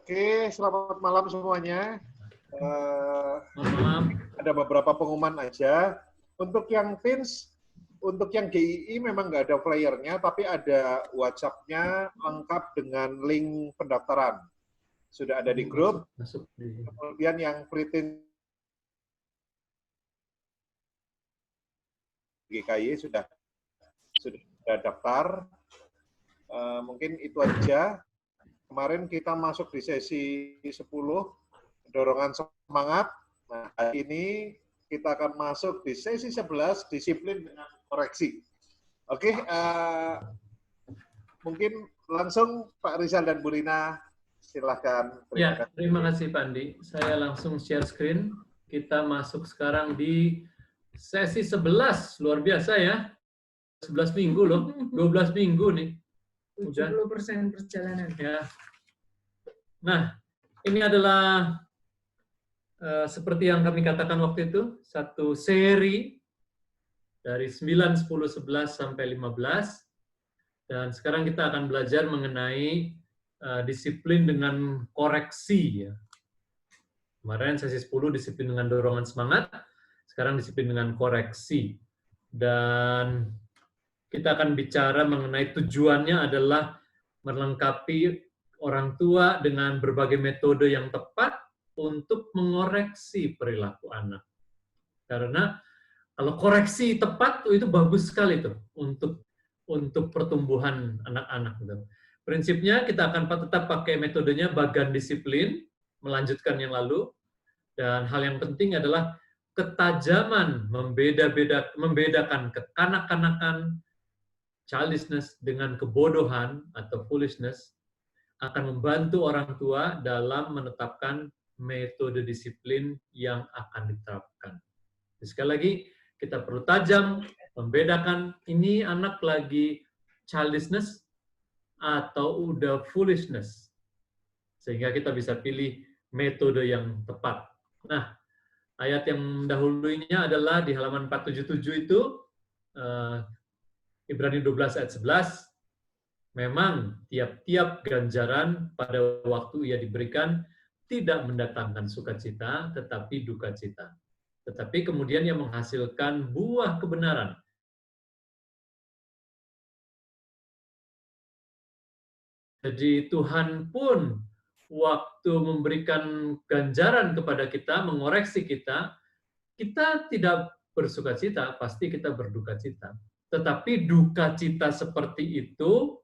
Oke, selamat malam semuanya. Malam. Ada beberapa pengumuman aja. Untuk yang Teens, untuk yang GII memang nggak ada flyernya, tapi ada WhatsApp-nya lengkap dengan link pendaftaran. Sudah ada di grup. Kemudian yang Pre-Teens GKI sudah daftar. Mungkin itu aja. Kemarin kita masuk di sesi 10, dorongan semangat. Nah, hari ini kita akan masuk di sesi 11, disiplin dengan koreksi. Oke, mungkin langsung Pak Rizal dan Bu Rina, silahkan. Terima kasih Pak Andi. Saya langsung share screen. Kita masuk sekarang di sesi 11, luar biasa ya. 11 minggu loh, 12 minggu nih. 70% perjalanan. Ya. Nah, ini adalah seperti yang kami katakan waktu itu, satu seri dari 9, 10, 11 sampai 15. Dan sekarang kita akan belajar mengenai disiplin dengan koreksi. Ya. Kemarin sesi 10 disiplin dengan dorongan semangat, sekarang disiplin dengan koreksi. Dan kita akan bicara mengenai tujuannya adalah melengkapi orang tua dengan berbagai metode yang tepat untuk mengoreksi perilaku anak. Karena kalau koreksi tepat itu bagus sekali tuh untuk pertumbuhan anak-anak. Gitu. Prinsipnya kita akan tetap pakai metodenya bagan disiplin, melanjutkan yang lalu, dan hal yang penting adalah ketajaman membedakan kekanak-kanakan, childishness dengan kebodohan atau foolishness akan membantu orang tua dalam menetapkan metode disiplin yang akan diterapkan. Jadi, sekali lagi, kita perlu tajam membedakan ini anak lagi childishness atau udah foolishness. Sehingga kita bisa pilih metode yang tepat. Nah, ayat yang mendahulunya adalah di halaman 477 itu, Ibrani 12 ayat 11, memang tiap-tiap ganjaran pada waktu ia diberikan tidak mendatangkan sukacita, tetapi duka cita. Tetapi kemudian ia menghasilkan buah kebenaran. Jadi Tuhan pun waktu memberikan ganjaran kepada kita, mengoreksi kita, kita tidak bersukacita, pasti kita berduka cita. Tetapi duka cita seperti itu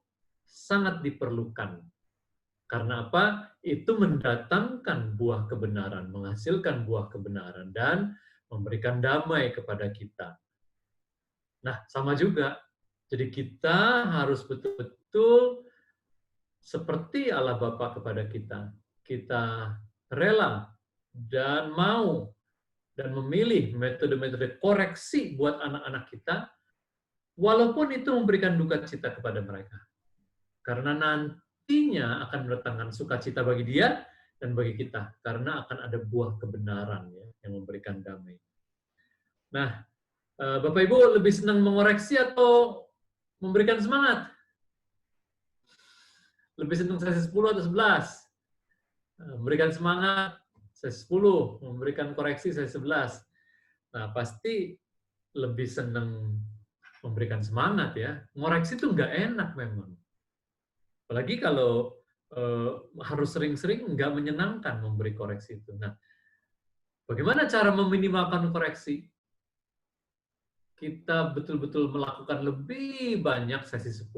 sangat diperlukan. Karena apa? Itu mendatangkan buah kebenaran, menghasilkan buah kebenaran, dan memberikan damai kepada kita. Nah, sama juga. Jadi kita harus betul-betul seperti Allah Bapa kepada kita. Kita rela dan mau dan memilih metode-metode koreksi buat anak-anak kita, walaupun itu memberikan duka cita kepada mereka. Karena nantinya akan mendatangkan sukacita bagi dia dan bagi kita. Karena akan ada buah kebenaran ya, yang memberikan damai. Nah, Bapak Ibu lebih senang mengoreksi atau memberikan semangat? Lebih senang sesi 10 atau 11? Memberikan semangat sesi 10, memberikan koreksi sesi 11. Nah, pasti lebih senang memberikan semangat ya. Ngoreksi itu nggak enak memang. Apalagi kalau harus sering-sering nggak menyenangkan memberi koreksi itu. Nah, bagaimana cara meminimalkan koreksi? Kita betul-betul melakukan lebih banyak sesi 10.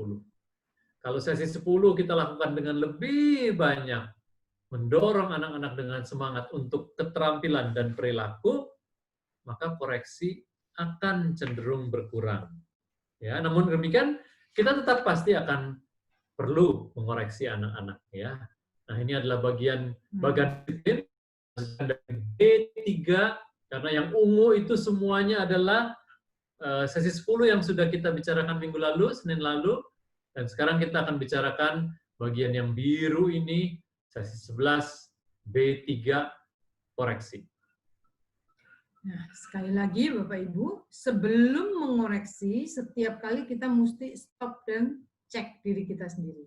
Kalau sesi 10 kita lakukan dengan lebih banyak, mendorong anak-anak dengan semangat untuk keterampilan dan perilaku, maka koreksi akan cenderung berkurang. Ya, namun demikian kita tetap pasti akan perlu mengoreksi anak-anak ya. Nah, ini adalah bagian disiplin dari D3 karena yang ungu itu semuanya adalah sesi 10 yang sudah kita bicarakan minggu lalu, Senin lalu, dan sekarang kita akan bicarakan bagian yang biru ini sesi 11 B3 koreksi. Nah, sekali lagi Bapak Ibu, sebelum mengoreksi, setiap kali kita mesti stop dan cek diri kita sendiri.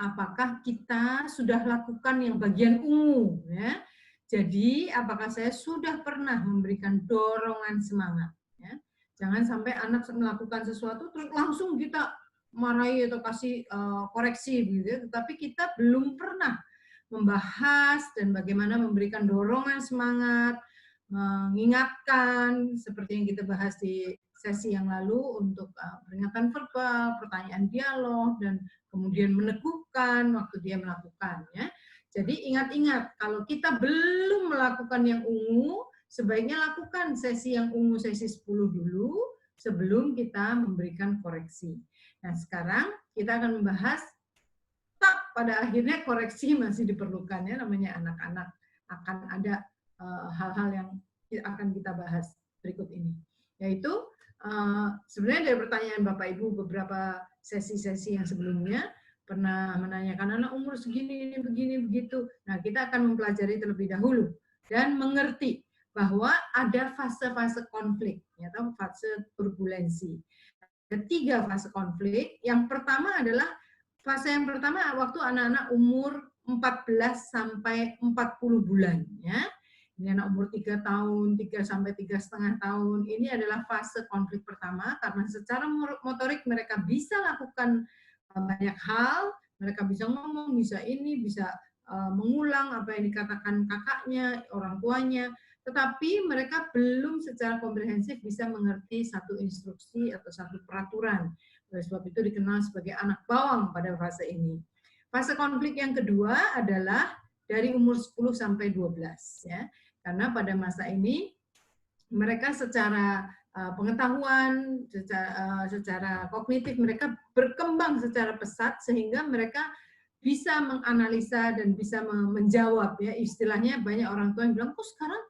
apakah kita sudah lakukan yang bagian ungu, ya. Jadi, apakah saya sudah pernah memberikan dorongan semangat? Ya? Jangan sampai anak melakukan sesuatu terus langsung kita marahi atau kasih koreksi, gitu ya. Tetapi kita belum pernah membahas dan bagaimana memberikan dorongan semangat, mengingatkan seperti yang kita bahas di sesi yang lalu untuk peringatan verbal, pertanyaan dialog, dan kemudian meneguhkan waktu dia melakukan. Ya. Jadi ingat-ingat, kalau kita belum melakukan yang ungu, sebaiknya lakukan sesi yang ungu sesi 10 dulu sebelum kita memberikan koreksi. Nah sekarang kita akan membahas, pada akhirnya koreksi masih diperlukan, ya, namanya anak-anak akan ada hal-hal yang akan kita bahas berikut ini. Yaitu sebenarnya dari pertanyaan Bapak Ibu beberapa sesi-sesi yang sebelumnya, pernah menanyakan anak umur segini, ini begini, begitu. Nah, kita akan mempelajari terlebih dahulu dan mengerti bahwa ada fase-fase konflik, atau fase turbulensi. Ada 3 fase konflik. Yang pertama adalah fase yang pertama waktu anak-anak umur 14 sampai 40 bulan. Ya. Ini anak umur 3 tahun, 3 sampai 3,5 tahun. Ini adalah fase konflik pertama karena secara motorik mereka bisa lakukan banyak hal, mereka bisa ngomong, bisa ini, bisa mengulang apa yang dikatakan kakaknya, orang tuanya, tetapi mereka belum secara komprehensif bisa mengerti satu instruksi atau satu peraturan. Oleh sebab itu dikenal sebagai anak bawang pada fase ini. Fase konflik yang kedua adalah dari umur 10 sampai 12, ya. Karena pada masa ini mereka secara pengetahuan, secara kognitif mereka berkembang secara pesat sehingga mereka bisa menganalisa dan bisa menjawab, ya. Istilahnya banyak orang tua yang bilang, kok sekarang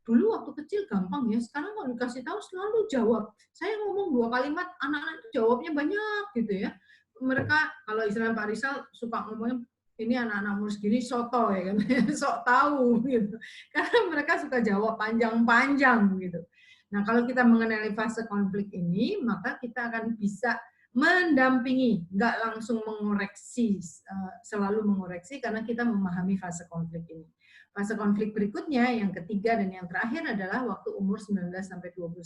dulu waktu kecil gampang ya, sekarang kalau dikasih tahu selalu jawab. Saya ngomong 2 kalimat, anak-anak itu jawabnya banyak gitu ya. Mereka kalau istilah Pak Rizal suka ngomongnya, ini anak-anak umur segini soto ya kan, sok tahu gitu. Karena mereka suka jawab panjang-panjang gitu. Nah, kalau kita mengenali fase konflik ini, maka kita akan bisa mendampingi, nggak langsung mengoreksi, selalu mengoreksi karena kita memahami fase konflik ini. Fase konflik berikutnya, yang ketiga dan yang terakhir adalah waktu umur 19 sampai 21.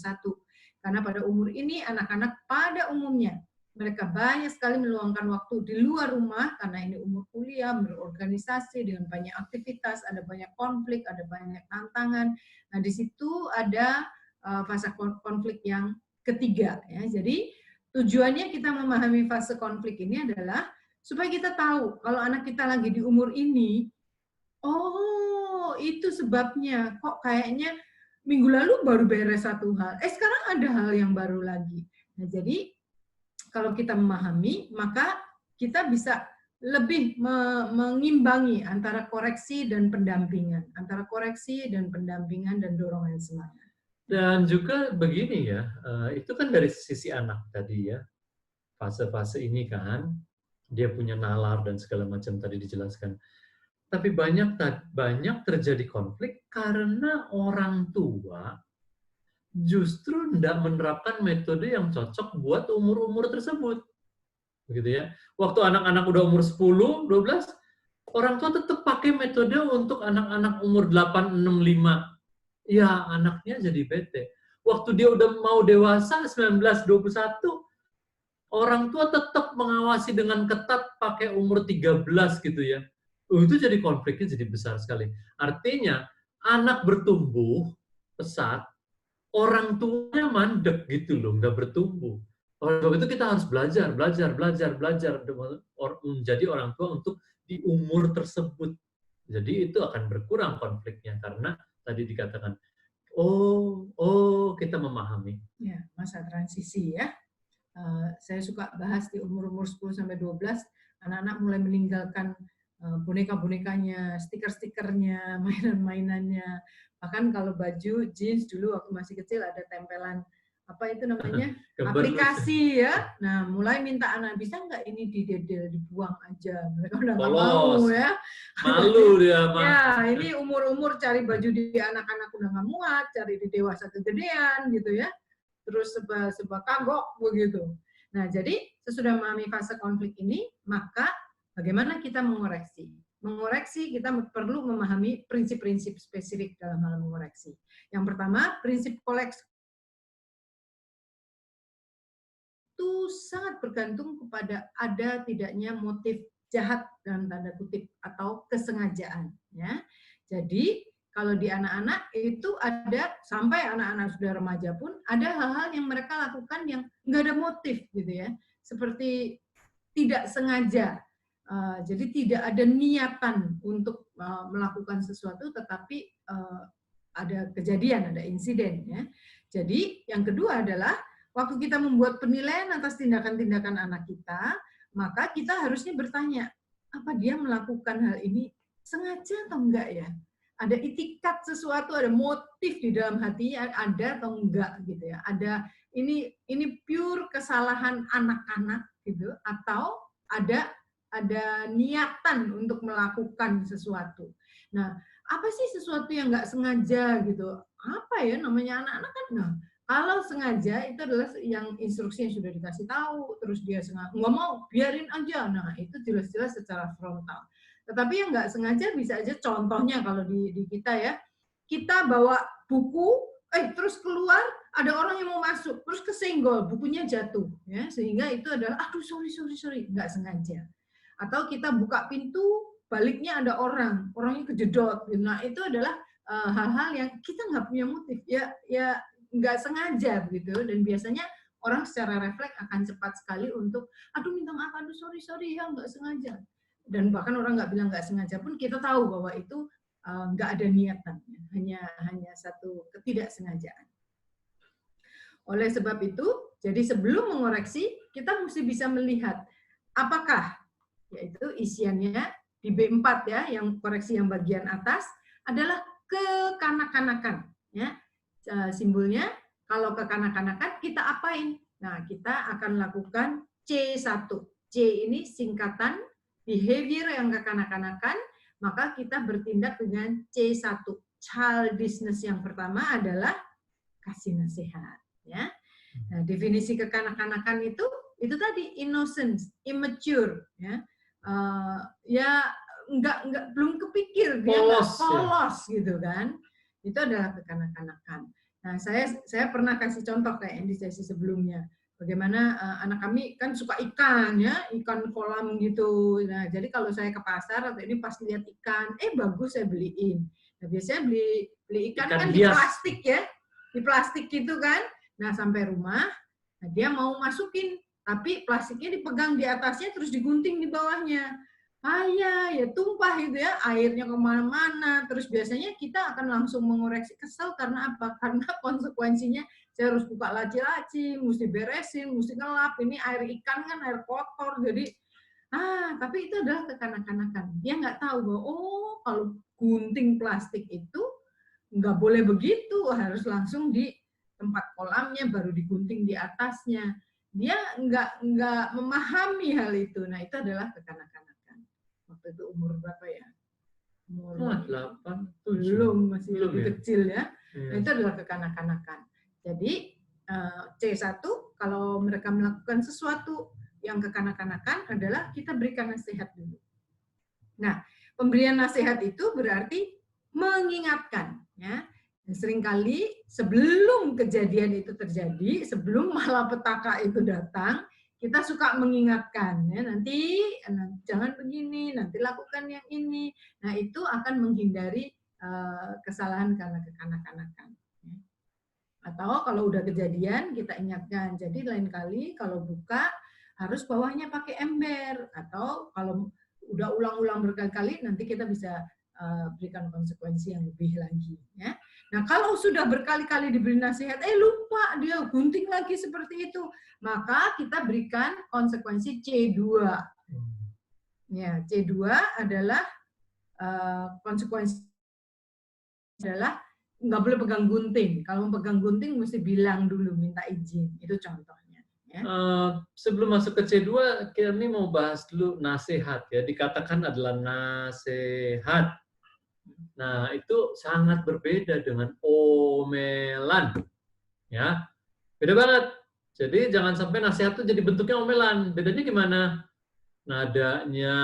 Karena pada umur ini anak-anak pada umumnya mereka banyak sekali meluangkan waktu di luar rumah karena ini umur kuliah, berorganisasi dengan banyak aktivitas, ada banyak konflik, ada banyak tantangan. Nah, di situ ada fase konflik yang ketiga, ya. Jadi tujuannya kita memahami fase konflik ini adalah supaya kita tahu kalau anak kita lagi di umur ini, oh itu sebabnya kok kayaknya minggu lalu baru beres satu hal, sekarang ada hal yang baru lagi. Nah, jadi kalau kita memahami, maka kita bisa lebih mengimbangi antara koreksi dan pendampingan, antara koreksi dan pendampingan dan dorongan semangat. Dan juga begini ya, itu kan dari sisi anak tadi ya, fase-fase ini kan, dia punya nalar dan segala macam tadi dijelaskan. Tapi banyak terjadi konflik karena orang tua justru tidak menerapkan metode yang cocok buat umur-umur tersebut. Begitu ya. Waktu anak-anak udah umur 10, 12, orang tua tetap pakai metode untuk anak-anak umur 8, 6, 5. Ya, anaknya jadi bete. Waktu dia udah mau dewasa, 19, 21, orang tua tetap mengawasi dengan ketat pakai umur 13 gitu ya. Itu jadi konfliknya jadi besar sekali. Artinya, anak bertumbuh pesat, orang tuanya mandek gitu loh, nggak bertumbuh. Oleh sebab itu kita harus belajar menjadi orang tua untuk di umur tersebut. Jadi itu akan berkurang konfliknya karena tadi dikatakan, kita memahami. Ya, masa transisi ya. Saya suka bahas di umur-umur 10-12, anak-anak mulai meninggalkan boneka-bonekanya, stiker-stikernya, mainan-mainannya. Bahkan kalau baju, jeans dulu waktu masih kecil ada tempelan, apa itu namanya, aplikasi ya. Nah, mulai minta anak, bisa nggak ini didedel, dibuang aja. Mereka udah nggak mau ya. Malu dia. Ya, ini umur-umur cari baju di anak-anak udah nggak muat, cari di dewasa kegedean gitu ya. Terus sebab kagok begitu. Nah, jadi sesudah memahami fase konflik ini, maka Bagaimana kita mengoreksi? Mengoreksi kita perlu memahami prinsip-prinsip spesifik dalam hal mengoreksi. Yang pertama, prinsip koleksi itu sangat bergantung kepada ada tidaknya motif jahat dalam tanda kutip atau kesengajaan. Ya. Jadi kalau di anak-anak itu ada, sampai anak-anak sudah remaja pun, ada hal-hal yang mereka lakukan yang nggak ada motif gitu ya. Seperti tidak sengaja. Jadi tidak ada niatan untuk melakukan sesuatu, tetapi ada kejadian, ada insiden. Ya. Jadi yang kedua adalah, waktu kita membuat penilaian atas tindakan-tindakan anak kita, maka kita harusnya bertanya, apa dia melakukan hal ini sengaja atau enggak ya? Ada itikat sesuatu, ada motif di dalam hatinya, ada atau enggak gitu ya? Ada ini pure kesalahan anak-anak gitu, atau ada niatan untuk melakukan sesuatu. Nah, apa sih sesuatu yang enggak sengaja gitu? Apa ya namanya anak-anak kan? Nah, kalau sengaja itu adalah yang instruksi yang sudah dikasih tahu, terus dia sengaja nggak mau, biarin aja. Nah, itu jelas-jelas secara frontal. Tetapi yang nggak sengaja bisa aja, contohnya kalau di kita ya, kita bawa buku, terus keluar, ada orang yang mau masuk, terus kesenggol, bukunya jatuh. Ya, sehingga itu adalah, aduh sorry, nggak sengaja. Atau kita buka pintu, baliknya ada orangnya kejedot. Nah, itu adalah hal-hal yang kita nggak punya motif. Ya nggak sengaja begitu, dan biasanya orang secara refleks akan cepat sekali untuk aduh minta maaf, aduh sorry ya nggak sengaja, dan bahkan orang nggak bilang nggak sengaja pun kita tahu bahwa itu nggak ada niatan, hanya satu ketidaksengajaan. Oleh sebab itu, jadi sebelum mengoreksi kita mesti bisa melihat apakah, yaitu isiannya di B4 ya, yang koreksi yang bagian atas adalah kekanak-kanakan ya. Simbolnya, kalau kekanak-kanakan kita apain? Nah, kita akan lakukan C1. C ini singkatan behavior yang kekanak-kanakan, maka kita bertindak dengan C1. Childishness yang pertama adalah kasih nasihat. Ya. Nah, definisi kekanak-kanakan itu tadi innocence, immature, ya, belum kepikir, dia polos gitu kan. Itu adalah kekanak-kanakan. Nah, saya pernah kasih contoh kayak yang di sesi sebelumnya. Bagaimana anak kami kan suka ikan ya, ikan kolam gitu. Nah, jadi kalau saya ke pasar atau ini pas lihat ikan, bagus saya beliin. Nah, biasanya beli ikan kan di plastik ya, di plastik gitu kan. Nah, sampai rumah, nah dia mau masukin, tapi plastiknya dipegang di atasnya terus digunting di bawahnya. Ya tumpah gitu ya, airnya kemana-mana. Terus biasanya kita akan langsung mengoreksi, kesel karena apa? Karena konsekuensinya saya harus buka laci-laci, mesti beresin, mesti ngelap. Ini air ikan kan air kotor, jadi tapi itu adalah kekanak-kanakan. Dia nggak tahu bahwa kalau gunting plastik itu nggak boleh begitu, harus langsung di tempat kolamnya baru digunting di atasnya. Dia nggak memahami hal itu. Nah, itu adalah kekanak-kanakan. Waktu itu umur berapa ya? Umur 8, 7. Masih lebih kecil ya. Nah, itu adalah kekanak-kanakan. Jadi C1, kalau mereka melakukan sesuatu yang kekanak-kanakan adalah kita berikan nasihat dulu. Nah, pemberian nasihat itu berarti mengingatkan. Ya. Seringkali sebelum kejadian itu terjadi, sebelum malapetaka itu datang, kita suka mengingatkan, ya, nanti jangan begini, nanti lakukan yang ini. Nah, itu akan menghindari kesalahan karena kekanak-kanakan. Ya. Atau kalau udah kejadian, kita ingatkan. Jadi lain kali kalau buka, harus bawahnya pakai ember. Atau kalau udah ulang-ulang berkali-kali, nanti kita bisa berikan konsekuensi yang lebih lagi. Ya. Nah, kalau sudah berkali-kali diberi nasihat, lupa dia gunting lagi seperti itu, maka kita berikan konsekuensi C2. Ya, C2 adalah konsekuensi adalah nggak boleh pegang gunting. Kalau mau pegang gunting mesti bilang dulu, minta izin. Itu contohnya. Ya. Sebelum masuk ke C2, kami mau bahas dulu nasihat. Ya, dikatakan adalah nasihat. Nah, itu sangat berbeda dengan omelan. Ya, beda banget. Jadi jangan sampai nasihat itu jadi bentuknya omelan. Bedanya gimana? nadanya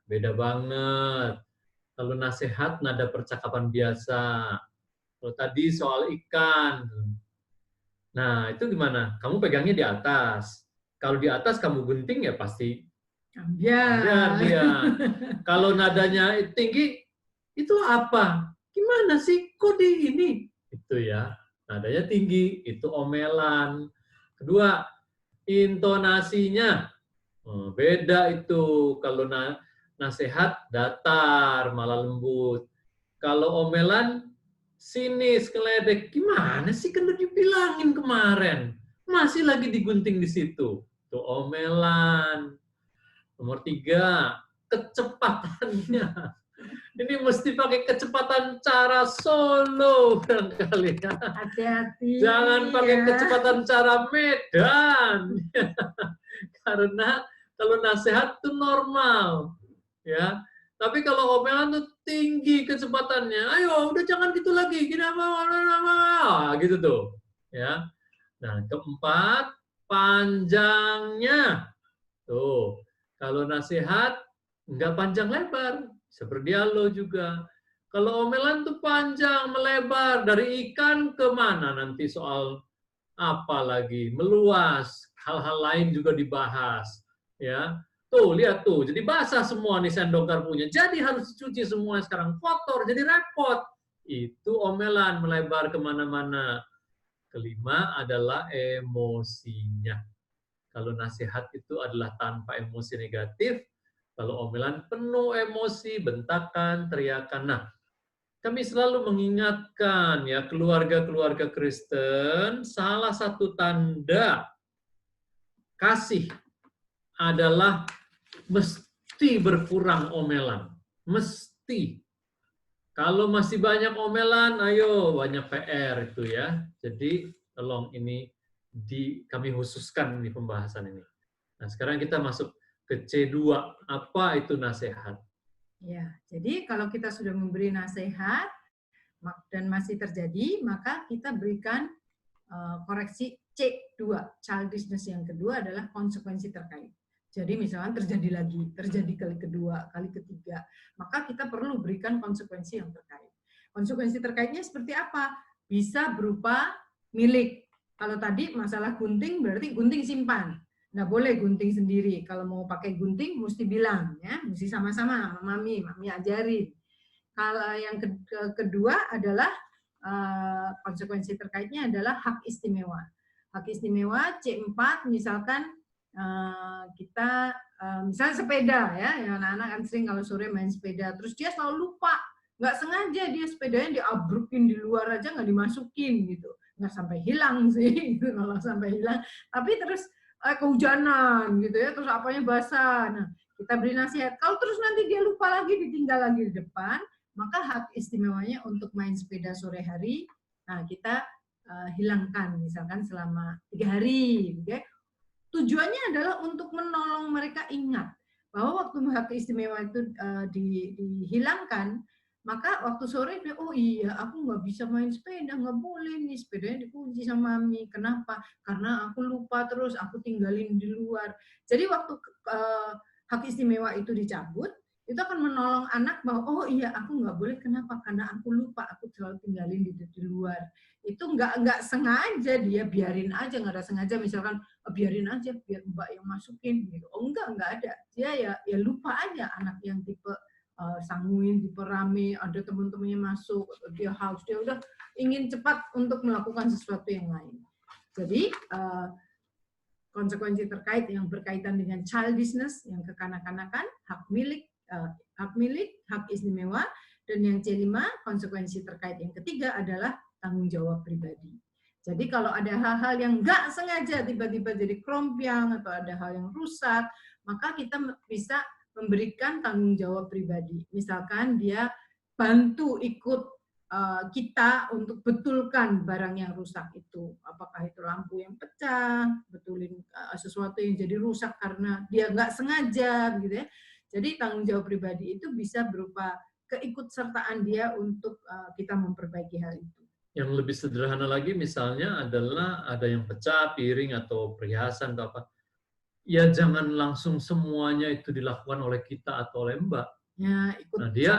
beda banget. Kalau nasihat, nada percakapan biasa. Kalau tadi soal ikan, nah itu gimana? Kamu pegangnya di atas. Kalau di atas kamu gunting ya pasti Ya. ambiar dia. Kalau nadanya tinggi, itu apa? Gimana sih? Kok di ini? Itu ya. Nadanya tinggi, itu omelan. Kedua, intonasinya. Beda itu. Kalau nasihat datar, malah lembut. Kalau omelan sinis, keledek. Gimana sih? Kan udah dibilangin kemarin. Masih lagi digunting di situ. Itu omelan. Nomor 3, kecepatannya. Ini mesti pakai kecepatan cara solo barangkali ya. Hati-hati. Jangan pakai ya. kecepatan cara Medan. Karena kalau nasihat itu normal. Ya. Tapi kalau omelan tuh tinggi kecepatannya. Ayo, udah jangan gitu lagi. Gini apa gitu tuh. Ya. Nah, keempat, panjangnya. Tuh. Kalau nasihat nggak panjang lebar, seperti dialog juga. Kalau omelan tuh panjang melebar dari ikan ke mana nanti soal apa lagi meluas, hal-hal lain juga dibahas, ya. Tuh lihat tuh, jadi basah semua nih sendok garpunya. Jadi harus dicuci semua sekarang, kotor, jadi repot. Itu omelan melebar kemana-mana. Kelima adalah emosinya. Kalau nasihat itu adalah tanpa emosi negatif, kalau omelan penuh emosi, bentakan, teriakan. Nah, kami selalu mengingatkan ya keluarga-keluarga Kristen, salah satu tanda kasih adalah mesti berkurang omelan. Mesti. Kalau masih banyak omelan, ayo banyak PR itu ya. Jadi tolong ini kami khususkan di pembahasan ini. Nah, sekarang kita masuk ke C2. Apa itu nasihat? Ya, jadi kalau kita sudah memberi nasihat dan masih terjadi, maka kita berikan koreksi C2. Childishness yang kedua adalah konsekuensi terkait. Jadi misalnya terjadi lagi, terjadi kali kedua, kali ketiga, maka kita perlu berikan konsekuensi yang terkait. Konsekuensi terkaitnya seperti apa? Bisa berupa milik. Kalau tadi masalah gunting berarti gunting simpan. Nggak boleh gunting sendiri. Kalau mau pakai gunting mesti bilang, ya, mesti sama-sama sama mami ajarin. Kalau yang kedua adalah konsekuensi terkaitnya adalah hak istimewa. Hak istimewa C4 misalkan kita misalnya sepeda ya, anak-anak kan sering kalau sore main sepeda, terus dia selalu lupa, nggak sengaja dia sepedanya diabrukin di luar aja nggak dimasukin gitu, nggak sampai hilang sih, gitu, kalau sampai hilang, tapi terus kehujanan gitu ya, terus apanya basah. Nah, kita beri nasihat, kalau terus nanti dia lupa lagi, ditinggal lagi di depan, maka hak istimewanya untuk main sepeda sore hari, nah kita hilangkan misalkan selama 3 hari. Okay? Tujuannya adalah untuk menolong mereka ingat bahwa waktu hak istimewa itu dihilangkan, maka waktu sore dia, oh iya aku nggak bisa main sepeda, nggak boleh nih, sepedanya dikunci sama mami. Kenapa? Karena aku lupa terus, aku tinggalin di luar. Jadi waktu hak istimewa itu dicabut, itu akan menolong anak bahwa oh iya aku nggak boleh, kenapa? Karena aku lupa, aku selalu tinggalin di luar. Itu nggak sengaja, dia biarin aja, nggak ada sengaja misalkan biarin aja biar mbak yang masukin gitu. Oh enggak ada, dia ya lupa aja, anak yang tipe sanguin, tipe rame, ada teman-temannya masuk, dia haus, dia udah ingin cepat untuk melakukan sesuatu yang lain. Jadi konsekuensi terkait yang berkaitan dengan childishness, yang kekanak-kanakan, hak milik, hak istimewa, dan yang C5 konsekuensi terkait yang ketiga adalah tanggung jawab pribadi. Jadi kalau ada hal-hal yang nggak sengaja tiba-tiba jadi krompiang atau ada hal yang rusak, maka kita bisa memberikan tanggung jawab pribadi. Misalkan dia bantu ikut kita untuk betulkan barang yang rusak itu. Apakah itu lampu yang pecah, betulin sesuatu yang jadi rusak karena dia nggak sengaja, gitu ya. Jadi tanggung jawab pribadi itu bisa berupa keikutsertaan dia untuk kita memperbaiki hal itu. Yang lebih sederhana lagi misalnya adalah ada yang pecah, piring atau perhiasan atau apa. ya jangan langsung semuanya itu dilakukan oleh kita atau oleh Mbak. Ya, ikut. Nah, dia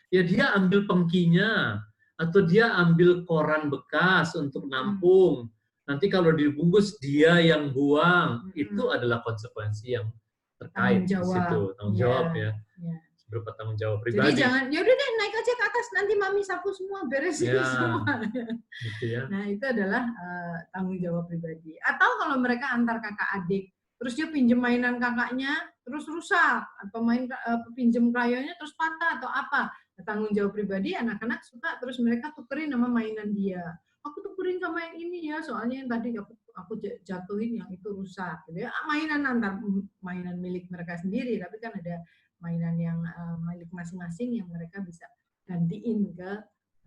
dia ambil pengkinya atau dia ambil koran bekas untuk nampung. Nanti kalau dibungkus dia yang buang. Itu adalah konsekuensi yang terkait di situ. Tanggung jawab ya. Berupa tanggung jawab pribadi. Jadi jangan, ya udah deh naik aja ke atas, nanti mami sapu semua, beresin semua. Gitu ya. Nah itu adalah tanggung jawab pribadi. Atau kalau mereka antar kakak adik, terus dia pinjem mainan kakaknya, terus rusak, atau pinjem krayonnya terus patah atau apa. Nah, tanggung jawab pribadi, anak-anak suka terus mereka tukerin sama mainan dia. Aku tukerin sama yang ini ya, soalnya yang tadi aku jatuhin yang itu rusak. Gitu ya. Mainan milik mereka sendiri, tapi kan ada mainan yang milik masing-masing yang mereka bisa gantiin ke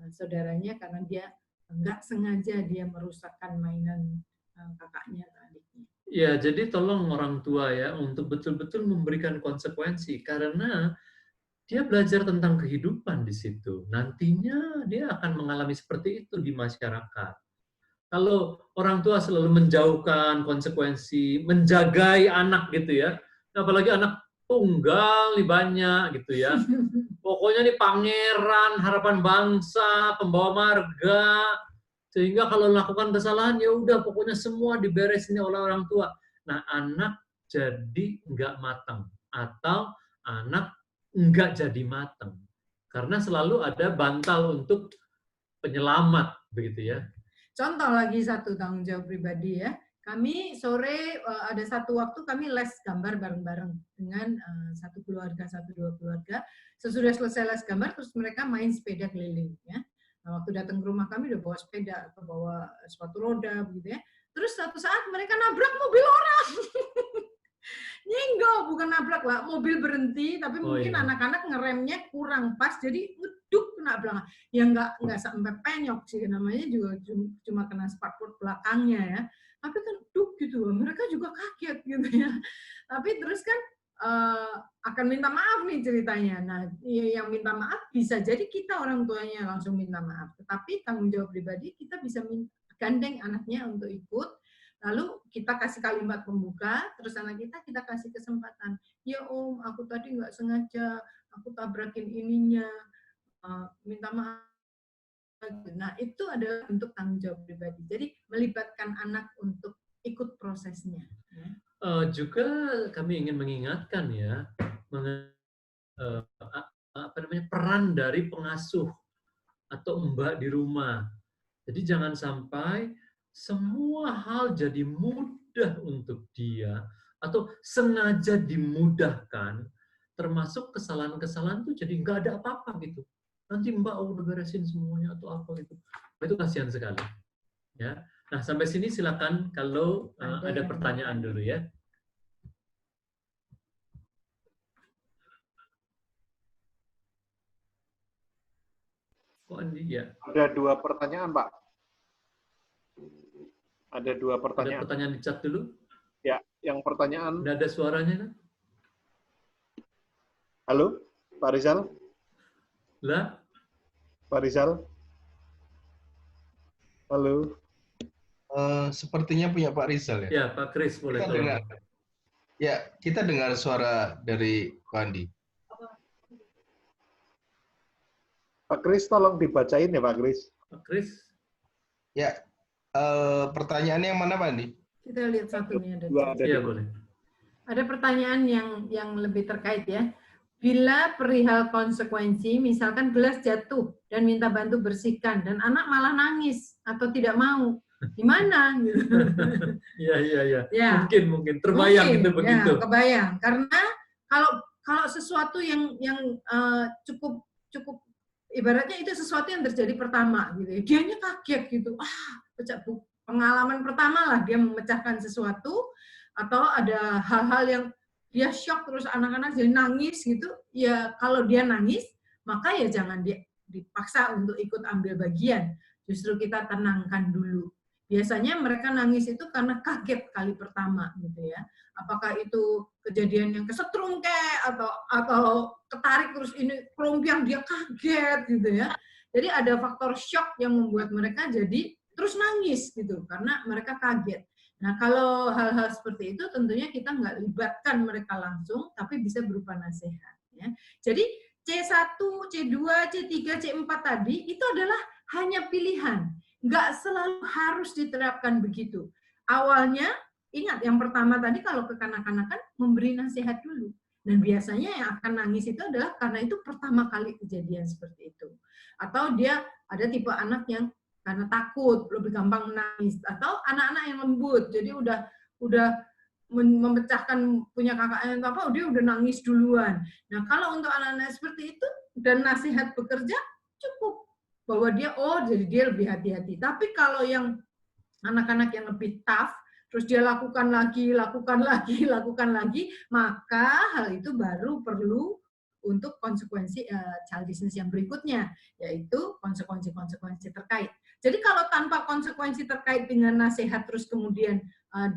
saudaranya karena dia nggak sengaja dia merusakkan mainan kakaknya atau adiknya. Ya, jadi tolong orang tua ya untuk betul-betul memberikan konsekuensi karena dia belajar tentang kehidupan di situ. Nantinya dia akan mengalami seperti itu di masyarakat. Kalau orang tua selalu menjauhkan konsekuensi, menjagai anak gitu ya, apalagi anak tunggal nih banyak gitu ya. Pokoknya nih pangeran, harapan bangsa, pembawa marga. Sehingga kalau melakukan kesalahan ya udah pokoknya semua diberesin oleh orang tua. Nah, anak jadi nggak matang atau anak nggak jadi matang. Karena selalu ada bantal untuk penyelamat begitu ya. Contoh lagi satu tanggung jawab pribadi ya. Kami sore ada satu waktu kami les gambar bareng-bareng dengan satu keluarga, dua keluarga. Sesudah selesai les gambar, terus mereka main sepeda keliling. Ya. Nah, waktu datang ke rumah kami udah bawa sepeda atau bawa sepatu roda, begitu ya. Terus suatu saat mereka nabrak mobil orang. Nyenggol, bukan nabrak lah, mobil berhenti, tapi mungkin anak-anak ngeremnya kurang pas, jadi ngeduk kena belakang. Ya nggak sampai penyok sih, namanya juga cuma kena spakbor belakangnya ya. Tapi kan duk gitu loh, mereka juga kaget gitu ya. Tapi terus kan akan minta maaf nih ceritanya. Nah, yang minta maaf bisa jadi kita orang tuanya langsung minta maaf. Tetapi tanggung jawab pribadi kita bisa gandeng anaknya untuk ikut. Lalu kita kasih kalimat pembuka, terus anak kita kasih kesempatan. Ya Om, aku tadi nggak sengaja, aku tabrakin ininya, minta maaf. Nah itu adalah bentuk tanggung jawab pribadi. Jadi melibatkan anak untuk ikut prosesnya. Juga kami ingin mengingatkan ya, peran dari pengasuh atau mbak di rumah. Jadi jangan sampai semua hal jadi mudah untuk dia atau sengaja dimudahkan, termasuk kesalahan-kesalahan itu jadi nggak ada apa-apa gitu. Nanti Mbak udah beresin semuanya atau apa gitu. Itu kasihan sekali. Ya. Nah sampai sini silakan kalau ada pertanyaan dulu ya. Kok Andi ya? Ada 2 pertanyaan Pak. Ada 2 pertanyaan. Ada pertanyaan di chat dulu? Ya, yang pertanyaan. Nggak ada suaranya kan? Halo, Pak Rizal? Lah? Pak Rizal? Halo? Sepertinya punya Pak Rizal ya? Ya, Pak Kris boleh tolong. Ya, kita dengar suara dari Pak Andi. Pak Kris, tolong dibacain ya Pak Kris. Pak Kris? Ya, pertanyaannya yang mana Pak Andi? Kita lihat satunya. Iya, boleh. Ada pertanyaan yang lebih terkait ya. Bila perihal konsekuensi, misalkan gelas jatuh dan minta bantu bersihkan, dan anak malah nangis atau tidak mau, gimana? Iya. Ya. Mungkin. Terbayang itu begitu. Ya, kebayang. Karena kalau sesuatu yang cukup ibaratnya itu sesuatu yang terjadi pertama gitu ya. Dianya kaget gitu. Pengalaman pertama lah dia memecahkan sesuatu atau ada hal-hal yang dia shock terus anak-anak jadi nangis gitu. Ya kalau dia nangis maka ya jangan dipaksa untuk ikut ambil bagian. Justru kita tenangkan dulu. Biasanya mereka nangis itu karena kaget kali pertama gitu ya. Apakah itu kejadian yang kesetrum kayak atau ketarik terus ini kelompiang dia kaget gitu ya. Jadi ada faktor shock yang membuat mereka jadi terus nangis gitu karena mereka kaget. Nah, kalau hal-hal seperti itu tentunya kita nggak libatkan mereka langsung, tapi bisa berupa nasihat. Ya. Jadi C1, C2, C3, C4 tadi itu adalah hanya pilihan. Nggak selalu harus diterapkan begitu. Awalnya, ingat yang pertama tadi kalau ke kanak-kanakan, memberi nasihat dulu. Dan biasanya yang akan nangis itu adalah karena itu pertama kali kejadian seperti itu. Atau dia ada tipe anak yang karena takut lebih gampang menangis, atau anak-anak yang lembut jadi udah memecahkan punya kakaknya apa dia udah nangis duluan. Nah kalau untuk anak-anak seperti itu dan nasihat bekerja cukup bahwa dia jadi dia lebih hati-hati. Tapi kalau yang anak-anak yang lebih tough terus dia lakukan lagi, maka hal itu baru perlu untuk konsekuensi childishness yang berikutnya, yaitu konsekuensi terkait. Jadi kalau tanpa konsekuensi terkait dengan nasihat terus kemudian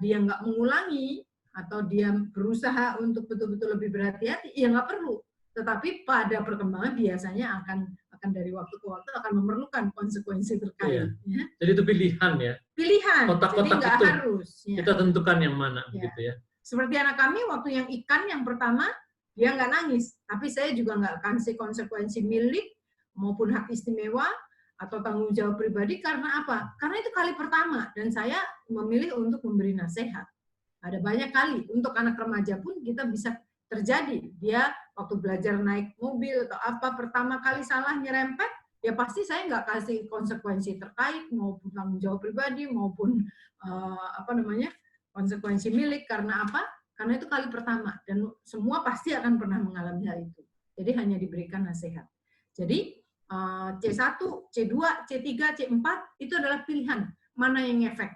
dia nggak mengulangi atau dia berusaha untuk betul-betul lebih berhati-hati, ya nggak perlu. Tetapi pada perkembangan biasanya akan dari waktu ke waktu akan memerlukan konsekuensi terkait. Iya. Ya. Jadi itu pilihan ya. Pilihan. Kotak-kotak jadi nggak itu harus. Ya. Kita tentukan yang mana, Ya. begitu ya. Seperti anak kami waktu yang ikan yang pertama dia nggak nangis, tapi saya juga nggak kasih konsekuensi milik maupun hak istimewa atau tanggung jawab pribadi karena apa? Karena itu kali pertama dan saya memilih untuk memberi nasihat. Ada banyak kali untuk anak remaja pun kita bisa terjadi dia waktu belajar naik mobil atau apa pertama kali salah nyerempet, ya pasti saya nggak kasih konsekuensi terkait maupun tanggung jawab pribadi maupun konsekuensi milik karena apa? Karena itu kali pertama dan semua pasti akan pernah mengalami hal itu. Jadi hanya diberikan nasihat. Jadi C1, C2, C3, C4 itu adalah pilihan mana yang efek.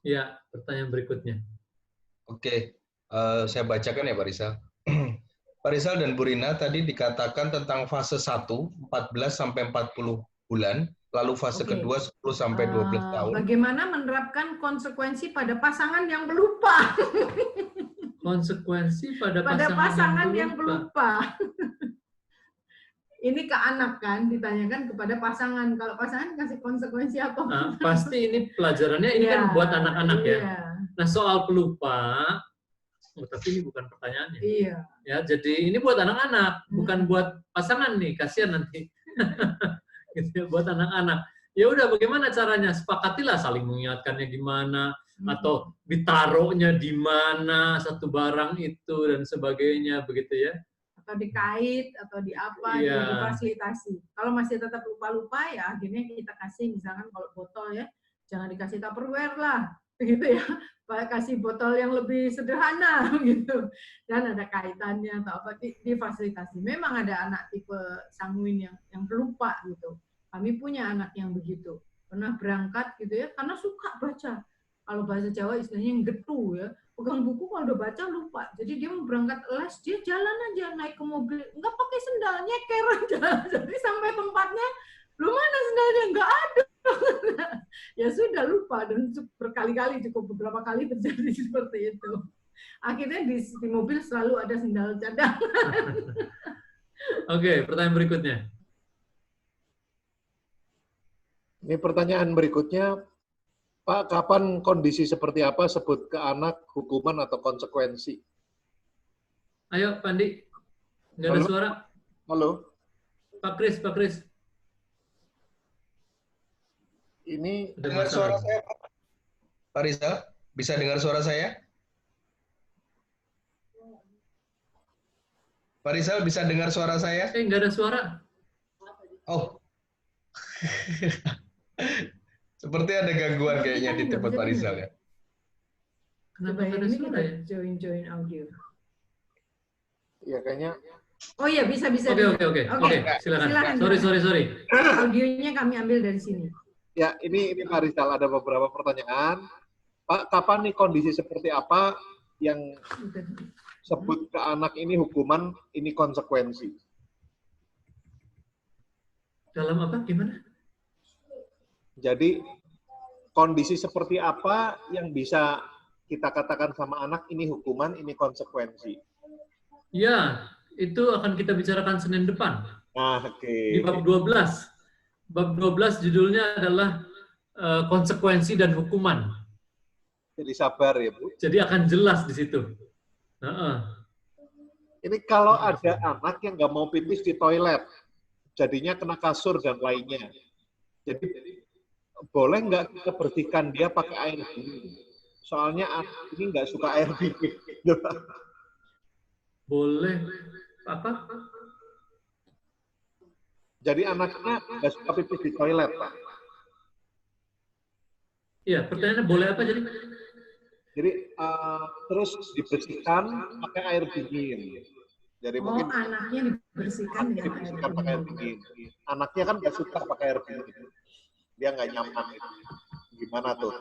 Ya, pertanyaan berikutnya. Oke, saya bacakan ya Pak Rizal. Pak Rizal dan Bu Rina tadi dikatakan tentang fase 1, 14 sampai 40 bulan, lalu fase kedua 10 sampai 12 tahun. Bagaimana menerapkan konsekuensi pada pasangan yang pelupa? Konsekuensi pada pasangan yang pelupa. Ini ke anak kan, ditanyakan kepada pasangan. Kalau pasangan kasih konsekuensi apa? Nah, pasti ini pelajarannya ini kan buat anak-anak ya. Nah soal pelupa, tapi ini bukan pertanyaannya. Iya. Ya, jadi ini buat anak-anak, bukan buat pasangan nih, kasihan nanti. Gitu, buat anak-anak. Ya udah, bagaimana caranya? Sepakatilah saling mengingatkannya gimana, atau ditaruhnya di mana satu barang itu dan sebagainya, begitu ya. Atau dikait atau di apa, difasilitasi. Kalau masih tetap lupa-lupa ya akhirnya kita kasih misalkan kalau botol ya jangan dikasih Tupperware lah, begitu ya. Kasih botol yang lebih sederhana gitu. Dan ada kaitannya atau apa difasilitasi. Memang ada anak tipe sanguin yang pelupa gitu. Kami punya anak yang begitu. Pernah berangkat gitu ya karena suka baca. Kalau bahasa Jawa istilahnya getu ya. Pegang buku kalau udah baca lupa. Jadi dia mau berangkat les, dia jalan aja naik ke mobil, nggak pakai sendal, nyeker aja. Jadi sampai tempatnya, lu mana sendalnya? Nggak ada. Ya sudah lupa dan berkali-kali cukup beberapa kali terjadi seperti itu. Akhirnya di mobil selalu ada sendal cadangan. Oke, pertanyaan berikutnya. Ini pertanyaan berikutnya. Pak, kapan kondisi seperti apa sebut ke anak hukuman atau konsekuensi? Ayo, Pandi. Nggak ada suara. Halo. Pak Kris. Ini dengar suara saya, Pak? Pak Rizal, bisa dengar suara saya? Pak Rizal, bisa dengar suara saya? Nggak ada suara. Oh. Seperti ada gangguan kayaknya di tempat Pak Rizal ya. Kenapa nggak ada suara ya? Join audio. Ya kayaknya. Oh iya bisa. Oke, silakan. Sorry. Audionya kami ambil dari sini. Ya ini Pak Rizal ada beberapa pertanyaan. Pak, kapan nih kondisi seperti apa yang sebut ke anak ini hukuman, ini konsekuensi? Dalam apa? Gimana? Jadi kondisi seperti apa yang bisa kita katakan sama anak ini hukuman, ini konsekuensi? Ya, itu akan kita bicarakan Senin depan. Oke. Di bab 12. Bab 12 judulnya adalah konsekuensi dan hukuman. Jadi sabar ya, Bu. Jadi akan jelas di situ. Ini kalau ada anak yang nggak mau pipis di toilet, jadinya kena kasur dan lainnya. Jadi boleh nggak kita bersihkan dia pakai air dingin? Soalnya anak ini nggak suka air dingin. Boleh apa? Jadi anaknya nggak suka pipis di toilet, Pak. Iya, pertanyaannya boleh apa jadi? Jadi terus dibersihkan pakai air dingin. Jadi mungkin anaknya dibersihkan dengan pakai air dingin. Anaknya kan nggak suka pakai air dingin. Dia nggak nyaman. Gimana tuh?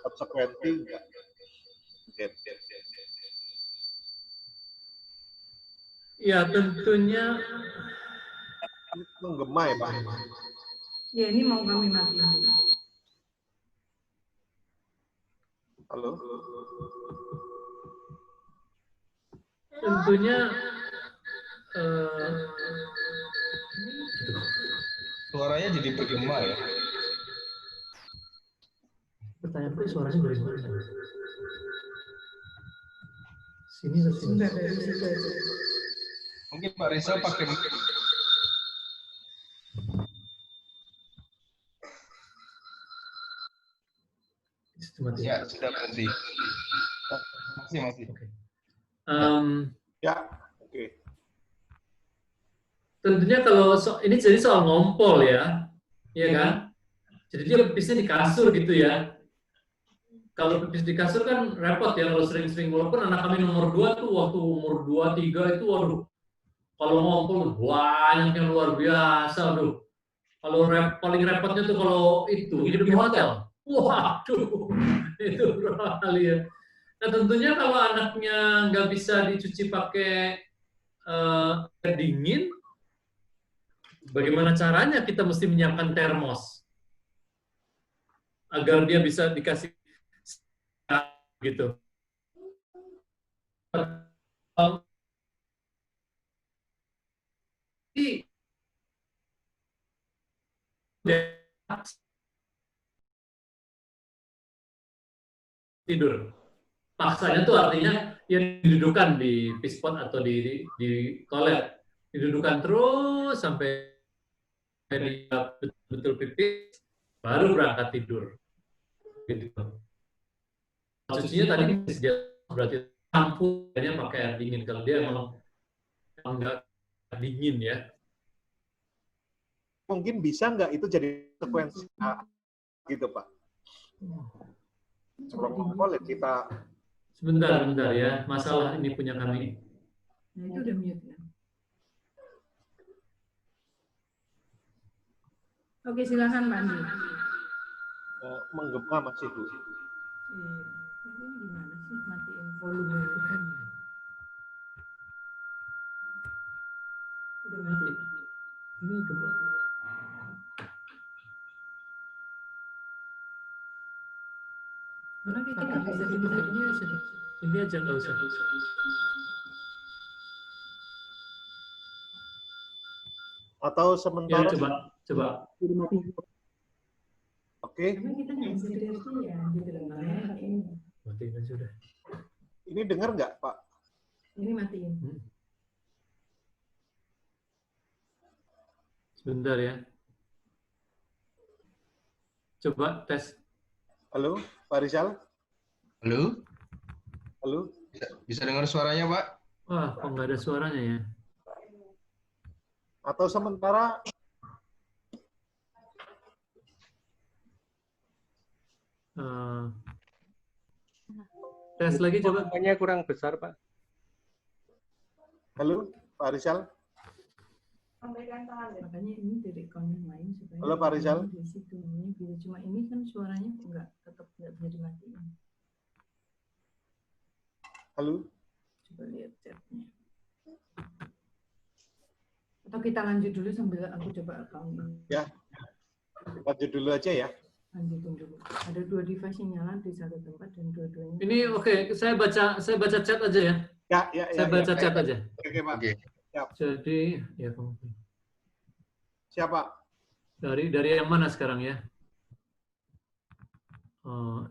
Konsekuensi nggak? Ya, tentunya menggema ya, Pak. Ya, ini mau kami matiin dulu. Halo? Tentunya Suaranya jadi bergema ya. pertanyaanku suaranya dari mana? Sini atau sini? Enggak, dari situ aja. Mungkin Pak Rizal pakai ya, sudah berhenti. Masih. Okay. Ya, oke. Tentunya kalau ini jadi soal ngompol ya, iya kan? Jadi dia pipisnya di kasur gitu ya. Kalau pipis di kasur kan repot ya kalau sering-sering, walaupun anak kami nomor 2 tuh waktu umur 2, 3 itu waduh, kalau ngompol banyak yang luar biasa aduh. Kalau paling repotnya tuh kalau itu hidup di hotel. Waduh, itu berapa kali ya. Nah tentunya kalau anaknya nggak bisa dicuci pakai air dingin, bagaimana caranya kita mesti menyiapkan termos agar dia bisa dikasih gitu. Tidur. Paksanya tuh artinya ya didudukan di pispot atau di toilet. Didudukan terus sampai dia betul-betul pipis, baru berangkat tidur. Gitu. Cucinya tadi dia berarti sampunya pakai air dingin. Kalau dia emang nggak dingin ya. Mungkin bisa nggak itu jadi konsekuensi gitu, Pak? Sebelum ngompol ya kita Sebentar ya, masalah ini punya kami. Nah, itu udah mute ya. Oke, silakan Mbak Andi. menggema masih, Bu. Iya. Ini gimana sih matiin volume itu kan? Udah mati. Ini gempa. Karena kita nggak bisa dengar. Ini aja nggak usah. Atau Ya, sementara coba. Oke. Karena kita nggak bisa dengar dia, gitu loh. Makanya pakai ini. Matiin aja sudah. Ini dengar nggak, Pak? Ini matiin. Sebentar ya. Coba tes. Halo, Pak Rizal? Halo? Halo? Bisa dengar suaranya, Pak? Wah, kok nggak ada suaranya ya? Atau sementara tes lagi coba. Volumenya kurang besar, Pak. halo, Pak Rizal? Makanya ini dari account yang lain supaya. Halo, Pak Rizal? Di situ ini bisa, cuma ini kan suaranya tetap nggak bisa dimatiin. Halo? Coba lihat chatnya. Atau kita lanjut dulu sambil aku coba account ini. Ya, lanjut dulu aja ya. Lanjutin dulu. Ada 2 device yang nyala di satu tempat dan dua-duanya. Ini oke, saya baca chat aja ya. Ya. Saya baca chat aja. Oke, Pak. Oke. Jadi, ya kamu. Siapa? Dari yang mana sekarang ya?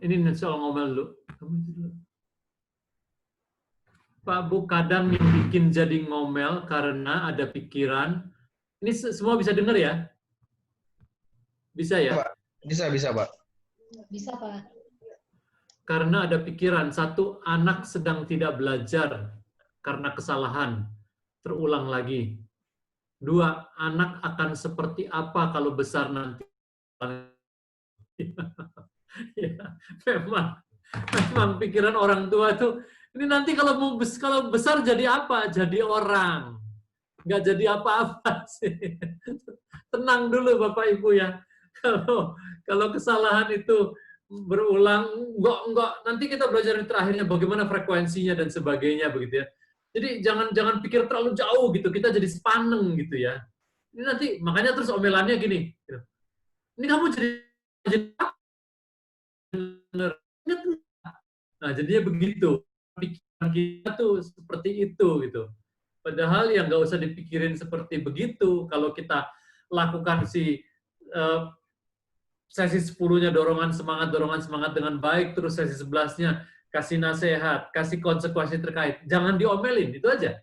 Ini soal ngomel dulu. Kamu itu dulu. Pak Bu, kadang yang bikin jadi ngomel karena ada pikiran. Ini semua bisa dengar ya? Bisa ya? Pak. Bisa, Pak. Bisa, Pak. Karena ada pikiran, satu, anak sedang tidak belajar karena kesalahan, terulang lagi. Dua, anak akan seperti apa kalau besar nanti? Ya, memang pikiran orang tua tuh, ini nanti kalau besar jadi apa? Jadi orang. Nggak jadi apa-apa sih. Tenang dulu Bapak Ibu ya. Kalau kesalahan itu berulang, enggak, nanti kita belajar di terakhirnya bagaimana frekuensinya dan sebagainya begitu ya. Jadi jangan pikir terlalu jauh gitu, kita jadi sepaneng gitu ya. Ini nanti makanya terus omelannya gini. Ini kamu jadi nah, jadinya begitu. Pikiran kita tuh seperti itu gitu. Padahal yang nggak usah dipikirin seperti begitu. Kalau kita lakukan sesi 10-nya dorongan semangat dengan baik, terus sesi 11-nya kasih nasihat, kasih konsekuensi terkait. Jangan diomelin, itu aja.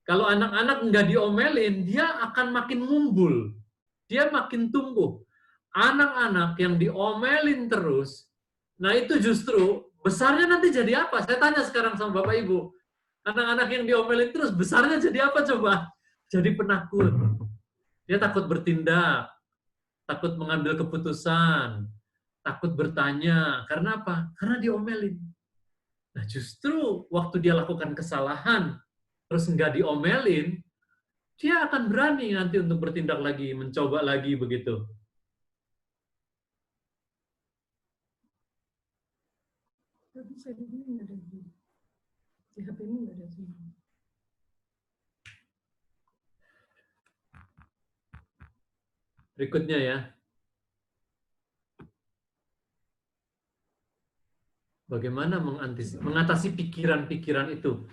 Kalau anak-anak nggak diomelin, dia akan makin ngumbul. Dia makin tumbuh. Anak-anak yang diomelin terus, nah itu justru besarnya nanti jadi apa? Saya tanya sekarang sama Bapak Ibu. Anak-anak yang diomelin terus, besarnya jadi apa coba? Jadi penakut. Dia takut bertindak, takut mengambil keputusan, takut bertanya. Karena apa? Karena diomelin. Nah justru waktu dia lakukan kesalahan, terus nggak diomelin, dia akan berani nanti untuk bertindak lagi, mencoba lagi begitu. Tapi saya di sini nggak ada Zoom. Di HP ini nggak ada Zoom. Berikutnya ya. Bagaimana mengatasi pikiran-pikiran itu?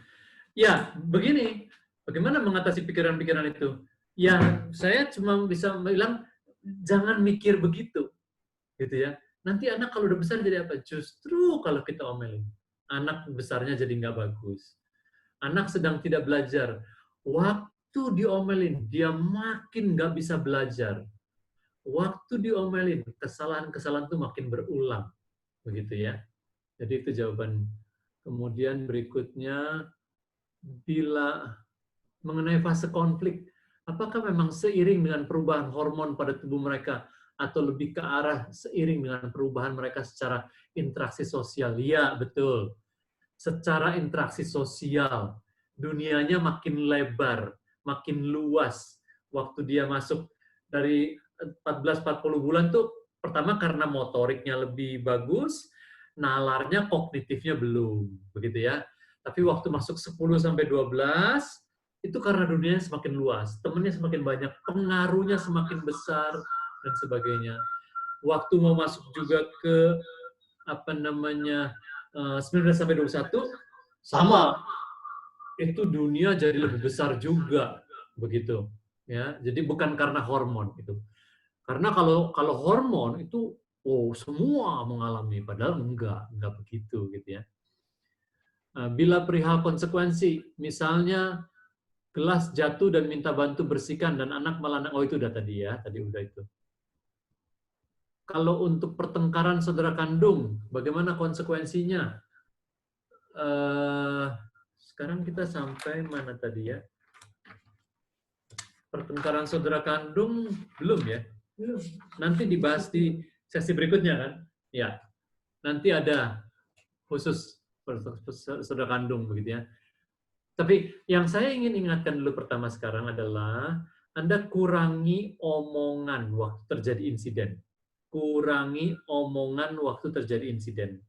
Ya, begini. Bagaimana mengatasi pikiran-pikiran itu? Ya, saya cuma bisa bilang, jangan mikir begitu. Gitu ya. Nanti anak kalau udah besar jadi apa? Justru kalau kita omelin, anak besarnya jadi nggak bagus. Anak sedang tidak belajar. Waktu diomelin, dia makin nggak bisa belajar. Waktu diomelin, kesalahan-kesalahan itu makin berulang. Begitu ya. Jadi itu jawaban. Kemudian berikutnya, bila mengenai fase konflik, apakah memang seiring dengan perubahan hormon pada tubuh mereka, atau lebih ke arah seiring dengan perubahan mereka secara interaksi sosial? Ya, betul. Secara interaksi sosial, dunianya makin lebar, makin luas. Waktu dia masuk dari 14-40 bulan tuh, pertama karena motoriknya lebih bagus, nalarnya, kognitifnya belum, begitu ya. Tapi waktu masuk 10-12, itu karena dunianya semakin luas, temennya semakin banyak, pengaruhnya semakin besar, dan sebagainya. Waktu mau masuk juga ke 19-21, sama. Itu dunia jadi lebih besar juga, begitu. Ya, jadi bukan karena hormon itu. Karena kalau hormon itu semua mengalami, padahal enggak begitu gitu ya. Bila perihal konsekuensi, misalnya gelas jatuh dan minta bantu bersihkan dan anak malah itu udah tadi ya, tadi udah itu. Kalau untuk pertengkaran saudara kandung, bagaimana konsekuensinya? Sekarang kita sampai mana tadi ya? Pertengkaran saudara kandung belum ya? Belum. Nanti dibahas di sesi berikutnya kan? Ya. Nanti ada khusus saudara kandung begitu ya. Tapi yang saya ingin ingatkan dulu pertama sekarang adalah Anda kurangi omongan waktu terjadi insiden. Kurangi omongan waktu terjadi insiden.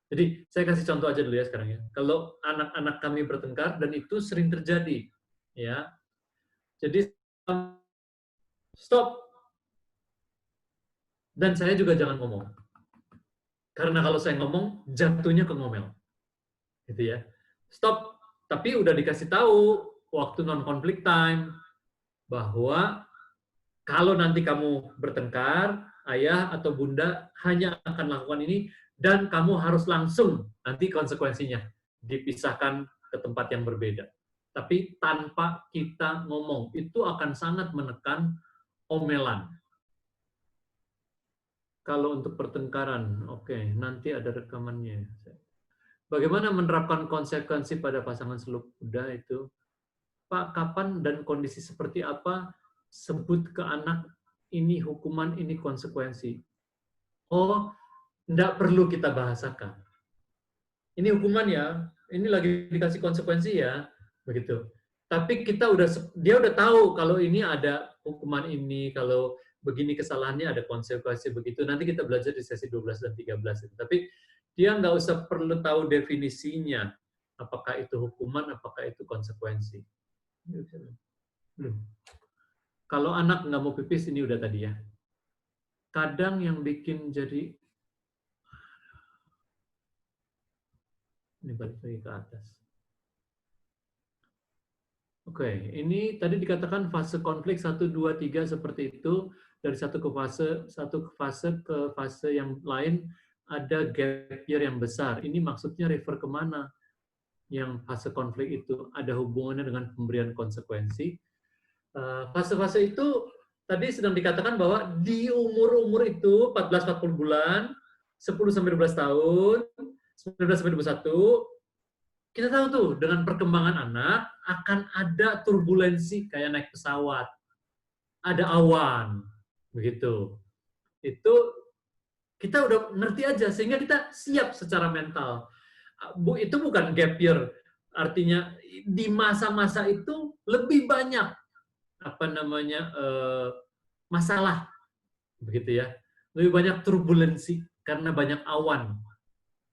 Jadi saya kasih contoh aja dulu ya sekarang ya. Kalau anak-anak kami bertengkar dan itu sering terjadi, ya. Jadi stop. Dan saya juga jangan ngomong. Karena kalau saya ngomong jatuhnya ke ngomel. Gitu ya. Stop. Tapi udah dikasih tahu waktu non-conflict time bahwa kalau nanti kamu bertengkar, ayah atau bunda hanya akan lakukan ini dan kamu harus langsung nanti konsekuensinya dipisahkan ke tempat yang berbeda. Tapi tanpa kita ngomong, itu akan sangat menekan omelan. Kalau untuk pertengkaran, oke, nanti ada rekamannya. Bagaimana menerapkan konsekuensi pada pasangan seludah itu? Pak, kapan dan kondisi seperti apa? Sebut ke anak, ini hukuman, ini konsekuensi. Oh, tidak perlu kita bahasakan. Ini hukuman ya, ini lagi dikasih konsekuensi ya, begitu. Tapi dia udah tahu kalau ini ada hukuman ini, kalau begini kesalahannya ada konsekuensi begitu. Nanti kita belajar di sesi 12 dan 13 itu. Tapi dia nggak usah perlu tahu definisinya, apakah itu hukuman, apakah itu konsekuensi. Belum. Kalau anak nggak mau pipis, ini udah tadi ya. Kadang yang bikin jadi, ini balik lagi ke atas. Oke, ini tadi dikatakan fase konflik 1, 2, 3 seperti itu. Dari satu fase ke fase yang lain ada gap year yang besar. Ini maksudnya refer kemana? Yang fase konflik itu ada hubungannya dengan pemberian konsekuensi. Fase-fase itu tadi sedang dikatakan bahwa di umur-umur itu 14-40 bulan, 10-12 tahun, 19-21, kita tahu tuh dengan perkembangan anak akan ada turbulensi kayak naik pesawat, ada awan, begitu. Itu kita udah ngerti aja sehingga kita siap secara mental. Itu bukan gap year, artinya di masa-masa itu lebih banyak masalah, begitu ya, lebih banyak turbulensi karena banyak awan,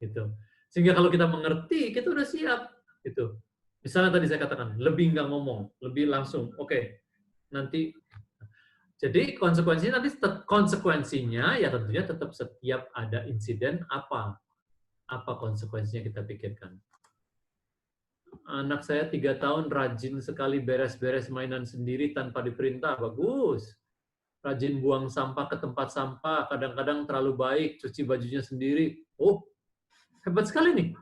gitu. Sehingga kalau kita mengerti, kita udah siap, gitu. Misalnya tadi saya katakan, lebih nggak ngomong, lebih langsung, oke, nanti. Jadi konsekuensinya ya tentunya tetap setiap ada insiden apa konsekuensinya kita pikirkan. Anak saya 3 tahun rajin sekali beres-beres mainan sendiri tanpa diperintah, bagus. Rajin buang sampah ke tempat sampah, kadang-kadang terlalu baik, cuci bajunya sendiri. Oh, hebat sekali nih.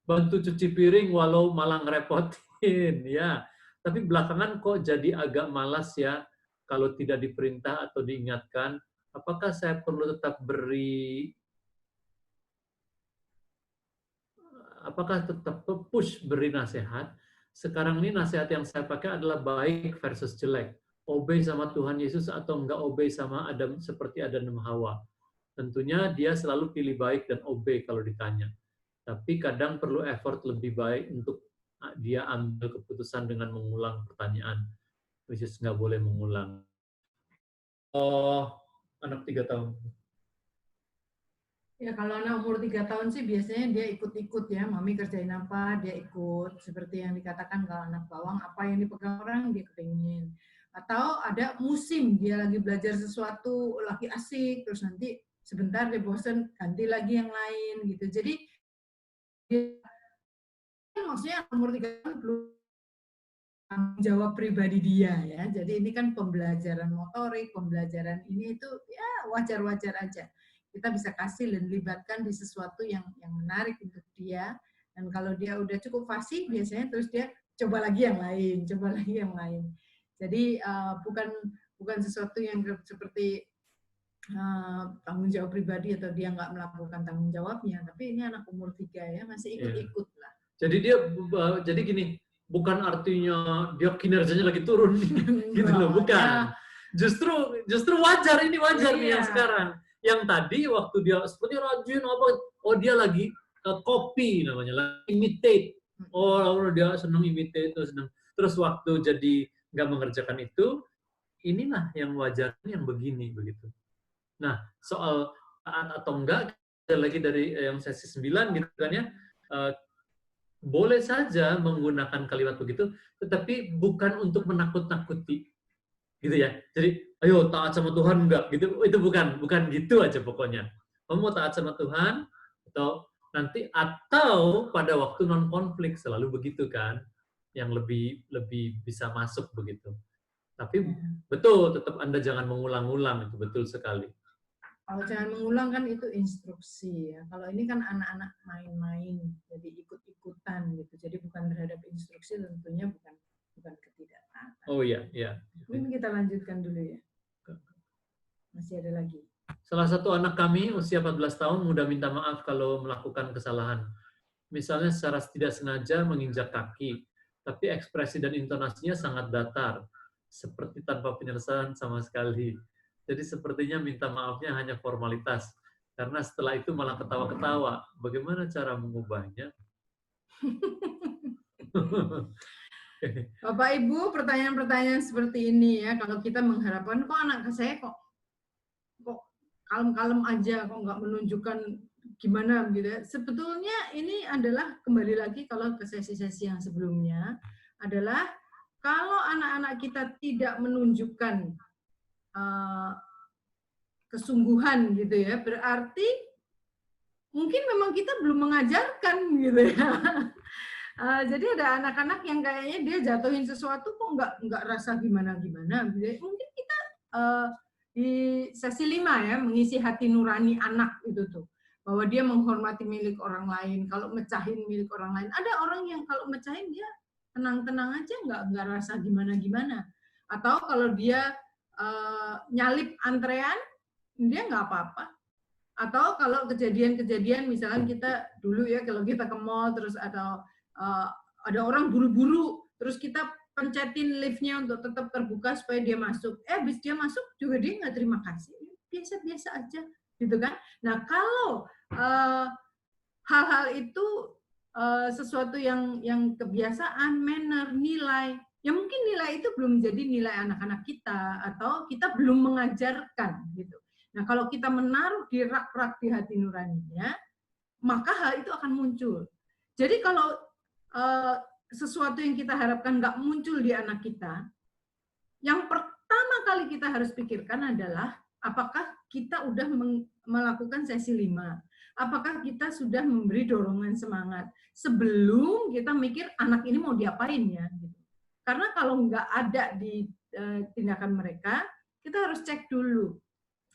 Bantu cuci piring walau malah ngerepotin, ya. Tapi belakangan kok jadi agak malas ya, kalau tidak diperintah atau diingatkan. Apakah saya perlu tetap push beri nasihat? Sekarang ini nasihat yang saya pakai adalah baik versus jelek. Obey sama Tuhan Yesus atau enggak obey sama Adam seperti Adam dan Hawa. Tentunya dia selalu pilih baik dan obey kalau ditanya. Tapi kadang perlu effort lebih baik untuk dia ambil keputusan dengan mengulang pertanyaan. Which is nggak boleh mengulang. Oh, anak 3 tahun. Ya, kalau anak umur 3 tahun sih biasanya dia ikut-ikut ya, mami kerjain apa, dia ikut. Seperti yang dikatakan kalau anak bawang, apa yang dipegang orang, dia kepingin. Atau ada musim, dia lagi belajar sesuatu, lagi asik, terus nanti sebentar dia bosan, ganti lagi yang lain, gitu. Jadi, dia, maksudnya umur 3 tahun belum tanggung jawab pribadi dia ya. Jadi ini kan pembelajaran motorik, pembelajaran ini itu ya wajar-wajar aja. Kita bisa kasih dan libatkan di sesuatu yang menarik untuk dia. Dan kalau dia udah cukup fasih, biasanya terus dia coba lagi yang lain. Jadi bukan sesuatu yang seperti tanggung jawab pribadi atau dia nggak melakukan tanggung jawabnya. Tapi ini anak umur 3 ya, masih ikut-ikut lah. Jadi gini, bukan artinya dia kinerjanya lagi turun, gitu loh, bukan. Justru wajar nih yang sekarang. Yang tadi waktu dia seperti rajin dia lagi copy namanya, lagi imitate. Dia senang imitate, senang. Terus waktu jadi nggak mengerjakan itu, inilah yang wajarnya yang begini begitu. Nah, soal taat atau enggak, lagi dari yang sesi 9 gitu kan ya, boleh saja menggunakan kalimat begitu, tetapi bukan untuk menakut-nakuti, gitu ya. Jadi, ayo taat sama Tuhan enggak, gitu. Itu bukan gitu aja pokoknya. Kamu mau taat sama Tuhan atau pada waktu non konflik selalu begitu kan, yang lebih bisa masuk begitu. Tapi betul, tetap Anda jangan mengulang-ulang, itu betul sekali. Kalau jangan mengulang kan itu instruksi ya. Kalau ini kan anak-anak main-main, jadi ikut-ikutan gitu. Jadi bukan terhadap instruksi, tentunya bukan ketidaktaatan. Oh iya, iya. Mungkin kita lanjutkan dulu ya. Masih ada lagi. Salah satu anak kami usia 14 tahun mudah minta maaf kalau melakukan kesalahan. Misalnya secara tidak sengaja menginjak kaki, tapi ekspresi dan intonasinya sangat datar, seperti tanpa penjelasan sama sekali. Jadi sepertinya minta maafnya hanya formalitas, karena setelah itu malah ketawa-ketawa. Bagaimana cara mengubahnya? Bapak Ibu, pertanyaan-pertanyaan seperti ini ya, kalau kita mengharapkan kok anak saya kok kalem-kalem aja, kok nggak menunjukkan gimana gitu ya. Sebetulnya ini adalah kembali lagi kalau ke sesi-sesi yang sebelumnya adalah kalau anak-anak kita tidak menunjukkan kesungguhan gitu ya, berarti mungkin memang kita belum mengajarkan gitu ya. Jadi ada anak-anak yang kayaknya dia jatuhin sesuatu kok nggak rasa gimana-gimana. Mungkin kita di sesi 5 ya, mengisi hati nurani anak itu tuh. Bahwa dia menghormati milik orang lain, kalau mecahin milik orang lain. Ada orang yang kalau mecahin dia tenang-tenang aja, nggak rasa gimana-gimana. Atau kalau dia nyalip antrean, dia nggak apa-apa. Atau kalau kejadian-kejadian, misalnya kita dulu ya, kalau kita ke mall, terus ada orang buru-buru, terus kita pencetin liftnya untuk tetap terbuka supaya dia masuk. Habis dia masuk juga dia nggak terima kasih, biasa-biasa aja, gitu kan? Nah kalau hal-hal itu sesuatu yang kebiasaan, manner, nilai, ya mungkin nilai itu belum jadi nilai anak-anak kita atau kita belum mengajarkan, gitu. Nah kalau kita menaruh di rak-rak di hati nuraninya, maka hal itu akan muncul. Jadi kalau sesuatu yang kita harapkan nggak muncul di anak kita, yang pertama kali kita harus pikirkan adalah apakah kita udah melakukan sesi 5, apakah kita sudah memberi dorongan semangat sebelum kita mikir anak ini mau diapain ya. Gitu. Karena kalau nggak ada di tindakan mereka, kita harus cek dulu.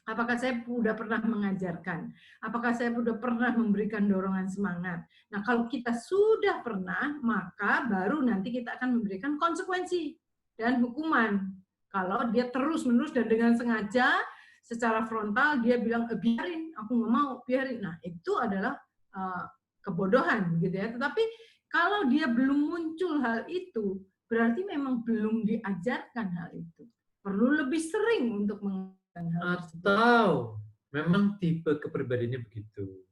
Apakah saya sudah pernah mengajarkan? Apakah saya sudah pernah memberikan dorongan semangat? Nah, kalau kita sudah pernah, maka baru nanti kita akan memberikan konsekuensi dan hukuman. Kalau dia terus-menerus dan dengan sengaja, secara frontal, dia bilang, biarin, aku nggak mau, biarin. Nah, itu adalah kebodohan, gitu ya. Tetapi kalau dia belum muncul hal itu, berarti memang belum diajarkan hal itu. Perlu lebih sering untuk atau memang tipe kepribadiannya begitu.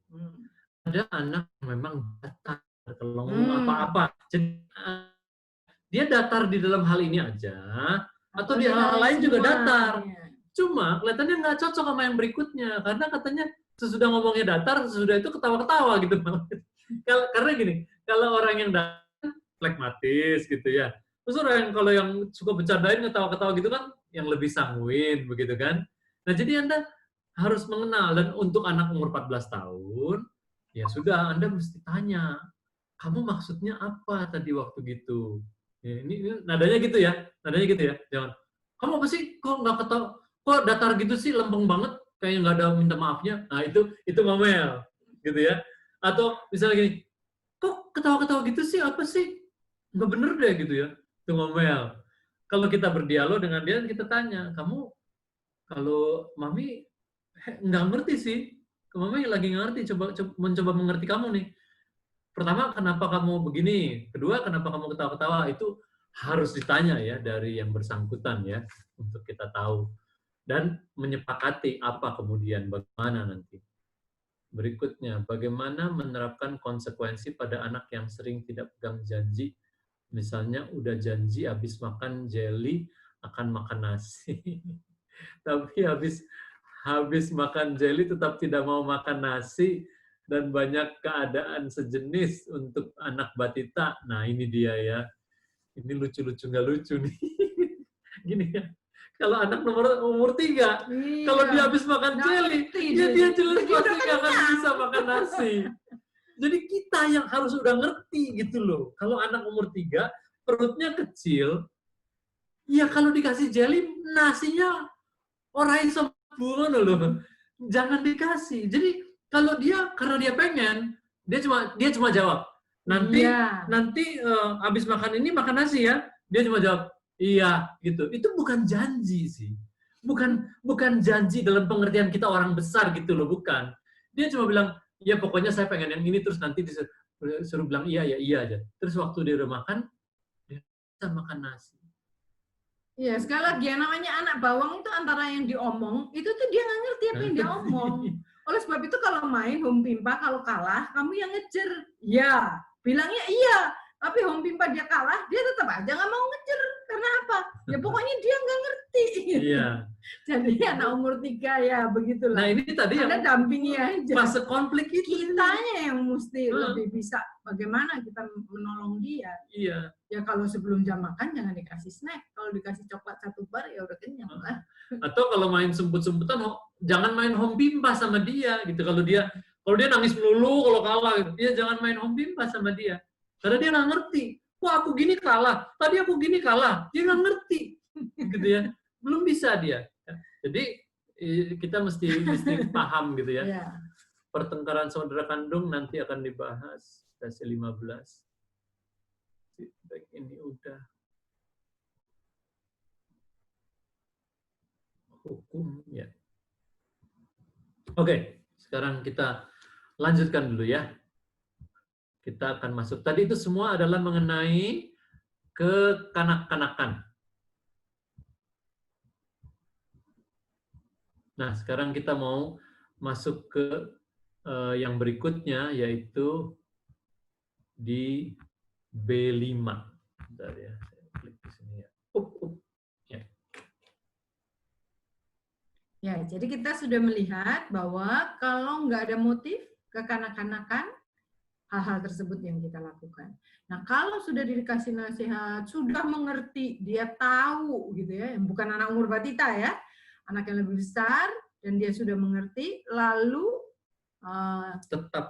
Ada anak memang datar kalau ngomong apa-apa. Jadi dia datar di dalam hal ini aja, atau di hal lain juga datar. Cuma kelihatannya nggak cocok sama yang berikutnya, karena katanya sesudah ngomongnya datar, sesudah itu ketawa-ketawa gitu. Karena gini, kalau orang yang datar flekmatis gitu ya. Terus orang kalau yang suka bercandain ketawa-ketawa gitu kan yang lebih sanguin begitu kan. Nah, jadi Anda harus mengenal, dan untuk anak umur 14 tahun ya sudah Anda mesti tanya, kamu maksudnya apa tadi waktu gitu? Ya, ini nadanya gitu ya. Nadanya gitu ya. Jangan, kamu apa sih kok nggak ketawa? Kok datar gitu sih, lempeng banget, kayak nggak ada minta maafnya. Nah, itu ngomel gitu ya. Atau misalnya gini, kok ketawa-ketawa gitu sih, apa sih? Nggak bener deh gitu ya. Itu ngomel. Kalau kita berdialog dengan dia, kita tanya, kamu kalau mami nggak ngerti sih, mami lagi ngerti, mencoba mengerti kamu nih. Pertama, kenapa kamu begini? Kedua, kenapa kamu ketawa-ketawa? Itu harus ditanya ya dari yang bersangkutan ya, untuk kita tahu. Dan menyepakati apa kemudian, bagaimana nanti. Berikutnya, bagaimana menerapkan konsekuensi pada anak yang sering tidak pegang janji. Misalnya udah janji habis makan jelly akan makan nasi. Tapi habis makan jelly tetap tidak mau makan nasi, dan banyak keadaan sejenis untuk anak batita. Nah, ini dia ya. Ini lucu-lucu nggak lucu nih. Gini ya. Kalau anak umur 3, iya, kalau dia habis makan jelly, ya dia jelas pasti nggak akan bisa makan nasi. Jadi kita yang harus udah ngerti gitu loh. Kalau anak umur 3, perutnya kecil, ya kalau dikasih jelly, nasinya orang iso bungono loh. jangan dikasih. Jadi kalau dia karena dia pengen, dia cuma jawab. Nanti habis makan ini makan nasi ya. Dia cuma jawab iya gitu. Itu bukan janji sih. Bukan janji dalam pengertian kita orang besar gitu loh, bukan. Dia cuma bilang, ya pokoknya saya pengen yang ini, terus nanti disuruh bilang iya ya iya aja. Terus waktu dia udah makan, dia bisa makan nasi. Iya, sekali lagi yang namanya anak bawang itu antara yang diomong, itu tuh dia nggak ngerti apa yang dia omong. Oleh sebab itu kalau main home pimpa, kalau kalah, kamu yang ngejer. Ya, bilangnya iya. Tapi home pimpa dia kalah, dia tetap aja nggak mau ngejer. Karena apa? Ya pokoknya dia nggak ngerti. Iya. Jadi anak umur 3 ya begitulah. Nah ini tadi Anda yang dampingi aja. fase konflik itu. Kitanya yang mesti lebih bisa bagaimana kita menolong dia. Iya. Ya kalau sebelum jam makan jangan dikasih snack. Kalau dikasih coklat 1 bar ya udah kenyang lah. Atau kalau main semput-semputan, jangan main home pimpa sama dia gitu. Kalau dia nangis melulu kalau kalah gitu, dia jangan main home pimpa sama dia. Karena dia nggak ngerti. Wah aku gini kalah, tadi aku gini kalah. Dia nggak ngerti, gitu ya. Belum bisa dia. Jadi kita mesti paham gitu ya. Yeah. Pertengkaran saudara kandung nanti akan dibahas sesi 15. Feedback ini udah. Hukum ya. Oke, sekarang kita lanjutkan dulu ya. Kita akan masuk. Tadi itu semua adalah mengenai kekanak-kanakan. Nah, sekarang kita mau masuk ke yang berikutnya, yaitu di B5. Bentar ya, saya klik di sini ya. Ya. Ya, jadi kita sudah melihat bahwa kalau nggak ada motif kekanak-kanakan, hal-hal tersebut yang kita lakukan. Nah, kalau sudah dikasih nasihat, sudah mengerti, dia tahu gitu ya, bukan anak umur batita ya, anak yang lebih besar dan dia sudah mengerti, lalu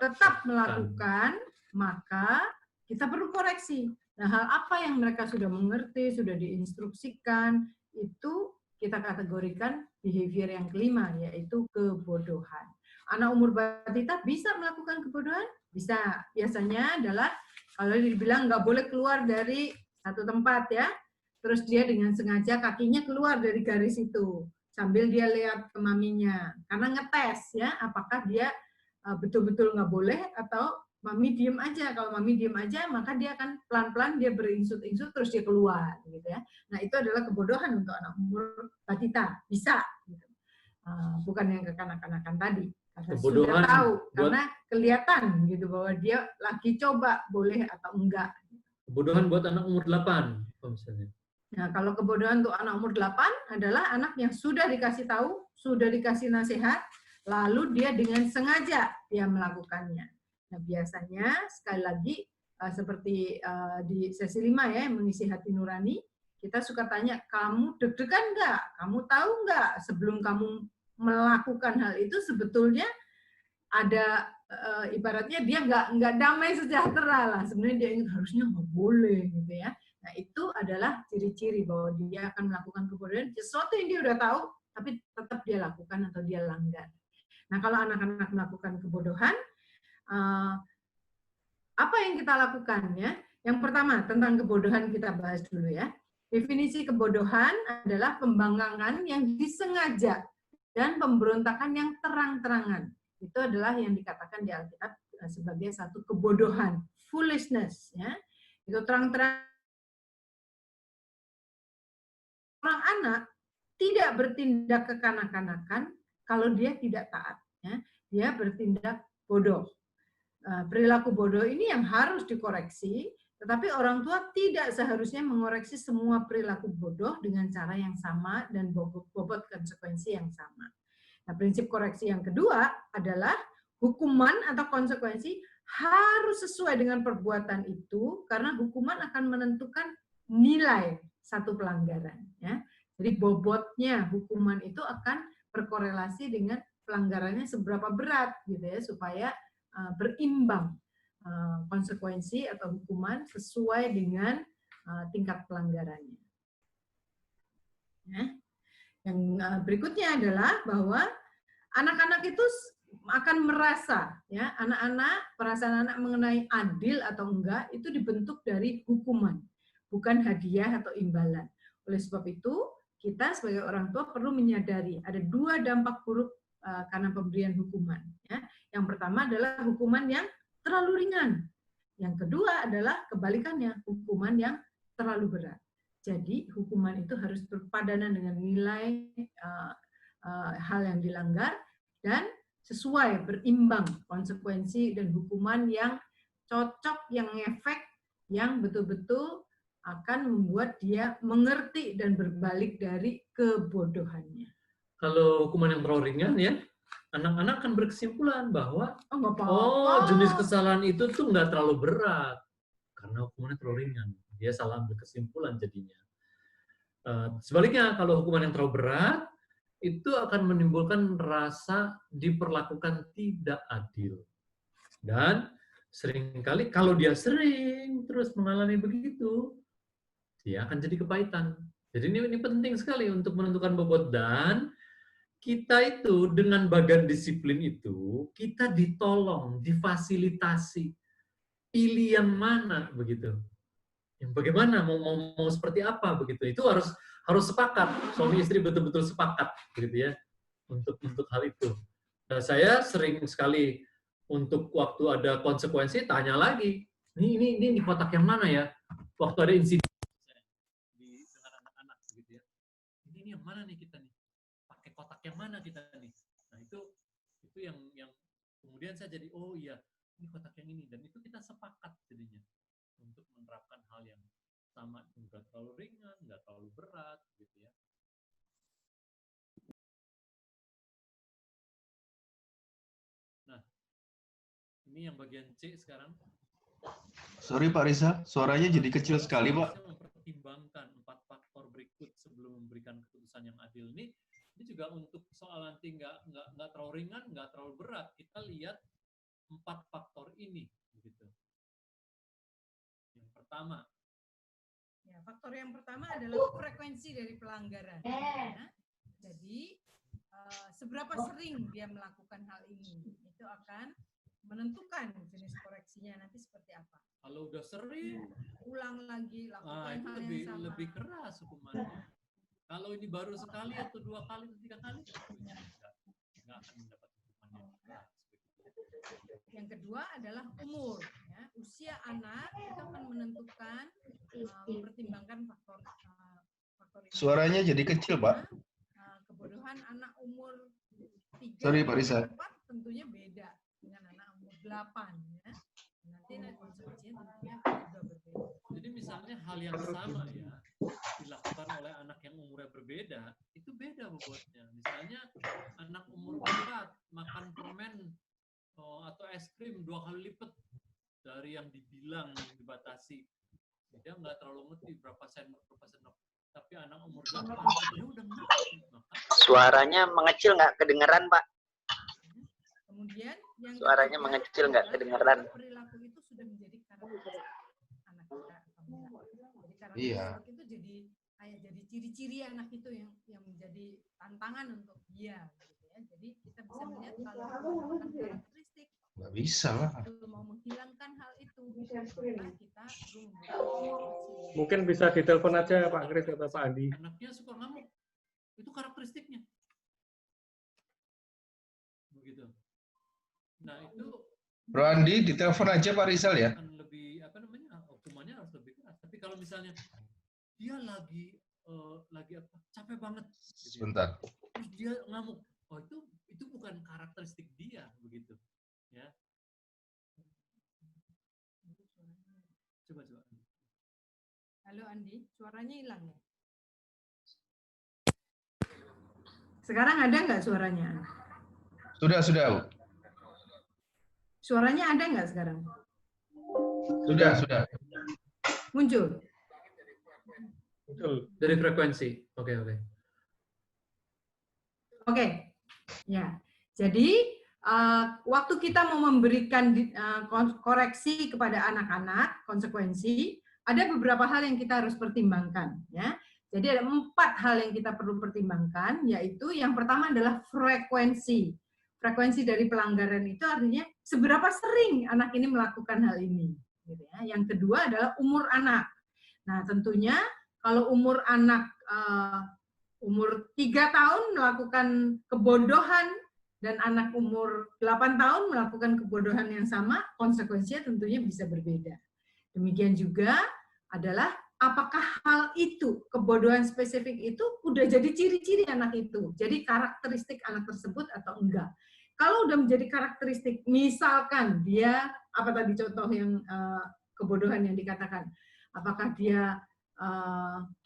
tetap melakukan, maka kita perlu koreksi. Nah, hal apa yang mereka sudah mengerti, sudah diinstruksikan, itu kita kategorikan behavior yang kelima, yaitu kebodohan. Anak umur batita bisa melakukan kebodohan? Bisa. Biasanya adalah kalau dibilang nggak boleh keluar dari satu tempat ya, terus dia dengan sengaja kakinya keluar dari garis itu sambil dia lihat ke maminya, karena ngetes ya apakah dia betul-betul nggak boleh atau mami diem aja. Kalau mami diem aja maka dia akan pelan-pelan dia berinsut-insut terus dia keluar gitu ya. Nah itu adalah kebodohan untuk anak umur batita, bisa gitu. Bukan yang kekanak-kanakan tadi. Karena sudah tahu, karena kelihatan gitu bahwa dia lagi coba boleh atau enggak. Kebodohan buat anak umur 8 misalnya. Nah, kalau kebodohan untuk anak umur 8 adalah anak yang sudah dikasih tahu, sudah dikasih nasihat, lalu dia dengan sengaja dia melakukannya. Nah, biasanya sekali lagi seperti di sesi 5 ya, mengisi hati nurani, kita suka tanya, kamu deg-degan enggak? Kamu tahu enggak sebelum kamu melakukan hal itu sebetulnya ada ibaratnya dia nggak damai sejahtera lah, sebenarnya dia ingin harusnya nggak boleh gitu ya. Nah itu adalah ciri-ciri bahwa dia akan melakukan kebodohan, sesuatu yang dia udah tahu tapi tetap dia lakukan atau dia langgar. Nah kalau anak-anak melakukan kebodohan, apa yang kita lakukan ya? Yang pertama tentang kebodohan kita bahas dulu ya. Definisi kebodohan adalah pembangkangan yang disengaja dan pemberontakan yang terang-terangan. Itu adalah yang dikatakan di Alkitab sebagai satu kebodohan, foolishness. Ya. Itu terang-terangan. Orang anak tidak bertindak kekanak-kanakan kalau dia tidak taat. Ya. Dia bertindak bodoh. Perilaku bodoh ini yang harus dikoreksi, tetapi orang tua tidak seharusnya mengoreksi semua perilaku bodoh dengan cara yang sama dan bobot konsekuensi yang sama. Nah, prinsip koreksi yang kedua adalah hukuman atau konsekuensi harus sesuai dengan perbuatan itu, karena hukuman akan menentukan nilai satu pelanggaran. Ya. Jadi bobotnya hukuman itu akan berkorelasi dengan pelanggarannya seberapa berat, gitu ya, supaya berimbang konsekuensi atau hukuman sesuai dengan tingkat pelanggarannya. Ya. Yang berikutnya adalah bahwa anak-anak itu akan merasa, ya, perasaan anak mengenai adil atau enggak itu dibentuk dari hukuman, bukan hadiah atau imbalan. Oleh sebab itu, kita sebagai orang tua perlu menyadari ada 2 dampak buruk karena pemberian hukuman. Ya. Yang pertama adalah hukuman yang terlalu ringan. Yang kedua adalah kebalikannya, hukuman yang terlalu berat. Jadi hukuman itu harus berpadanan dengan nilai hal yang dilanggar dan sesuai, berimbang konsekuensi dan hukuman yang cocok, yang efek, yang betul-betul akan membuat dia mengerti dan berbalik dari kebodohannya. Kalau hukuman yang terlalu ringan ya, anak-anak akan berkesimpulan bahwa nggak apa-apa. Jenis kesalahan itu tuh nggak terlalu berat karena hukumannya terlalu ringan. Dia salah ambil kesimpulan jadinya. Sebaliknya, kalau hukuman yang terlalu berat, itu akan menimbulkan rasa diperlakukan tidak adil. Dan seringkali kalau dia sering terus mengalami begitu, dia akan jadi kepahitan. Jadi ini penting sekali untuk menentukan bobot, dan kita itu dengan bagan disiplin itu, kita ditolong, difasilitasi. Pilih yang mana begitu. Yang bagaimana mau seperti apa begitu. Itu harus sepakat. Suami istri betul-betul sepakat begitu ya untuk hal itu. Nah, saya sering sekali untuk waktu ada konsekuensi tanya lagi. Ini di kotak yang mana ya? Waktu ada insiden dengan anak-anak begitu ya. Ini yang mana nih kita nih? Pakai kotak yang mana kita nih? Nah, itu yang kemudian saya jadi oh iya, ini kotak yang ini, dan itu kita sepakat jadinya untuk menerapkan hal yang sama, nggak terlalu ringan, nggak terlalu berat gitu ya. Nah, ini yang bagian C sekarang. Sorry Pak Riza, suaranya jadi kecil sekali Pak. Mempertimbangkan 4 faktor berikut sebelum memberikan keputusan yang adil. Ini juga untuk soal nanti nggak terlalu ringan, nggak terlalu berat. Kita lihat 4 faktor ini, begitu. Yang pertama. Ya, faktor yang pertama adalah frekuensi dari pelanggaran. Ya. Jadi seberapa sering dia melakukan hal ini, itu akan menentukan jenis koreksinya nanti seperti apa. Kalau udah sering, ulang lagi lakukan hal yang sama. Lebih keras hukumannya. Kalau ini baru sekali atau 2 kali atau 3 kali, nggak akan mendapat hukuman yang keras. Yang kedua adalah umur. Ya. Usia anak itu akan menentukan, mempertimbangkan faktor ini. Suaranya jadi kecil, Pak. Kebodohan anak umur 3 Sorry, Pak Riza. 4 tentunya beda dengan anak umur 8. Ya. Nanti konsekuensinya tentunya juga berbeda. Jadi misalnya hal yang sama ya, dilakukan oleh anak yang umurnya berbeda, itu beda bobotnya. Misalnya anak umur 4 makan permen atau es krim 2 kali lipat dari yang dibilang yang dibatasi. Dia nggak terlalu ngerti berapa sendok. Tapi anak umur 8 dia udah ngerti. Suaranya mengecil nggak kedengeran, Pak? Kemudian yang suaranya mengecil nggak kedengeran. Perilaku itu sudah menjadi karakteristik anak kita. Jadi karakteristik itu jadi ciri-ciri anak itu yang menjadi tantangan untuk dia. Gitu ya. Jadi kita bisa melihat kalau menggunakan karakteristik. Nggak bisa lah. Mau menghilangkan hal itu, kita perlu membuat. Mungkin bisa ditelepon aja Pak Kris atau Pak Andi. Anaknya suka ngamuk. Itu karakteristiknya. Begitu. Nah, itu Bro Andi, ditelepon aja Pak Rizal ya. Lebih hukumannya harus lebih keras. Tapi kalau misalnya dia lagi capek banget. Gitu, sebentar. Terus dia ngamuk. Oh, itu bukan karakteristik dia begitu. Ya. Coba. Halo Andi, suaranya hilang ya? Sekarang ada nggak suaranya? Sudah. Suaranya ada nggak sekarang? Sudah. Muncul? Dari frekuensi. Oke. Ya. Jadi waktu kita mau memberikan koreksi kepada anak-anak, konsekuensi, ada beberapa hal yang kita harus pertimbangkan. Ya. Jadi ada 4 hal yang kita perlu pertimbangkan, yaitu yang pertama adalah frekuensi. Frekuensi dari pelanggaran itu artinya seberapa sering anak ini melakukan hal ini. Gitu ya. Yang kedua adalah umur anak. Nah, tentunya kalau umur anak umur 3 tahun melakukan kebodohan dan anak umur 8 tahun melakukan kebodohan yang sama, konsekuensinya tentunya bisa berbeda. Demikian juga adalah apakah hal itu, kebodohan spesifik itu udah jadi ciri-ciri anak itu, jadi karakteristik anak tersebut atau enggak. Kalau udah menjadi karakteristik, misalkan dia, apa tadi contoh yang kebodohan yang dikatakan, apakah dia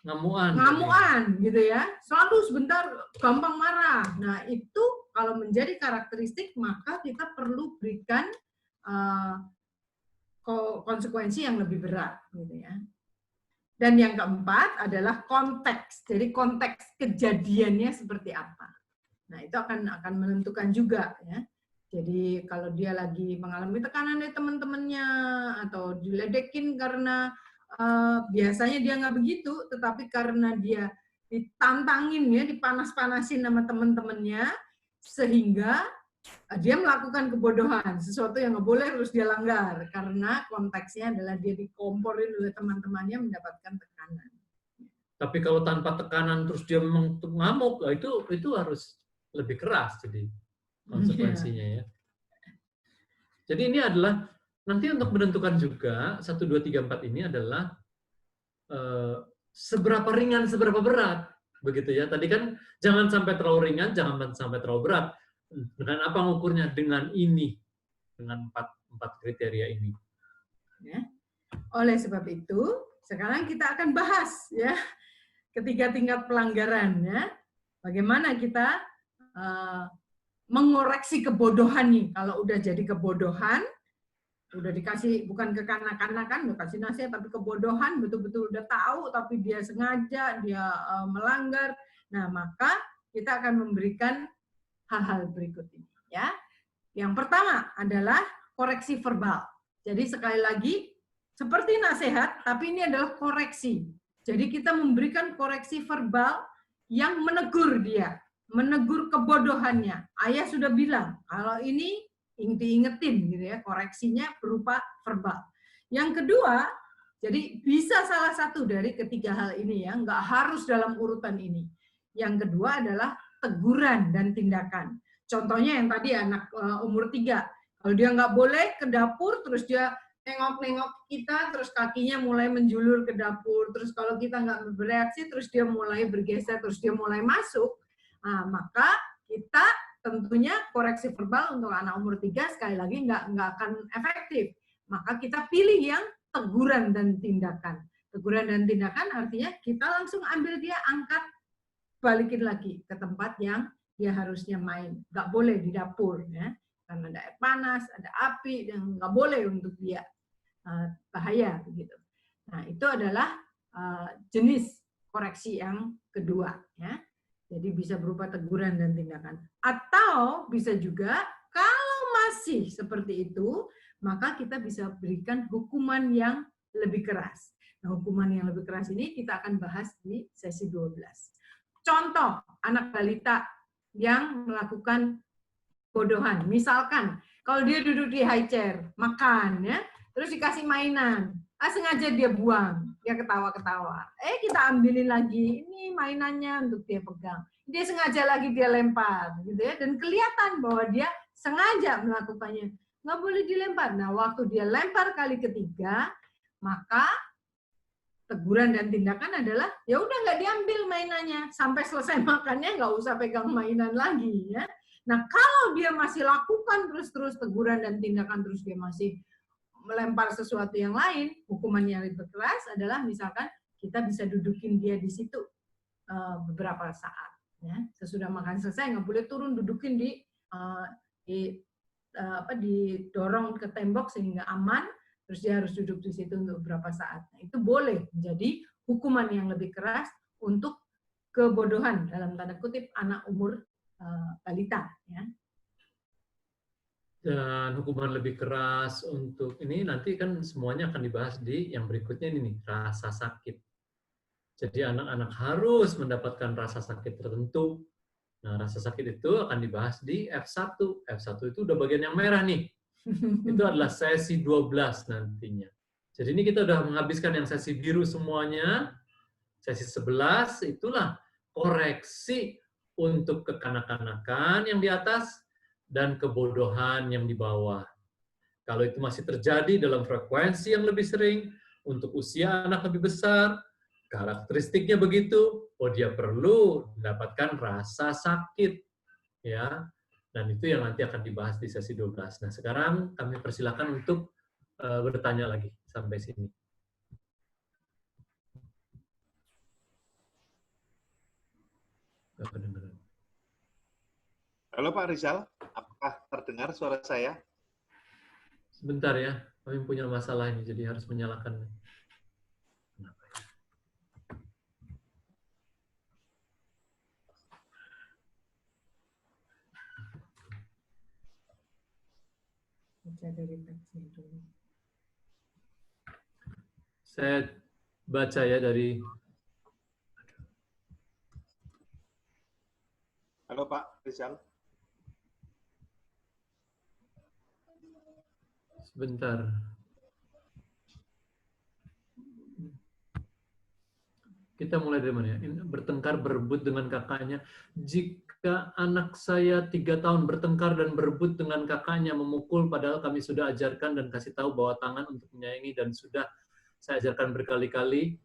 ngamuan gitu ya, selalu sebentar gampang marah. Nah itu kalau menjadi karakteristik, maka kita perlu berikan konsekuensi yang lebih berat gitu ya. Dan yang keempat adalah konteks. Jadi konteks kejadiannya seperti apa. Nah, itu akan menentukan juga ya. Jadi kalau dia lagi mengalami tekanan dari teman-temannya atau diledekin karena biasanya dia nggak begitu, tetapi karena dia ditantangin ya, dipanas-panasin sama teman-temannya, sehingga dia melakukan kebodohan, sesuatu yang nggak boleh terus dia langgar, karena konteksnya adalah dia dikomporin oleh teman-temannya mendapatkan tekanan. Tapi kalau tanpa tekanan terus dia ngamuk, itu harus lebih keras jadi konsekuensinya ya. Jadi ini adalah nanti untuk menentukan juga 1, 2, 3, 4 ini adalah seberapa ringan, seberapa berat, begitu ya. Tadi kan jangan sampai terlalu ringan, jangan sampai terlalu berat. Dengan apa ngukurnya? Dengan ini, dengan empat kriteria ini. Ya. Oleh sebab itu, sekarang kita akan bahas ya ketiga tingkat pelanggaran ya. Bagaimana kita mengoreksi kebodohan nih. Kalau udah jadi kebodohan, udah dikasih bukan kekanak-kanakan, udah kasih nasihat, tapi kebodohan betul-betul udah tahu, tapi dia sengaja, dia melanggar. Nah, maka kita akan memberikan hal-hal berikut ini ya. Yang pertama adalah koreksi verbal. Jadi sekali lagi seperti nasihat, tapi ini adalah koreksi. Jadi kita memberikan koreksi verbal yang menegur dia, menegur kebodohannya. Ayah sudah bilang kalau ini diingetin gitu ya, koreksinya berupa verbal. Yang kedua, jadi bisa salah satu dari ketiga hal ini ya, nggak harus dalam urutan ini. Yang kedua adalah teguran dan tindakan. Contohnya yang tadi anak umur 3. Kalau dia nggak boleh ke dapur, terus dia nengok-nengok kita, terus kakinya mulai menjulur ke dapur, terus kalau kita nggak bereaksi, terus dia mulai bergeser, terus dia mulai masuk, nah, maka kita tentunya koreksi verbal untuk anak umur 3 sekali lagi nggak akan efektif. Maka kita pilih yang teguran dan tindakan. Teguran dan tindakan artinya kita langsung ambil dia, angkat, balikin lagi ke tempat yang dia harusnya main. Nggak boleh di dapur, ya. Karena ada air panas, ada api, dan nggak boleh untuk dia. Bahaya, begitu. Nah, itu adalah jenis koreksi yang kedua. Ya. Jadi bisa berupa teguran dan tindakan. Atau bisa juga, kalau masih seperti itu, maka kita bisa berikan hukuman yang lebih keras. Nah, hukuman yang lebih keras ini kita akan bahas di sesi 12. Contoh, anak balita yang melakukan bodohan. Misalkan, kalau dia duduk di high chair, makan, ya, terus dikasih mainan, sengaja dia buang, dia ketawa-ketawa. Kita ambilin lagi, ini mainannya untuk dia pegang. Dia sengaja lagi dia lempar, gitu ya, dan kelihatan bahwa dia sengaja melakukannya. Nggak boleh dilempar. Nah, waktu dia lempar kali ketiga, maka teguran dan tindakan adalah ya udah nggak diambil mainannya sampai selesai makannya, nggak usah pegang mainan lagi ya. Nah kalau dia masih lakukan terus teguran dan tindakan, terus dia masih melempar sesuatu yang lain, hukuman yang lebih keras adalah misalkan kita bisa dudukin dia di situ beberapa saat ya. Sesudah makan selesai nggak boleh turun, dudukin didorong ke tembok sehingga aman. Terus dia harus duduk di situ untuk beberapa saat. Nah, itu boleh menjadi hukuman yang lebih keras untuk kebodohan dalam tanda kutip anak umur balita. Ya. Dan hukuman lebih keras untuk ini nanti kan semuanya akan dibahas di yang berikutnya ini nih, rasa sakit. Jadi anak-anak harus mendapatkan rasa sakit tertentu. Nah, rasa sakit itu akan dibahas di F1. F1 itu udah bagian yang merah nih. Itu adalah sesi 12 nantinya. Jadi ini kita udah menghabiskan yang sesi biru semuanya. Sesi 11 itulah koreksi untuk kekanak-kanakan yang di atas dan kebodohan yang di bawah. Kalau itu masih terjadi dalam frekuensi yang lebih sering, untuk usia anak lebih besar, karakteristiknya begitu, oh dia perlu mendapatkan rasa sakit. Ya, dan itu yang nanti akan dibahas di sesi 12. Nah, sekarang kami persilakan untuk bertanya lagi sampai sini. Halo Pak Rizal, apakah terdengar suara saya? Sebentar ya, kami punya masalah ini, jadi harus menyalakan. Saya baca ya dari. Halo Pak Rizal. Sebentar. Kita mulai dari mana ya? Bertengkar, berebut dengan kakaknya. Jika anak saya 3 tahun bertengkar dan berebut dengan kakaknya, memukul, padahal kami sudah ajarkan dan kasih tahu bahwa tangan untuk menyayangi dan sudah saya ajarkan berkali-kali.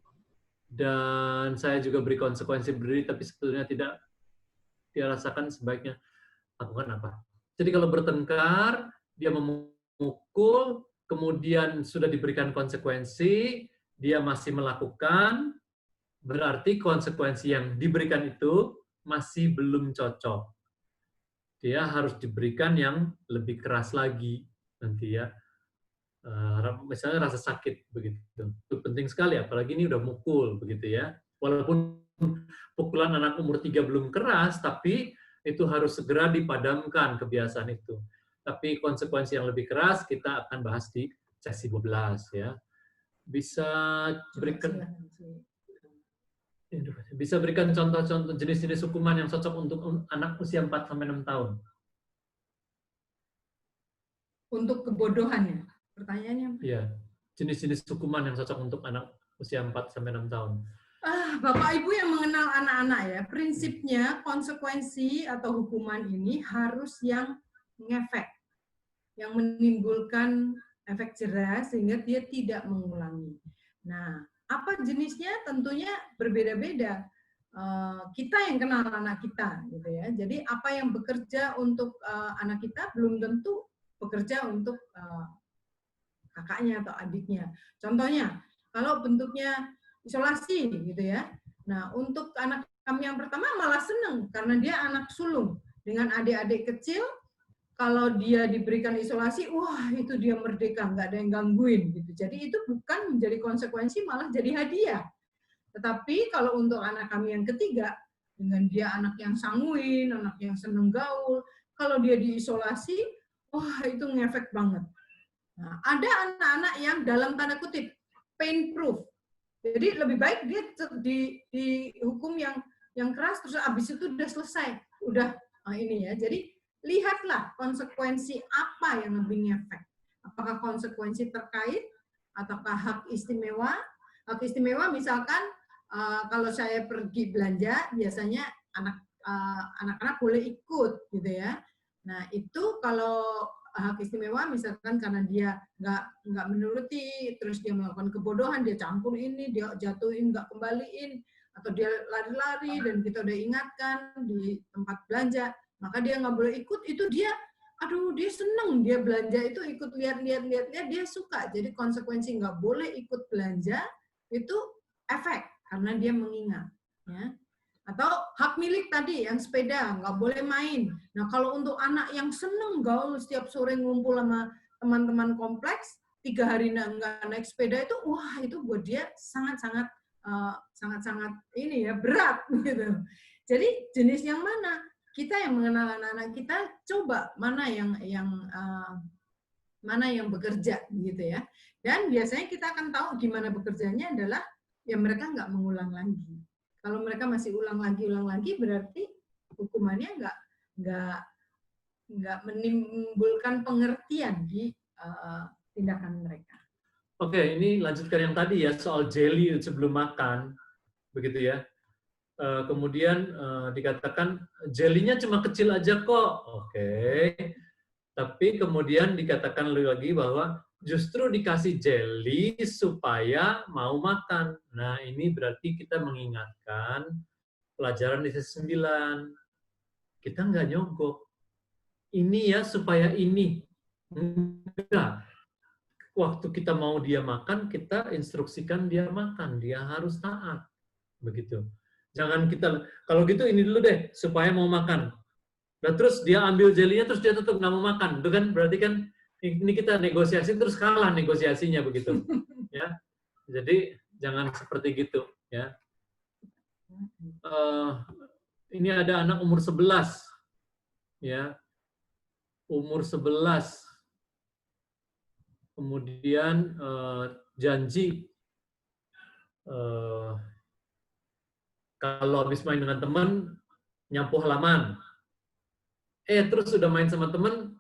Dan saya juga beri konsekuensi berdiri, tapi sebetulnya tidak dia rasakan, sebaiknya lakukan apa? Jadi kalau bertengkar, dia memukul, kemudian sudah diberikan konsekuensi, dia masih melakukan, berarti konsekuensi yang diberikan itu masih belum cocok. Dia harus diberikan yang lebih keras lagi nanti ya. Misalnya rasa sakit begitu. Itu penting sekali, apalagi ini udah mukul begitu ya. Walaupun pukulan anak umur 3 belum keras, tapi itu harus segera dipadamkan kebiasaan itu. Tapi konsekuensi yang lebih keras kita akan bahas di sesi 12 ya. Bisa berikan contoh-contoh jenis-jenis hukuman yang cocok untuk anak usia 4-6 tahun. Untuk kebodohannya, pertanyaannya. Iya, jenis-jenis hukuman yang cocok untuk anak usia 4-6 tahun. Bapak Ibu yang mengenal anak-anak ya, prinsipnya konsekuensi atau hukuman ini harus yang ngefek, yang menimbulkan efek jera sehingga dia tidak mengulangi. Nah, apa jenisnya tentunya berbeda-beda. Kita yang kenal anak kita, gitu ya. Jadi apa yang bekerja untuk anak kita belum tentu bekerja untuk kakaknya atau adiknya. Contohnya, kalau bentuknya isolasi, gitu ya. Nah, untuk anak kami yang pertama malah seneng karena dia anak sulung dengan adik-adik kecil. Kalau dia diberikan isolasi, wah itu dia merdeka, nggak ada yang gangguin gitu. Jadi itu bukan menjadi konsekuensi, malah jadi hadiah. Tetapi kalau untuk anak kami yang ketiga, dengan dia anak yang sanguin, anak yang seneng gaul, kalau dia diisolasi, wah itu ngefek banget. Nah, ada anak-anak yang dalam tanda kutip pain proof. Jadi lebih baik dia dihukum yang keras, terus abis itu udah selesai, udah ini ya. Jadi lihatlah konsekuensi apa yang lebih ngefek. Apakah konsekuensi terkait ataukah hak istimewa? Hak istimewa misalkan kalau saya pergi belanja biasanya anak-anak boleh ikut gitu ya. Nah itu kalau hak istimewa misalkan karena dia nggak menuruti, terus dia melakukan kebodohan, dia campur ini, dia jatuhin nggak kembaliin, atau dia lari-lari dan kita udah ingatkan di tempat belanja, maka dia nggak boleh ikut, itu dia, aduh dia seneng, dia belanja itu ikut lihat-lihat, dia suka. Jadi konsekuensi nggak boleh ikut belanja itu efek karena dia mengingat. Ya. Atau hak milik tadi yang sepeda nggak boleh main. Nah kalau untuk anak yang seneng gaul setiap sore ngumpul sama teman-teman kompleks 3 hari nggak naik sepeda itu, wah itu buat dia sangat-sangat ini ya berat gitu. Jadi jenis yang mana? Kita yang mengenal anak-anak kita coba mana yang bekerja gitu ya. Dan biasanya kita akan tahu gimana bekerjanya adalah ya mereka nggak mengulang lagi. Kalau mereka masih ulang lagi, berarti hukumannya nggak menimbulkan pengertian di tindakan mereka. Oke, ini lanjutkan yang tadi ya, soal jelly sebelum makan, begitu ya. Kemudian dikatakan jelinya cuma kecil aja kok. Oke. Tapi kemudian dikatakan lagi bahwa justru dikasih jelly supaya mau makan. Nah, ini berarti kita mengingatkan pelajaran di sesi 9. Kita nggak nyogok. Ini ya supaya ini. Enggak. Waktu kita mau dia makan, kita instruksikan dia makan. Dia harus taat. Begitu. Jangan kita, kalau gitu ini dulu deh, supaya mau makan. Nah terus dia ambil jelinya, terus dia tetap nggak mau makan. Itu kan berarti kan ini kita negosiasi, terus kalah negosiasinya begitu. Ya, jadi jangan seperti gitu. Ya. Ini ada anak umur 11. Ya, umur 11. Kemudian janji kalau habis main dengan teman, nyapu halaman. Terus sudah main sama teman,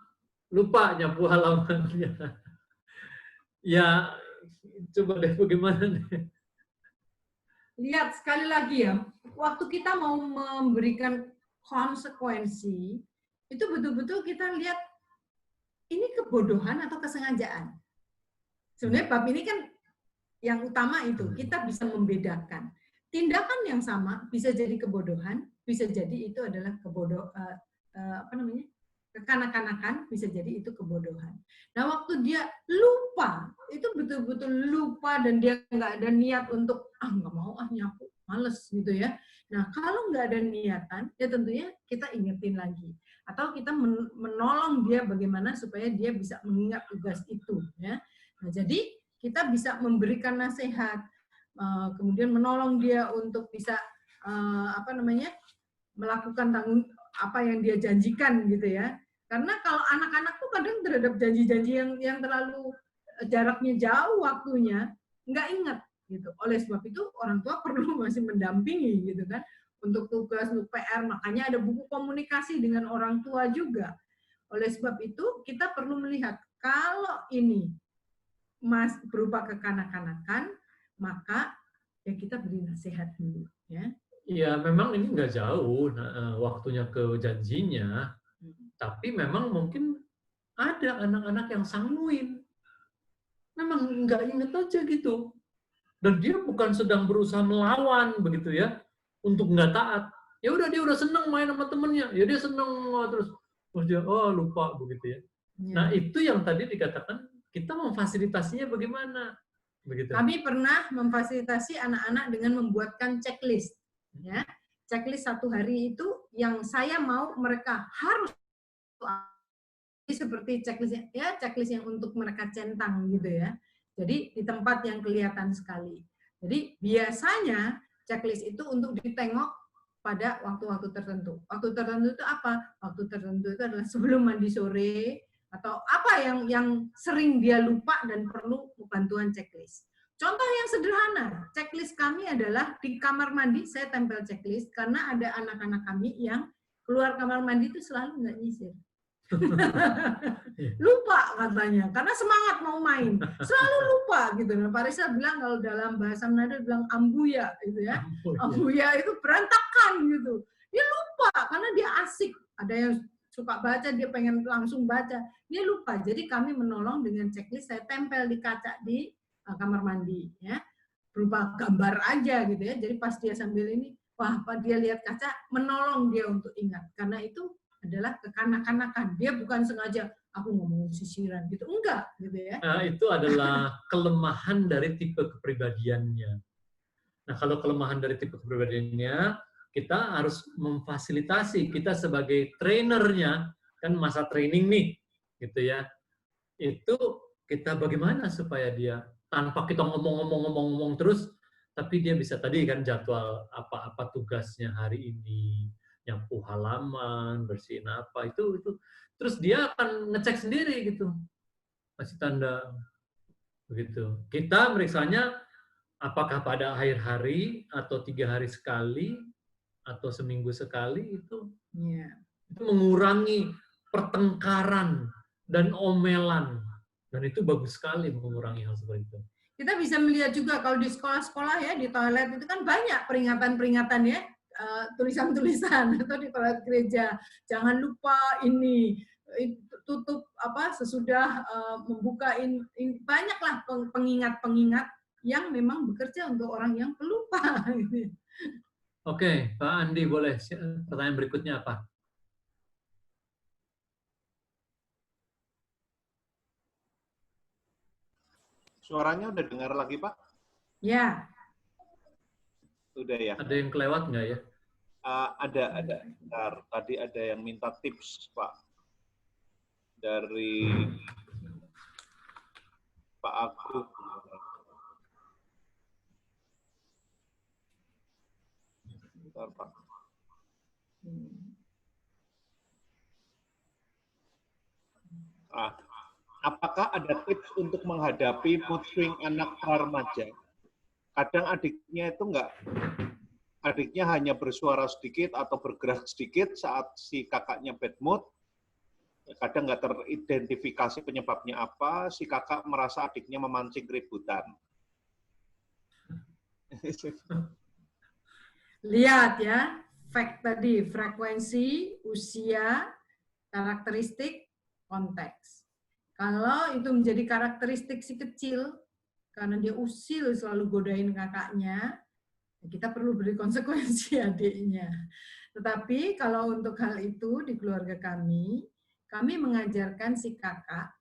lupa nyapu halamannya. Ya, coba deh bagaimana deh. Lihat sekali lagi ya, waktu kita mau memberikan konsekuensi, itu betul-betul kita lihat ini kebodohan atau kesengajaan. Sebenarnya bab ini kan yang utama itu, kita bisa membedakan. Tindakan yang sama bisa jadi kebodohan, bisa jadi itu adalah kekanak-kanakan, bisa jadi itu kebodohan. Nah, waktu dia lupa, itu betul-betul lupa dan dia nggak ada niat untuk nggak mau nyapu, males gitu ya. Nah, kalau nggak ada niatan, ya tentunya kita ingetin lagi, atau kita menolong dia bagaimana supaya dia bisa mengingat tugas itu. Ya. Nah, jadi kita bisa memberikan nasihat. Kemudian menolong dia untuk bisa melakukan apa yang dia janjikan gitu ya. Karena kalau anak-anak tuh kadang terhadap janji-janji yang terlalu jaraknya jauh waktunya nggak ingat gitu. Oleh sebab itu orang tua perlu masih mendampingi gitu kan untuk tugas, untuk PR. Makanya ada buku komunikasi dengan orang tua juga. Oleh sebab itu kita perlu melihat kalau ini berupa kekanak-kanakan, maka ya kita beri nasihat dulu ya. Iya, memang ini nggak jauh waktunya ke janjinya, tapi memang mungkin ada anak-anak yang sanguin, memang nggak inget aja gitu, dan dia bukan sedang berusaha melawan begitu ya, untuk nggak taat. Ya udah dia udah seneng main sama temennya, ya dia seneng terus dia lupa begitu ya. Nah itu yang tadi dikatakan kita memfasilitasinya bagaimana. Begitu. Kami pernah memfasilitasi anak-anak dengan membuatkan checklist. Ya, checklist 1 hari itu yang saya mau mereka harus seperti checklist yang untuk mereka centang gitu ya. Jadi di tempat yang kelihatan sekali. Jadi biasanya checklist itu untuk ditengok pada waktu-waktu tertentu. Waktu tertentu itu apa? Waktu tertentu itu adalah sebelum mandi sore, atau apa yang sering dia lupa dan perlu bantuan checklist. Contoh yang sederhana, checklist kami adalah di kamar mandi saya tempel checklist karena ada anak-anak kami yang keluar kamar mandi itu selalu nggak nyisir. Lupa katanya, karena semangat mau main, selalu lupa gitu. Nah, Pak Rizal bilang kalau dalam bahasa Manado bilang ambuya gitu ya, ambuya itu berantakan gitu. Dia lupa karena dia asik. Ada yang suka baca, dia pengen langsung baca, dia lupa. Jadi kami menolong dengan checklist, saya tempel di kaca di kamar mandi, ya, berupa gambar aja gitu ya. Jadi pas dia sambil ini, wah, pas dia lihat kaca, menolong dia untuk ingat. Karena itu adalah kekanak-kanakan. Dia bukan sengaja aku ngomong sisiran gitu, enggak gitu ya. Nah, itu adalah kelemahan dari tipe kepribadiannya. Nah, kalau kelemahan dari tipe kepribadiannya, kita harus memfasilitasi, kita sebagai trainernya, kan masa training nih, gitu ya. Itu kita bagaimana supaya dia, tanpa kita ngomong terus, tapi dia bisa tadi kan jadwal apa tugasnya hari ini, nyapu halaman, bersihin apa, itu. Terus dia akan ngecek sendiri gitu, kasih tanda, begitu. Kita meriksanya, apakah pada akhir hari atau 3 hari sekali atau seminggu sekali Iya. itu mengurangi pertengkaran dan omelan, dan itu bagus sekali mengurangi hal seperti itu. Kita bisa melihat juga kalau di sekolah-sekolah ya, di toilet itu kan banyak peringatan-peringatan ya, tulisan-tulisan atau di toilet gereja. Jangan lupa ini, tutup sesudah membuka banyaklah pengingat-pengingat yang memang bekerja untuk orang yang pelupa. Oke, Pak Andi, boleh pertanyaan berikutnya apa? Suaranya udah dengar lagi, Pak? Ya. Udah ya? Ada yang kelewat nggak ya? Ada. Bentar, tadi ada yang minta tips, Pak. Dari Pak Agus. Bentar, Pak. Apakah ada tips untuk menghadapi mood swing anak remaja? Kadang adiknya hanya bersuara sedikit atau bergerak sedikit saat si kakaknya bad mood. Kadang nggak teridentifikasi penyebabnya apa, si kakak merasa adiknya memancing keributan. Lihat ya, fact tadi, frekuensi, usia, karakteristik, konteks. Kalau itu menjadi karakteristik si kecil, karena dia usil selalu godain kakaknya, kita perlu beri konsekuensi adiknya. Tetapi kalau untuk hal itu di keluarga kami mengajarkan si kakak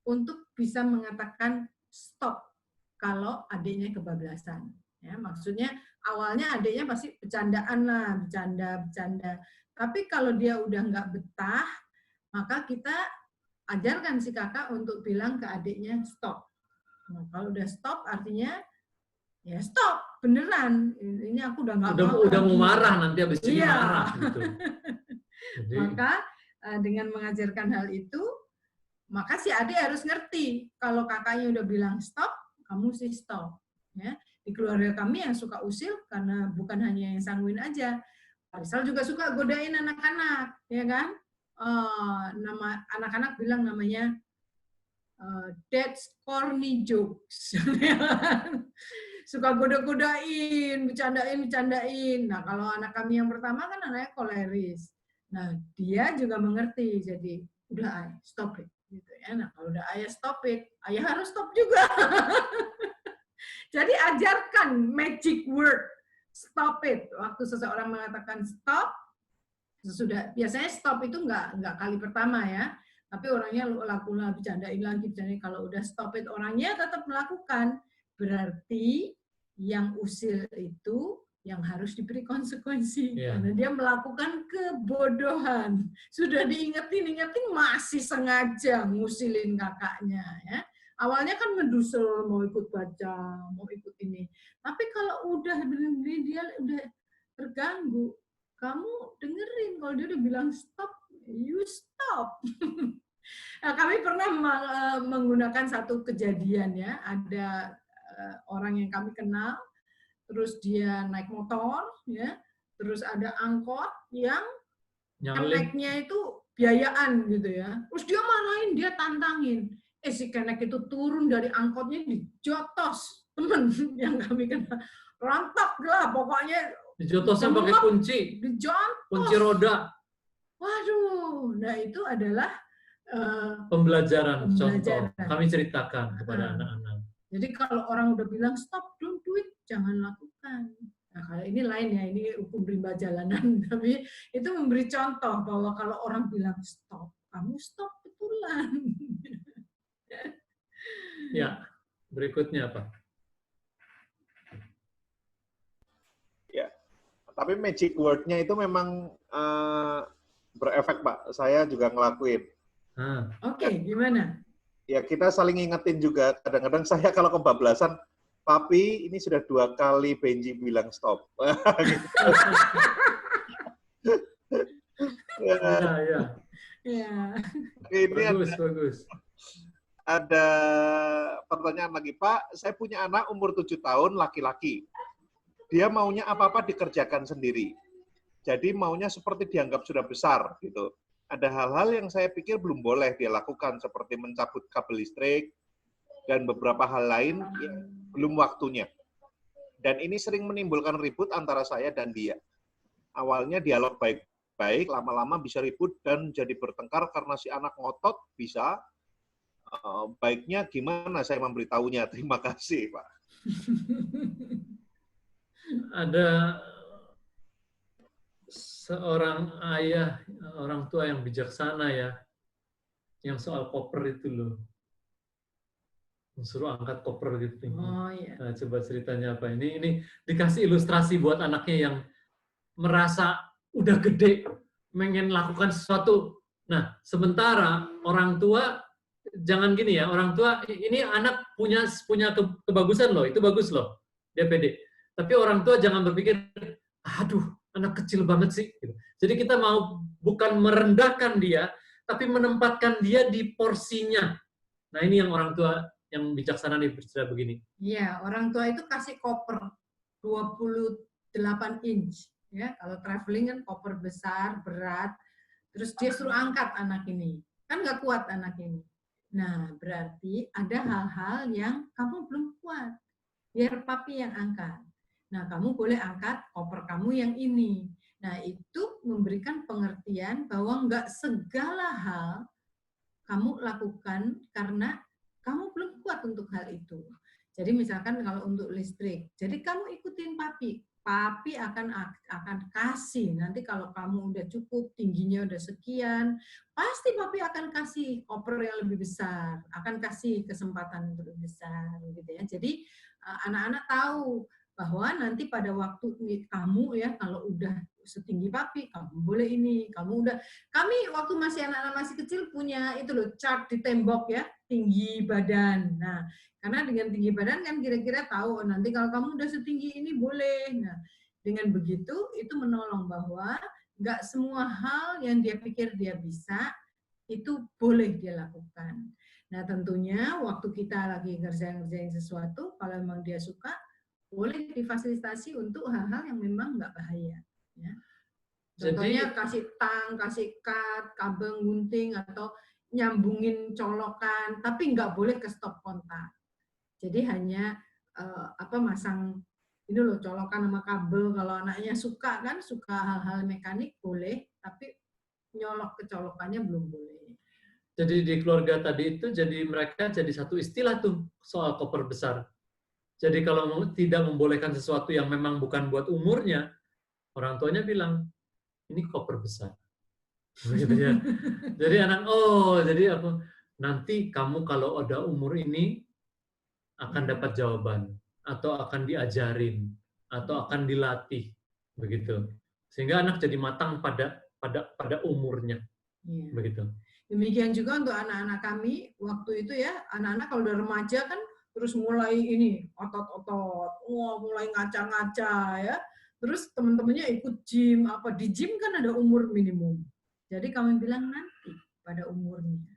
untuk bisa mengatakan stop kalau adiknya kebablasan. Ya, maksudnya awalnya adiknya pasti bercandaan lah, bercanda. Tapi kalau dia udah nggak betah, maka kita ajarkan si kakak untuk bilang ke adiknya stop. Nah, kalau udah stop artinya ya stop, beneran. Ini aku udah nggak mau. Udah mau marah nanti habis ini marah. Gitu. Jadi, maka dengan mengajarkan hal itu, maka si adik harus ngerti. Kalau kakaknya udah bilang stop, kamu sih stop. Ya. Di keluarga kami yang suka usil, karena bukan hanya yang sanguin aja. Pak Rizal juga suka godain anak-anak, ya kan? Nama anak-anak bilang namanya that's corny jokes. Suka goda-godain, bercandain. Nah, kalau anak kami yang pertama kan anaknya koleris. Nah, dia juga mengerti. Jadi, udah ayah, stop it. Gitu ya. Nah, kalau udah ayah stop it, ayah harus stop juga. Jadi, ajarkan magic word, stop it. Waktu seseorang mengatakan stop, biasanya stop itu nggak kali pertama ya. Tapi orangnya lakukan bercandain lagi. Kalau udah stop it, orangnya tetap melakukan. Berarti yang usil itu yang harus diberi konsekuensi. Karena dia melakukan kebodohan. Sudah diingetin masih sengaja ngusilin kakaknya. Ya. Awalnya kan ngedusel, mau ikut baca, mau ikut ini. Tapi kalau udah benar-benar dia udah terganggu, kamu dengerin kalau dia udah bilang stop, you stop. Nah, kami pernah menggunakan satu kejadian ya, ada orang yang kami kenal, terus dia naik motor, ya, terus ada angkot yang keneknya itu biayaan gitu ya, terus dia marahin, dia tantangin, si kenek itu turun dari angkotnya dijotos temen yang kami kenal, rontok lah pokoknya. Dijotosnya pakai kunci roda. Waduh, nah itu adalah pembelajaran, contoh kami ceritakan kepada anak-anak. Jadi kalau orang udah bilang stop, don't do it, jangan lakukan. Nah, kalau ini lain ya, ini hukum rimba jalanan. Tapi itu memberi contoh bahwa kalau orang bilang stop, kamu stop betulan. Ya, berikutnya apa? Ya, tapi magic word-nya itu memang berefek, Pak. Saya juga ngelakuin. Oke, gimana? Ya, kita saling ngingetin juga. Kadang-kadang saya kalau kebablasan, Papi, ini sudah 2 kali Benji bilang stop. Ya. Ini bagus. Ada pertanyaan lagi, Pak. Saya punya anak umur 7 tahun, laki-laki. Dia maunya apa-apa dikerjakan sendiri. Jadi maunya seperti dianggap sudah besar, gitu. Ada hal-hal yang saya pikir belum boleh dia lakukan, seperti mencabut kabel listrik, dan beberapa hal lain yang belum waktunya. Dan ini sering menimbulkan ribut antara saya dan dia. Awalnya dialog baik-baik, lama-lama bisa ribut dan jadi bertengkar karena si anak ngotot bisa. Baiknya gimana saya memberitahunya? Terima kasih, Pak. Ada seorang ayah, orang tua yang bijaksana ya, yang soal koper itu loh. Suruh angkat koper gitu. Oh iya. Nah, coba ceritanya apa? Ini dikasih ilustrasi buat anaknya yang merasa udah gede, pengen lakukan sesuatu. Nah, sementara orang tua jangan gini ya, orang tua ini anak punya kebagusan loh, itu bagus loh, dia pede. Tapi orang tua jangan berpikir, aduh, anak kecil banget sih. Jadi kita mau bukan merendahkan dia, tapi menempatkan dia di porsinya. Nah ini yang orang tua yang bijaksana nih bercerita begini. Iya, orang tua itu kasih koper 28 inch. Ya, kalau traveling kan koper besar, berat, terus dia suruh angkat anak ini. Kan nggak kuat anak ini. Nah, berarti ada hal-hal yang kamu belum kuat. Biar papi yang angkat. Nah, kamu boleh angkat koper kamu yang ini. Nah, itu memberikan pengertian bahwa nggak segala hal kamu lakukan karena kamu belum kuat untuk hal itu. Jadi misalkan kalau untuk listrik, jadi kamu ikutin papi. Papi akan kasih. Nanti kalau kamu udah cukup, tingginya udah sekian, pasti papi akan kasih koper yang lebih besar, akan kasih kesempatan yang lebih besar, gitu ya. Jadi anak-anak tahu bahwa nanti pada waktu kamu ya, kalau udah setinggi papi, kamu boleh ini, kamu udah. Kami waktu masih anak-anak masih kecil punya itu loh, chart di tembok ya, tinggi badan. Nah, karena dengan tinggi badan kan kira-kira tahu, nanti kalau kamu udah setinggi ini boleh. Nah, dengan begitu itu menolong bahwa nggak semua hal yang dia pikir dia bisa, itu boleh dia lakukan. Nah, tentunya waktu kita lagi ngerjain sesuatu, kalau memang dia suka, boleh difasilitasi untuk hal-hal yang memang nggak bahaya. Ya. Contohnya kasih tang, kasih cut, kabel gunting, atau nyambungin colokan, tapi nggak boleh ke stop kontak. Jadi hanya masang ini loh colokan sama kabel. Kalau anaknya suka kan, suka hal-hal mekanik boleh, tapi nyolok ke colokannya belum boleh. Jadi di keluarga tadi itu jadi mereka jadi satu istilah tuh soal koper besar. Jadi kalau tidak membolehkan sesuatu yang memang bukan buat umurnya, orang tuanya bilang, ini koper besar. Begitu ya. Jadi anak, jadi aku nanti kamu kalau ada umur ini akan dapat jawaban, atau akan diajarin, atau akan dilatih, begitu. Sehingga anak jadi matang pada umurnya, begitu. Demikian juga untuk anak-anak kami waktu itu ya, anak-anak kalau udah remaja kan terus mulai ini otot-otot, mulai ngaca-ngaca ya. Terus teman-temannya ikut gym, di gym kan ada umur minimum. Jadi kami bilang nanti pada umurnya.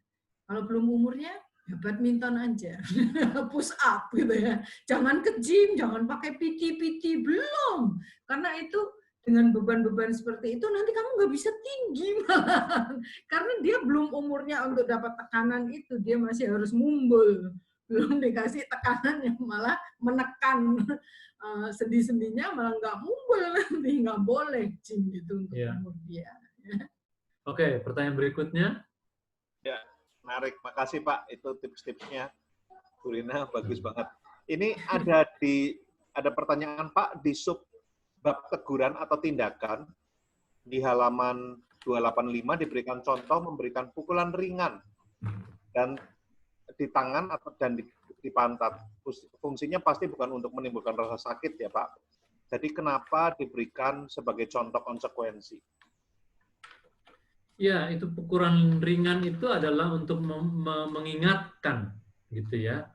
Kalau belum umurnya, ya badminton aja, push up gitu ya. Jangan ke gym, jangan pakai PT, belum. Karena itu dengan beban-beban seperti itu nanti kamu nggak bisa tinggi malah. Karena dia belum umurnya untuk dapat tekanan itu, dia masih harus mumbul. Belum dikasih tekanan yang malah menekan sendi-sendinya, malah nggak mumbul nanti, nggak boleh gym gitu untuk umur dia. Oke, pertanyaan berikutnya. Ya, menarik. Makasih Pak, itu tips-tipsnya. Bu Rina, bagus banget. Ini ada pertanyaan Pak di sub bab teguran atau tindakan di halaman 285 diberikan contoh memberikan pukulan ringan dan di tangan dan di pantat. Fungsinya pasti bukan untuk menimbulkan rasa sakit ya Pak. Jadi kenapa diberikan sebagai contoh konsekuensi? Ya, itu pukulan ringan itu adalah untuk mengingatkan, gitu ya.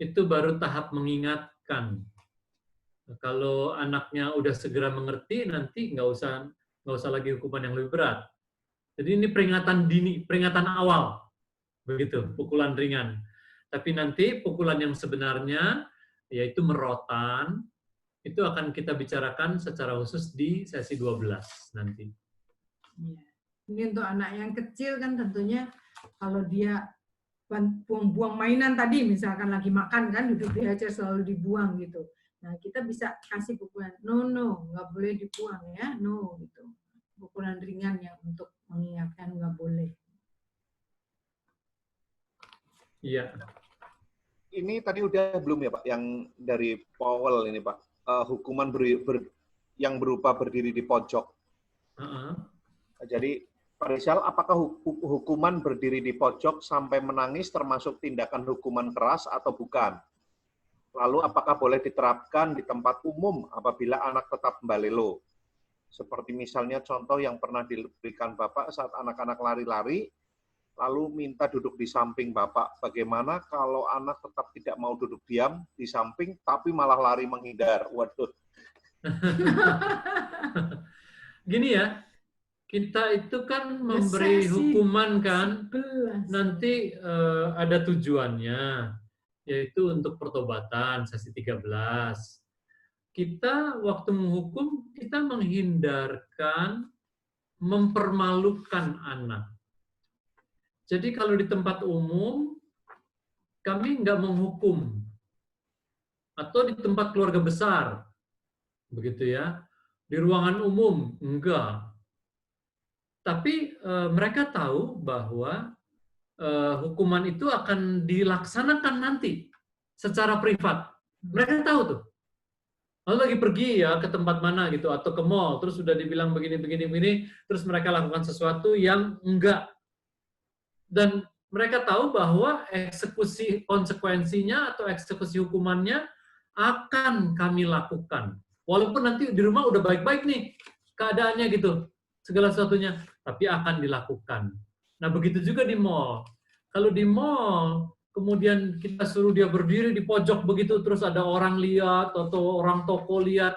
Itu baru tahap mengingatkan. Kalau anaknya udah segera mengerti, nanti nggak usah lagi hukuman yang lebih berat. Jadi ini peringatan dini, peringatan awal, begitu, pukulan ringan. Tapi nanti pukulan yang sebenarnya, yaitu merotan, itu akan kita bicarakan secara khusus di sesi 12 nanti. Ya. Ini untuk anak yang kecil kan tentunya kalau dia buang-buang mainan tadi, misalkan lagi makan kan, duduk di aja selalu dibuang gitu. Nah, kita bisa kasih pukulan, no, nggak boleh dibuang ya, no, gitu. Pukulan ringan yang untuk mengingatkan nggak boleh. Iya. Ini tadi udah belum ya Pak, yang dari Powell ini Pak, hukuman yang berupa berdiri di pojok. Jadi Pak Rizal, apakah hukuman berdiri di pojok sampai menangis termasuk tindakan hukuman keras atau bukan? Lalu apakah boleh diterapkan di tempat umum apabila anak tetap mbalelo? Seperti misalnya contoh yang pernah diberikan Bapak saat anak-anak lari-lari, lalu minta duduk di samping Bapak. Bagaimana kalau anak tetap tidak mau duduk diam di samping, tapi malah lari menghindar? Waduh. Gini ya, kita itu kan memberi hukuman kan, nanti ada tujuannya, yaitu untuk pertobatan, sesi 13. Kita waktu menghukum, kita menghindarkan, mempermalukan anak. Jadi kalau di tempat umum, kami nggak menghukum. Atau di tempat keluarga besar, begitu ya. Di ruangan umum, enggak. Tapi mereka tahu bahwa hukuman itu akan dilaksanakan nanti secara privat. Mereka tahu tuh. Lalu lagi pergi ya ke tempat mana gitu, atau ke mall, terus sudah dibilang begini, terus mereka lakukan sesuatu yang enggak. Dan mereka tahu bahwa eksekusi konsekuensinya atau eksekusi hukumannya akan kami lakukan. Walaupun nanti di rumah udah baik-baik nih keadaannya gitu, segala sesuatunya, tapi akan dilakukan. Nah, begitu juga di mall. Kalau di mall, kemudian kita suruh dia berdiri di pojok begitu, terus ada orang lihat, atau orang toko lihat,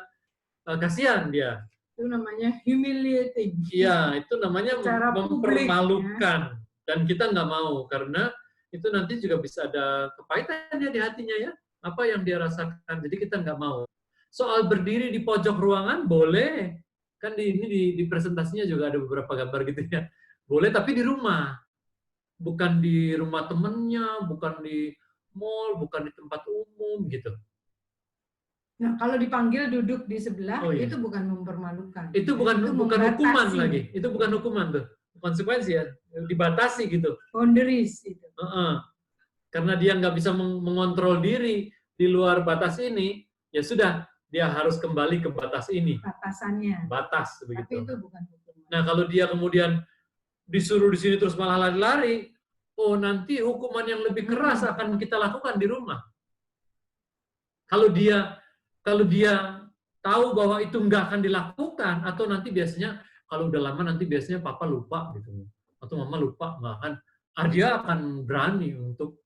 kasihan dia. Itu namanya humiliating. Iya, itu namanya mempermalukan. Ya. Dan kita nggak mau, karena itu nanti juga bisa ada kepahitan dia di hatinya ya, apa yang dia rasakan. Jadi kita nggak mau. Soal berdiri di pojok ruangan, boleh. Kan di presentasinya juga ada beberapa gambar gitu ya. Boleh, tapi di rumah. Bukan di rumah temennya, bukan di mall, bukan di tempat umum, gitu. Nah, kalau dipanggil duduk di sebelah, itu bukan mempermalukan. Itu bukan hukuman lagi. Itu bukan hukuman tuh. Konsekuensi ya, dibatasi gitu. Boundaries itu. Karena dia nggak bisa mengontrol diri di luar batas ini, ya sudah, dia harus kembali ke batas ini. Batasannya. Batas begitu. Tapi itu bukan hukuman. Nah, kalau dia kemudian disuruh di sini terus malah lari-lari, oh nanti hukuman yang lebih keras akan kita lakukan di rumah. Kalau dia tahu bahwa itu nggak akan dilakukan, atau nanti biasanya kalau udah lama nanti biasanya papa lupa gitu, atau mama lupa, nggak akan, dia akan berani untuk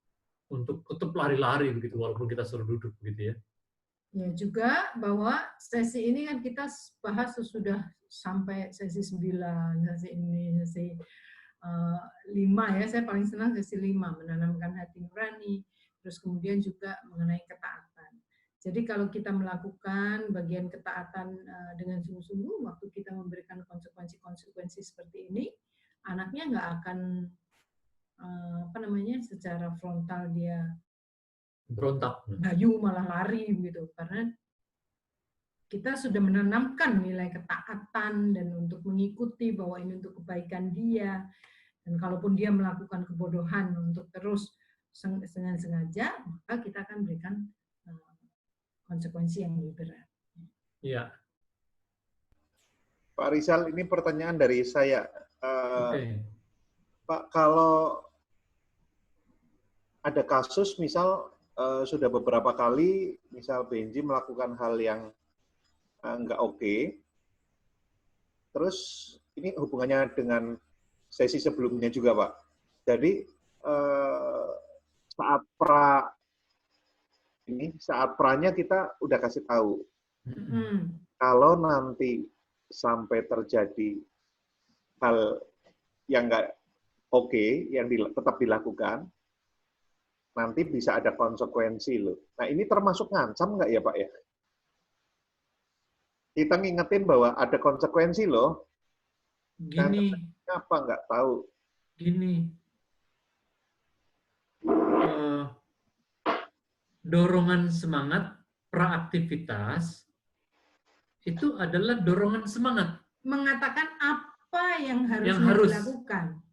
tetap lari-lari begitu walaupun kita suruh duduk begitu ya. Ya juga bahwa sesi ini kan kita bahas sudah sampai sesi 9, sesi ini, sesi 5 ya, saya paling senang sesi 5, menanamkan hati nurani, terus kemudian juga mengenai ketaatan. Jadi kalau kita melakukan bagian ketaatan dengan sungguh-sungguh, waktu kita memberikan konsekuensi-konsekuensi seperti ini, anaknya nggak akan secara frontal dia berontak, gayu malah lari gitu, karena kita sudah menanamkan nilai ketaatan dan untuk mengikuti bahwa ini untuk kebaikan dia, dan kalaupun dia melakukan kebodohan untuk terus dengan sengaja, maka kita akan berikan konsekuensi yang lebih berat. Iya. Pak Rizal, ini pertanyaan dari saya. Pak, kalau ada kasus misal sudah beberapa kali, misal Benji melakukan hal yang nggak oke, terus ini hubungannya dengan sesi sebelumnya juga, Pak. Jadi saat pranya kita udah kasih tahu. Kalau nanti sampai terjadi hal yang nggak oke, yang tetap dilakukan, nanti bisa ada konsekuensi loh. Nah ini termasuk ngancam nggak ya Pak ya? Kita ngingetin bahwa ada konsekuensi loh. Gini, Apa nggak tahu? gini. Dorongan semangat, praaktivitas, itu adalah dorongan semangat. Mengatakan apa yang harus dilakukan.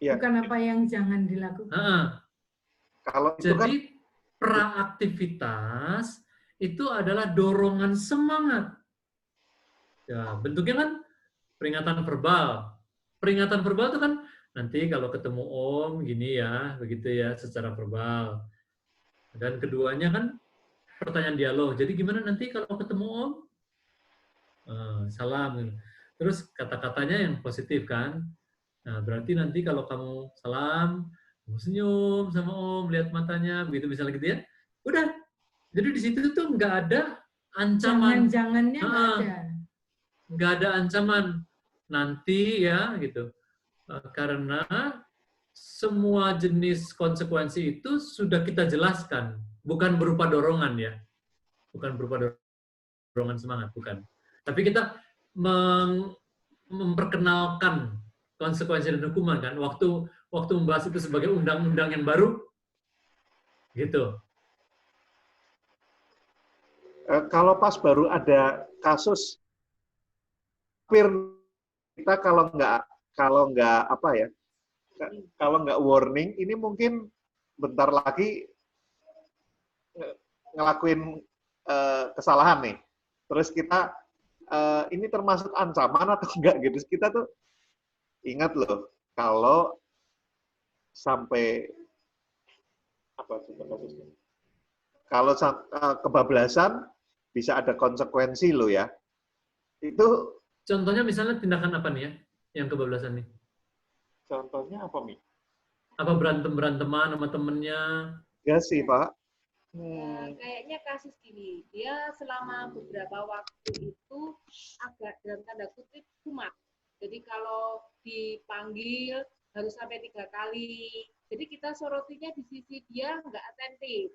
Ya. Bukan apa yang jangan dilakukan. Kalau itu Jadi, kan, praaktivitas itu adalah dorongan semangat. Ya, bentuknya kan peringatan verbal. Peringatan verbal itu kan nanti kalau ketemu Om gini ya, begitu ya secara verbal. Dan keduanya kan pertanyaan dialog. Jadi gimana nanti kalau ketemu Om? Salam. Terus kata-katanya yang positif kan. Nah, berarti nanti kalau kamu salam, kamu senyum sama Om, lihat matanya, begitu misalnya gitu ya. Udah. Jadi di situ tuh nggak ada ancaman. Jangan-jangannya nggak ada. Nggak ada ancaman nanti ya gitu. Karena semua jenis konsekuensi itu sudah kita jelaskan, bukan berupa dorongan ya, bukan berupa dorongan semangat, bukan. Tapi kita memperkenalkan konsekuensi dan hukuman kan, waktu membahas itu sebagai undang-undang yang baru, gitu. Kalau pas baru ada kasus, kita kalau nggak apa ya, kalau nggak warning, ini mungkin bentar lagi ngelakuin kesalahan nih. Terus kita, ini termasuk ancaman atau enggak gitu. Kita tuh ingat loh, kalau sampai, apa sih kasusnya? Kalau kebablasan, bisa ada konsekuensi loh ya. Itu contohnya misalnya tindakan apa nih ya, yang kebablasan nih? Contohnya apa, Mi? Apa berantem-beranteman sama temennya? Ya sih, Pak. Kayaknya kasus gini, dia selama beberapa waktu itu agak dalam tanda kutip kumat. Jadi kalau dipanggil harus sampai 3 kali. Jadi kita sorotinya di sisi dia nggak atentif.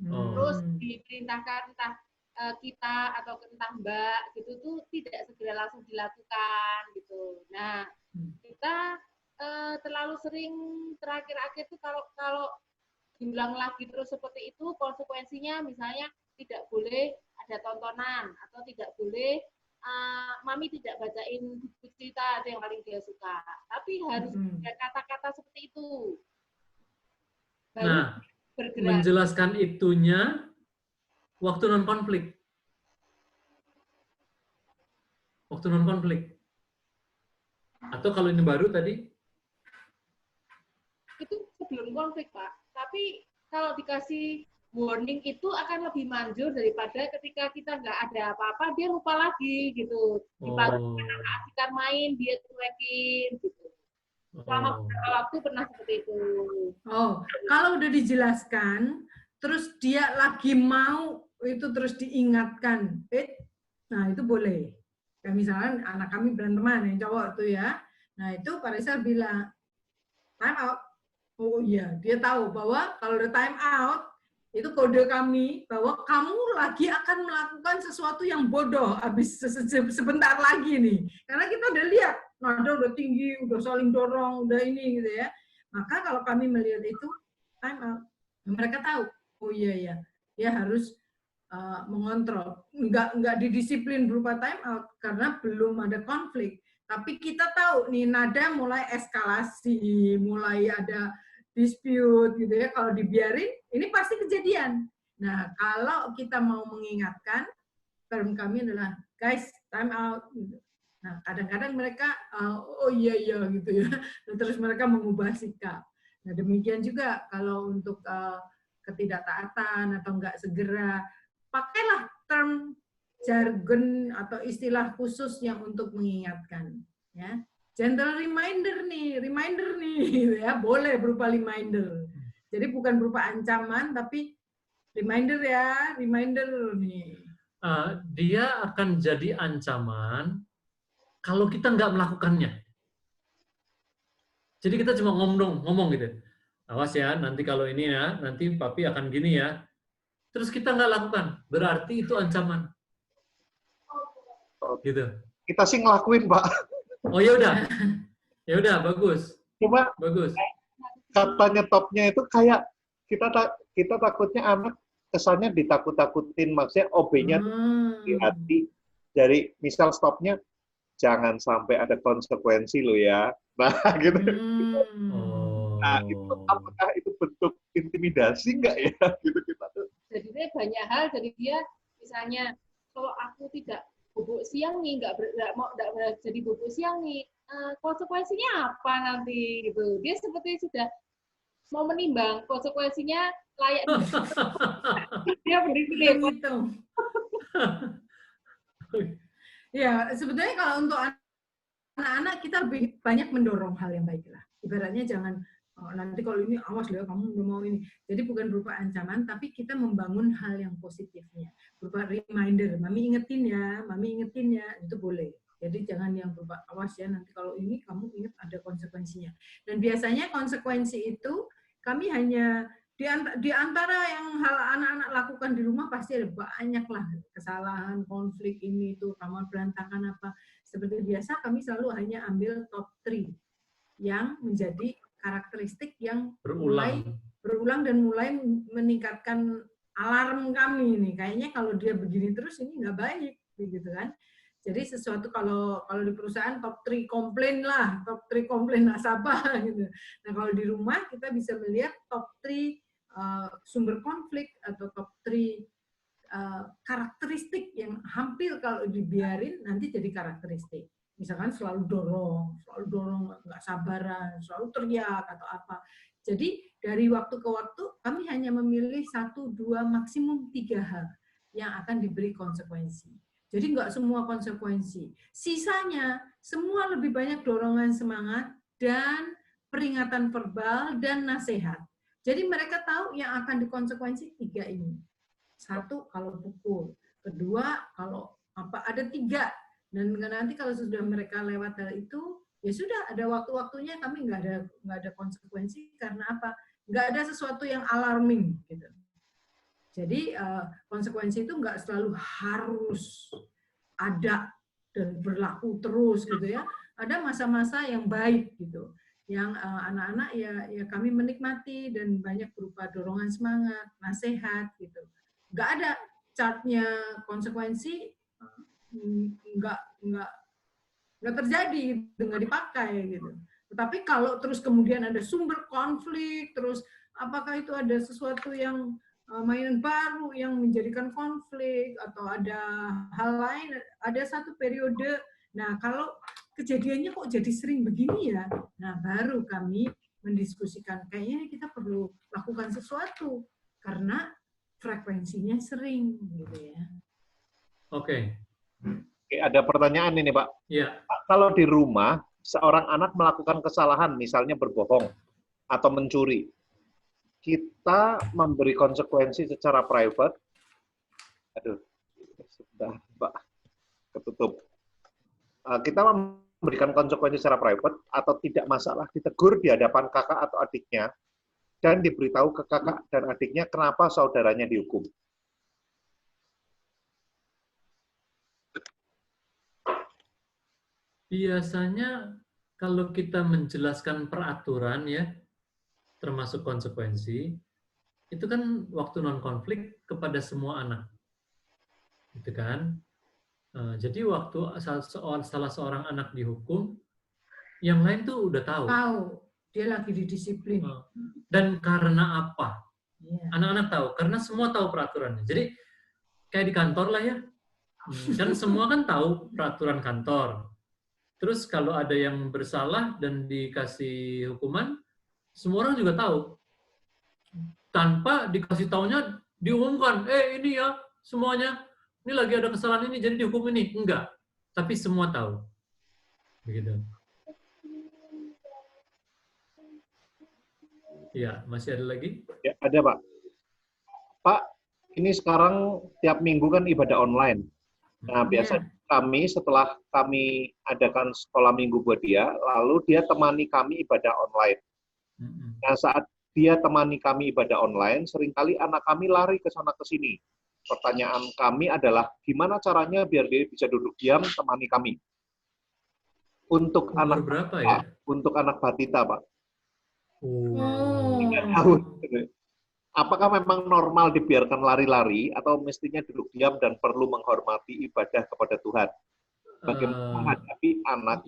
Terus diperintahkan entah kita atau entah Mbak gitu tuh tidak segera langsung dilakukan gitu. Nah, kita terlalu sering terakhir-akhir tuh kalau diulang lagi terus seperti itu, konsekuensinya misalnya tidak boleh ada tontonan atau tidak boleh mami tidak bacain buku cerita, itu yang paling dia suka. Tapi harus ada kata-kata seperti itu. Baru bergerak. Menjelaskan itunya waktu non-konflik. Waktu non-konflik. Atau kalau ini baru tadi? Itu sebelum konflik, Pak. Tapi kalau dikasih warning itu akan lebih manjur daripada ketika kita nggak ada apa-apa, dia lupa lagi gitu. Dipastikan main, dia cuekin gitu. Selama beberapa waktu pernah seperti itu. Kalau udah dijelaskan, terus dia lagi mau itu terus diingatkan, nah itu boleh. Kayak misalnya anak kami beranteman yang cowok tuh ya, nah itu Pak Rizal bilang time out. Oh iya, dia tahu bahwa kalau udah time out itu kode kami bahwa kamu lagi akan melakukan sesuatu yang bodoh habis sebentar lagi nih, karena kita udah lihat nada udah tinggi, udah saling dorong, udah ini gitu ya. Maka kalau kami melihat itu time out, mereka tahu, oh iya ya, dia harus mengontrol, nggak didisiplin berupa time out karena belum ada konflik. Tapi kita tahu nih nada mulai eskalasi, mulai ada dispute gitu ya. Kalau dibiarin, ini pasti kejadian. Nah, kalau kita mau mengingatkan, term kami adalah guys time out. Nah, kadang-kadang mereka oh iya gitu ya. Dan terus mereka mengubah sikap. Nah, demikian juga kalau untuk ketidaktaatan atau enggak segera, pakailah term jargon atau istilah khusus yang untuk mengingatkan, ya. Gentle reminder nih gitu ya, boleh berupa reminder. Jadi bukan berupa ancaman, tapi reminder ya, reminder nih. Dia akan jadi ancaman kalau kita nggak melakukannya. Jadi kita cuma ngomong gitu. awas ya, nanti kalau ini ya, nanti papi akan gini ya. Terus kita nggak lakukan, berarti itu ancaman. Gitu. Kita sih ngelakuin, Pak. Oh ya udah, bagus, Cuma bagus. kata nyetopnya itu kayak kita takutnya anak kesannya ditakut-takutin, maksudnya OB-nya hati-hati. Dari misal stopnya jangan sampai ada konsekuensi lo ya. Nah, gitu. Nah, itu apakah itu bentuk intimidasi nggak ya? Gitu kita tuh. Jadi banyak hal, jadi dia misalnya kalau aku tidak bubuk siang nih, nggak jadi bubuk siang nih, konsekuensinya apa nanti gitu. Dia seperti sudah mau menimbang konsekuensinya layak. Dia berdiri gitu. Ya, sebetulnya kalau untuk anak-anak kita lebih banyak mendorong hal yang baik lah. Ibaratnya jangan nanti kalau ini awas ya kamu udah mau ini. Jadi bukan berupa ancaman, tapi kita membangun hal yang positifnya. Berupa reminder, mami ingetin ya, itu boleh. Jadi jangan yang berupa awas ya nanti kalau ini kamu ingat ada konsekuensinya. Dan biasanya konsekuensi itu kami hanya di antara yang hal anak-anak lakukan di rumah pasti ada banyak lah kesalahan, konflik ini itu, kamar berantakan apa. Seperti biasa kami selalu hanya ambil top 3 yang menjadi karakteristik yang mulai berulang dan mulai meningkatkan alarm kami nih. Kayaknya kalau dia begini terus ini nggak baik, begitu kan? Jadi sesuatu kalau di perusahaan top 3 komplain lah, top 3 komplain nasabah gitu. Nah kalau di rumah kita bisa melihat top 3 sumber konflik atau top 3 karakteristik yang hampir kalau dibiarin nanti jadi karakteristik. Misalkan selalu dorong, nggak sabaran, selalu teriak atau apa. Jadi dari waktu ke waktu kami hanya memilih 1, 2, maksimum 3 hal yang akan diberi konsekuensi. Jadi nggak semua konsekuensi. Sisanya semua lebih banyak dorongan semangat dan peringatan verbal dan nasihat. Jadi mereka tahu yang akan dikonsekuensi 3 ini. 1 kalau pukul, 2 kalau apa, ada 3. Dan nanti kalau sudah mereka lewat hal itu, ya sudah ada waktu-waktunya kami nggak ada konsekuensi karena apa? Nggak ada sesuatu yang alarming gitu. Jadi konsekuensi itu nggak selalu harus ada dan berlaku terus gitu ya. Ada masa-masa yang baik gitu. Yang anak-anak ya kami menikmati dan banyak berupa dorongan semangat, nasihat gitu. Nggak ada chartnya konsekuensi, nggak terjadi, gitu, nggak dipakai gitu. Tetapi kalau terus kemudian ada sumber konflik, terus apakah itu ada sesuatu yang mainan baru yang menjadikan konflik atau ada hal lain, ada satu periode. Nah kalau kejadiannya kok jadi sering begini ya, nah baru kami mendiskusikan kayaknya kita perlu lakukan sesuatu karena frekuensinya sering gitu ya. Oke. Oke, ada pertanyaan ini, Pak. Iya. Kalau di rumah seorang anak melakukan kesalahan, misalnya berbohong atau mencuri, kita memberi konsekuensi secara private. Aduh, sudah, Pak, ketutup. Kita memberikan konsekuensi secara private atau tidak masalah ditegur di hadapan kakak atau adiknya dan diberitahu ke kakak dan adiknya kenapa saudaranya dihukum. Biasanya kalau kita menjelaskan peraturan ya, termasuk konsekuensi, itu kan waktu non-konflik kepada semua anak. Gitu kan? Jadi waktu salah seorang anak dihukum, yang lain tuh udah tahu. Tahu, dia lagi didisiplin. Dan karena apa? Anak-anak tahu, karena semua tahu peraturannya. Jadi kayak di kantor lah ya, kan semua kan tahu peraturan kantor. Terus kalau ada yang bersalah dan dikasih hukuman, semua orang juga tahu. Tanpa dikasih taunya diumumkan, ini ya semuanya, ini lagi ada kesalahan ini, jadi dihukum ini. Enggak. Tapi semua tahu. Begitu. Ya, masih ada lagi? Ya, ada, Pak. Pak, ini sekarang tiap minggu kan ibadah online. Nah, biasa kami setelah kami adakan sekolah minggu buat dia, lalu dia temani kami ibadah online. Nah, saat dia temani kami ibadah online, seringkali anak kami lari ke sana ke sini. Pertanyaan kami adalah, gimana caranya biar dia bisa duduk diam temani kami? Untuk Umur berapa ya? Untuk anak batita, Pak. Oh. 3 tahun. Apakah memang normal dibiarkan lari-lari atau mestinya duduk diam dan perlu menghormati ibadah kepada Tuhan? Bagaimana menghadapi anak?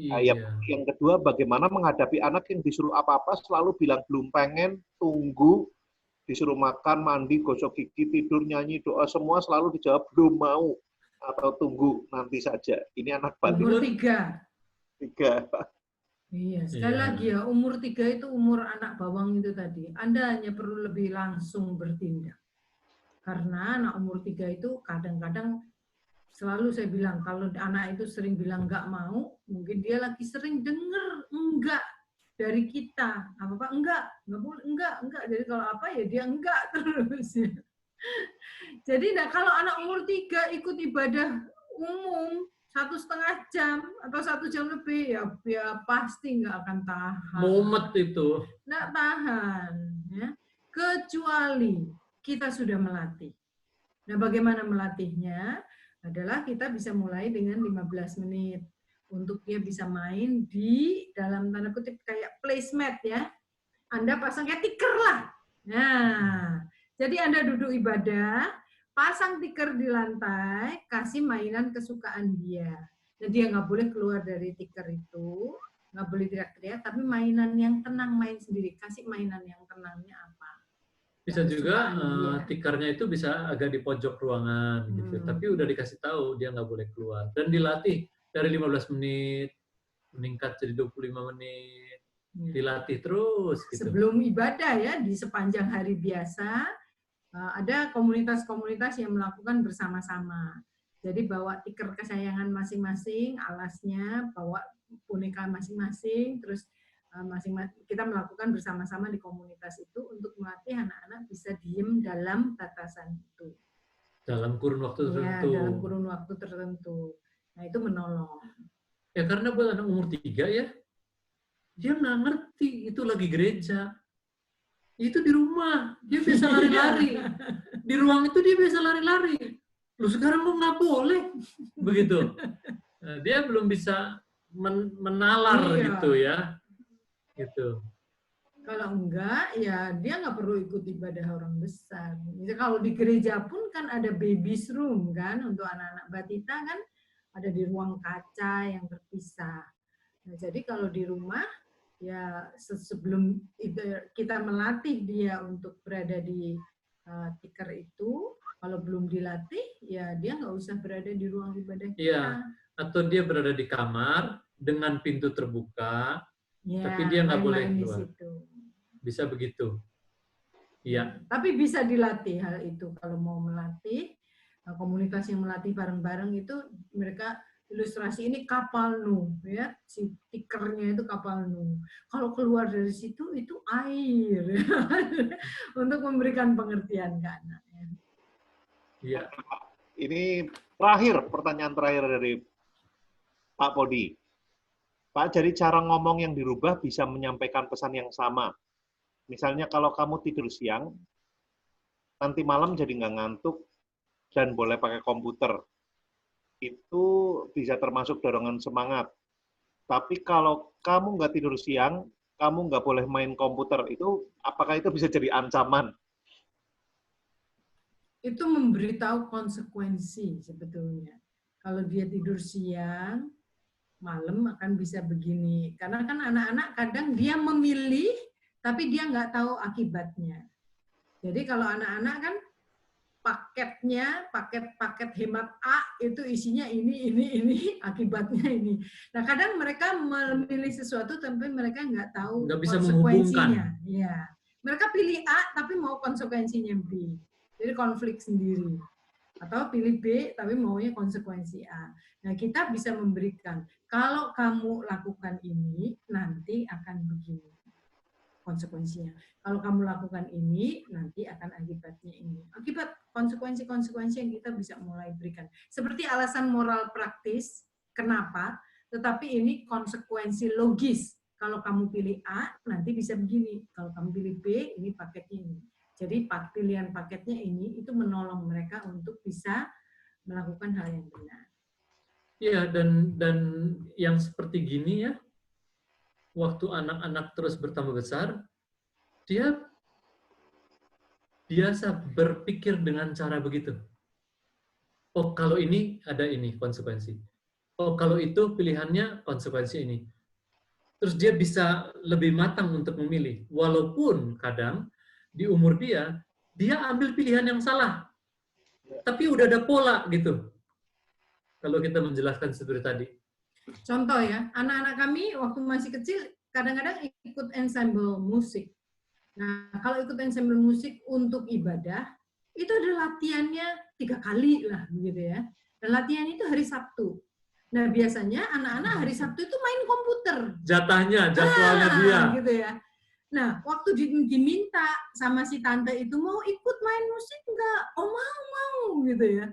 Yang kedua, bagaimana menghadapi anak yang disuruh apa-apa selalu bilang belum pengen, tunggu, disuruh makan, mandi, gosok gigi, tidur, nyanyi, doa, semua selalu dijawab belum mau atau tunggu nanti saja. Ini anak balita. Umur 3. 3. Iya, sekali lagi ya, umur 3 itu umur anak bawang itu tadi. Anda hanya perlu lebih langsung bertindak. Karena anak umur 3 itu kadang-kadang selalu saya bilang, kalau anak itu sering bilang nggak mau, mungkin dia lagi sering dengar enggak dari kita. Apa-apa, enggak boleh, enggak. Jadi kalau apa ya dia enggak terus. Ya. Jadi nah, kalau anak umur 3 ikut ibadah umum, 1,5 jam atau 1 jam lebih, ya pasti nggak akan tahan. Mumet itu. Nggak tahan. Ya. Kecuali kita sudah melatih. Nah, bagaimana melatihnya? Adalah kita bisa mulai dengan 15 menit. Untuk dia bisa main di dalam tanda kutip kayak placemat ya. Anda pasang kayak tiker lah. Nah, jadi Anda duduk ibadah, pasang tiker di lantai, kasih mainan kesukaan dia. Nah, dia nggak boleh keluar dari tiker itu, nggak boleh teriak-teriak, tapi mainan yang tenang, main sendiri. Kasih mainan yang tenangnya apa. Bisa juga tikernya itu bisa agak di pojok ruangan gitu. Tapi udah dikasih tahu dia nggak boleh keluar. Dan dilatih dari 15 menit, meningkat jadi 25 menit. Dilatih terus. Gitu. Sebelum ibadah ya, di sepanjang hari biasa, ada komunitas-komunitas yang melakukan bersama-sama. Jadi bawa tiker kesayangan masing-masing, alasnya, bawa boneka masing-masing, terus kita melakukan bersama-sama di komunitas itu untuk melatih anak-anak bisa diem dalam batasan itu. Dalam kurun waktu tertentu. Ya, dalam kurun waktu tertentu. Nah, itu menolong. Ya, karena buat anak umur 3 ya, dia nggak ngerti itu lagi gereja. Itu di rumah, dia bisa lari-lari. Di ruang itu dia bisa lari-lari. Lu sekarang kok nggak boleh? Begitu. Nah, dia belum bisa menalar gitu ya. Gitu. Kalau enggak, ya dia nggak perlu ikut ibadah orang besar. Jadi kalau di gereja pun kan ada baby's room kan untuk anak-anak batita kan ada di ruang kaca yang terpisah. Nah, jadi kalau di rumah ya sebelum kita melatih dia untuk berada di tiker itu, kalau belum dilatih ya dia nggak usah berada di ruang ibadah kita. Iya. Atau dia berada di kamar dengan pintu terbuka. Ya, tapi dia nggak boleh keluar. Bisa begitu. Iya. Tapi bisa dilatih hal itu. Kalau mau melatih, komunitas yang melatih bareng-bareng itu mereka ilustrasi ini kapal Nuh, ya si tikernya itu kapal Nuh. Kalau keluar dari situ itu air untuk memberikan pengertian ke anaknya. Iya. Ini pertanyaan terakhir dari Pak Podi. Pak, jadi cara ngomong yang dirubah bisa menyampaikan pesan yang sama. Misalnya kalau kamu tidur siang, nanti malam jadi nggak ngantuk, dan boleh pakai komputer. Itu bisa termasuk dorongan semangat. Tapi kalau kamu nggak tidur siang, kamu nggak boleh main komputer. Apakah itu bisa jadi ancaman? Itu memberitahu konsekuensi sebetulnya. Kalau dia tidur siang, malam akan bisa begini. Karena kan anak-anak kadang dia memilih, tapi dia nggak tahu akibatnya. Jadi kalau anak-anak kan paketnya, paket hemat A itu isinya ini, akibatnya ini. Nah kadang mereka memilih sesuatu tapi mereka nggak tahu konsekuensinya. Ya. Mereka pilih A tapi mau konsekuensinya B. Jadi konflik sendiri. Atau pilih B tapi maunya konsekuensi A. Nah, kita bisa memberikan, kalau kamu lakukan ini, nanti akan begini konsekuensinya. Kalau kamu lakukan ini, nanti akan akibatnya ini. Akibat konsekuensi-konsekuensi yang kita bisa mulai berikan. Seperti alasan moral praktis, kenapa? Tetapi ini konsekuensi logis. kalau kamu pilih A, nanti bisa begini. Kalau kamu pilih B, ini paketnya ini. Jadi pilihan paketnya ini itu menolong mereka untuk bisa melakukan hal yang benar. Iya, dan yang seperti gini ya, waktu anak-anak terus bertambah besar, dia biasa berpikir dengan cara begitu. Oh, kalau ini ada ini konsekuensi. Oh, kalau itu pilihannya konsekuensi ini. Terus dia bisa lebih matang untuk memilih. Walaupun kadang di umur dia ambil pilihan yang salah. Tapi udah ada pola gitu. Kalau kita menjelaskan seperti tadi. Contoh ya, anak-anak kami waktu masih kecil kadang-kadang ikut ensemble musik. Nah, kalau ikut ensemble musik untuk ibadah, itu ada latihannya 3 kali lah, begitu ya. Dan latihan itu hari Sabtu. Nah, biasanya anak-anak hari Sabtu itu main komputer. Jadwalnya dia. Gitu ya. Nah, waktu diminta sama si tante itu mau ikut main musik enggak? Oh, mau gitu ya.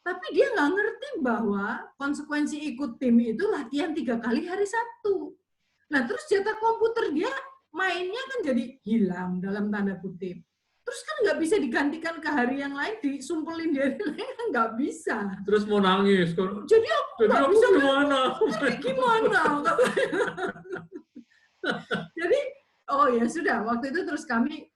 Tapi dia nggak ngerti bahwa konsekuensi ikut tim itu latihan 3 kali hari Sabtu. Nah, terus jatah komputer dia mainnya kan jadi hilang dalam tanda kutip. Terus kan nggak bisa digantikan ke hari yang lain, disumpulin di hari lain kan nggak bisa. Terus mau nangis. Jadi aku nggak bisa gimana? Gimana? Jadi, oh ya sudah, waktu itu terus kami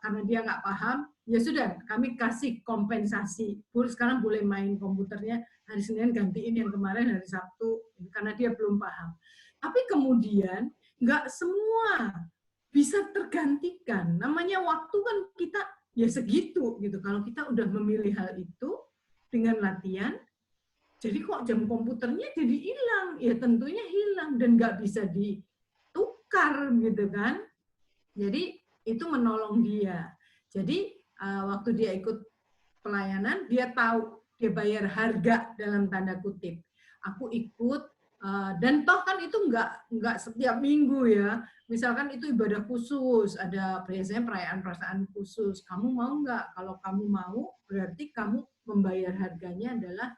karena dia nggak paham, ya sudah, kami kasih kompensasi. Sekarang boleh main komputernya hari Senin, gantiin yang kemarin hari Sabtu, karena dia belum paham. Tapi kemudian, nggak semua bisa tergantikan. Namanya waktu kan kita ya segitu gitu. Kalau kita udah memilih hal itu dengan latihan, jadi kok jam komputernya jadi hilang? Ya tentunya hilang dan nggak bisa ditukar gitu kan. Jadi itu menolong dia. Jadi waktu dia ikut pelayanan, dia tahu dia bayar harga dalam tanda kutip. Aku ikut dan toh kan itu nggak setiap minggu ya. Misalkan itu ibadah khusus, ada biasanya perayaan khusus. Kamu mau nggak? Kalau kamu mau, berarti kamu membayar harganya adalah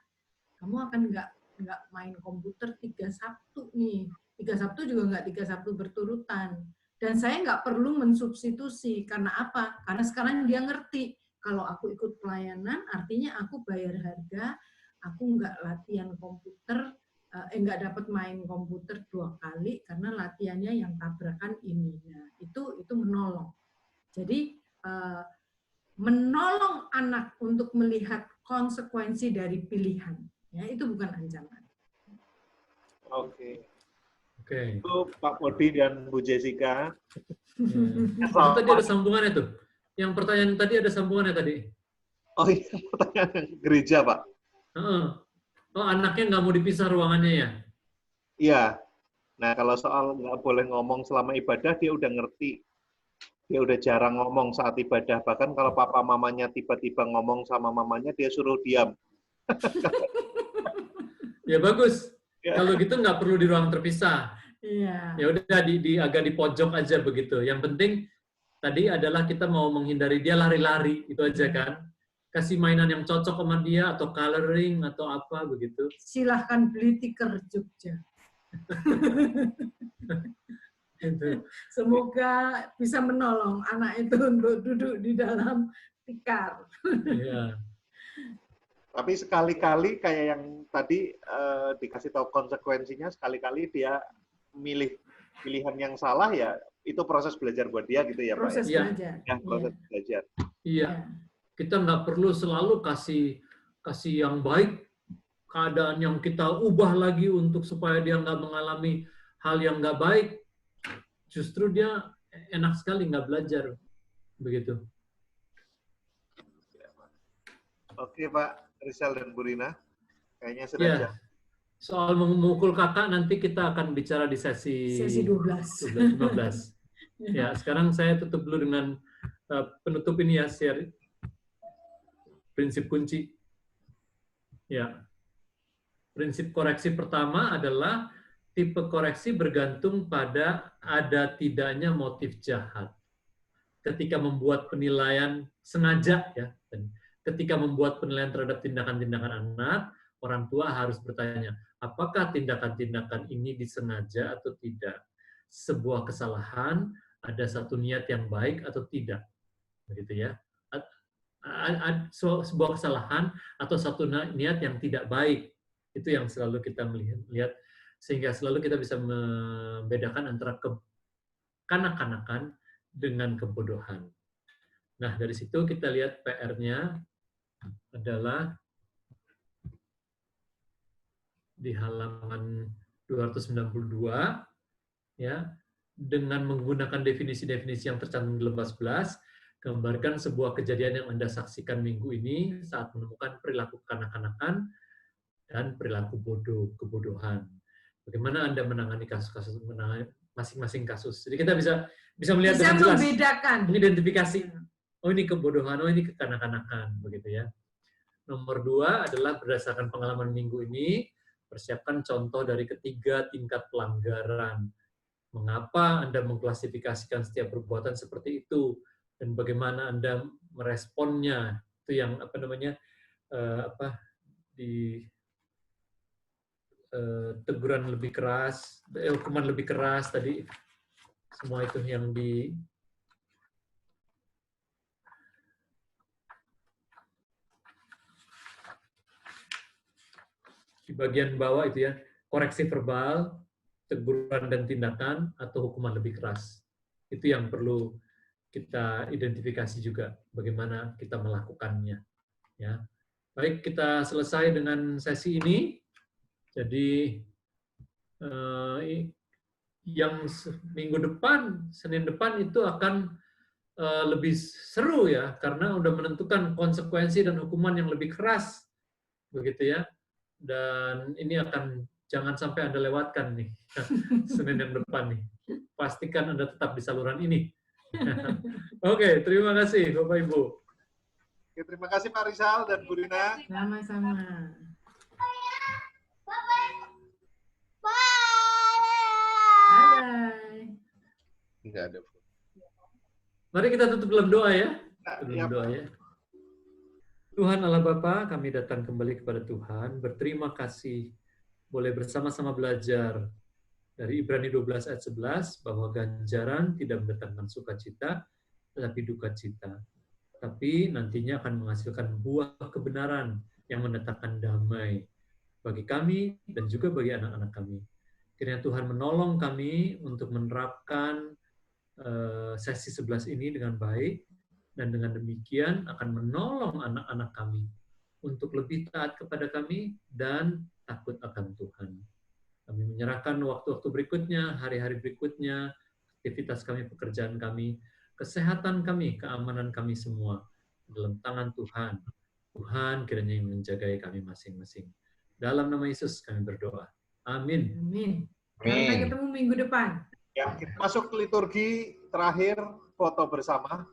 kamu akan nggak main komputer 3 Sabtu nih. 3 Sabtu juga nggak 3 Sabtu berturutan. Dan saya nggak perlu mensubstitusi. Karena apa? Karena sekarang dia ngerti. Kalau aku ikut pelayanan, artinya aku bayar harga, aku nggak latihan komputer, nggak dapat main komputer 2 kali, karena latihannya yang tabrakan ini. Nah, itu menolong. Jadi, menolong anak untuk melihat konsekuensi dari pilihan. Ya, itu bukan ancaman. Oke. Oke. Itu Pak Modi dan Bu Jessica. Itu tadi ada sambungannya tuh. Yang pertanyaan tadi ada sambungannya tadi. Oh iya, pertanyaan gereja, Pak. Oh, anaknya nggak mau dipisah ruangannya ya? Iya. Nah, kalau soal nggak boleh ngomong selama ibadah, dia udah ngerti. Dia udah jarang ngomong saat ibadah. Bahkan kalau papa mamanya tiba-tiba ngomong sama mamanya, dia suruh diam. Ya bagus. Ya. Kalau gitu nggak perlu di ruang terpisah. Iya. Ya udah agak di pojok aja begitu. Yang penting tadi adalah kita mau menghindari dia lari-lari, itu aja kan. Kasih mainan yang cocok sama dia atau coloring atau apa begitu. Silahkan beli tikar Jogja. Gitu. Semoga bisa menolong anak itu untuk duduk di dalam tikar. Iya. Tapi sekali-kali kayak yang tadi dikasih tahu konsekuensinya, sekali-kali dia milih pilihan yang salah, ya itu proses belajar buat dia gitu ya, Pak. Proses ya? belajar. Ya, proses belajar. Iya. Kita nggak perlu selalu kasih yang baik, keadaan yang kita ubah lagi untuk supaya dia nggak mengalami hal yang nggak baik. Justru dia enak sekali nggak belajar begitu. Oke, Pak Rizal dan Bu Rina, kayaknya sudah Ya. jam. Soal memukul kakak nanti kita akan bicara di sesi 12. 15. Ya, sekarang saya tutup dulu dengan penutup ini ya, share prinsip kunci. Ya. Prinsip koreksi pertama adalah tipe koreksi bergantung pada ada tidaknya motif jahat. Ketika membuat penilaian sengaja ya, ketika membuat penilaian terhadap tindakan-tindakan anak, orang tua harus bertanya, apakah tindakan-tindakan ini disengaja atau tidak? sebuah kesalahan, ada satu niat yang baik atau tidak, begitu ya. Sebuah kesalahan atau satu niat yang tidak baik, itu yang selalu kita melihat, sehingga selalu kita bisa membedakan antara kekanak-kanakan dengan kebodohan. Nah, dari situ kita lihat PR-nya adalah di halaman 292, ya, dengan menggunakan definisi-definisi yang tercantum di lembar 11, gambarkan sebuah kejadian yang Anda saksikan minggu ini saat menemukan perilaku kekanak-kanakan dan perilaku kebodohan. Bagaimana Anda menangani kasus-kasus, masing-masing kasus. Jadi kita bisa melihat dengan jelas, membedakan. Ini identifikasi. Oh, ini kebodohan, oh ini kekanak-kanakan, begitu ya. Nomor 2 adalah berdasarkan pengalaman minggu ini, persiapkan contoh dari ketiga tingkat pelanggaran. Mengapa Anda mengklasifikasikan setiap perbuatan seperti itu, dan bagaimana Anda meresponnya. Itu yang teguran lebih keras, hukuman lebih keras tadi, semua itu yang di bagian bawah itu ya, koreksi verbal, teguran dan tindakan, atau hukuman lebih keras. Itu yang perlu kita identifikasi juga, bagaimana kita melakukannya. Ya. Baik, kita selesai dengan sesi ini. Jadi, yang minggu depan, Senin depan itu akan lebih seru ya, karena udah menentukan konsekuensi dan hukuman yang lebih keras, begitu ya. Dan ini akan, jangan sampai Anda lewatkan nih, Senin yang depan nih. Pastikan Anda tetap di saluran ini. Oke, terima kasih Bapak Ibu. Oke, terima kasih Pak Rizal dan Bu Rina. Sama-sama. Bye. Enggak ada. Mari kita tutup dalam doa ya. Ya, Doa ya. Tuhan Allah Bapa, kami datang kembali kepada Tuhan, berterima kasih boleh bersama-sama belajar dari Ibrani 12 ayat 11 bahwa ganjaran tidak mendatangkan sukacita, tetapi duka cita. Tapi nantinya akan menghasilkan buah kebenaran yang mendatangkan damai bagi kami dan juga bagi anak-anak kami. Kiranya Tuhan menolong kami untuk menerapkan sesi 11 ini dengan baik, dan dengan demikian akan menolong anak-anak kami untuk lebih taat kepada kami dan takut akan Tuhan. Kami menyerahkan waktu-waktu berikutnya, hari-hari berikutnya, aktivitas kami, pekerjaan kami, kesehatan kami, keamanan kami semua dalam tangan Tuhan. Tuhan kiranya yang menjagai kami masing-masing. Dalam nama Yesus kami berdoa. Amin. Amin. Sampai ketemu minggu depan. Ya, kita masuk ke liturgi terakhir, foto bersama.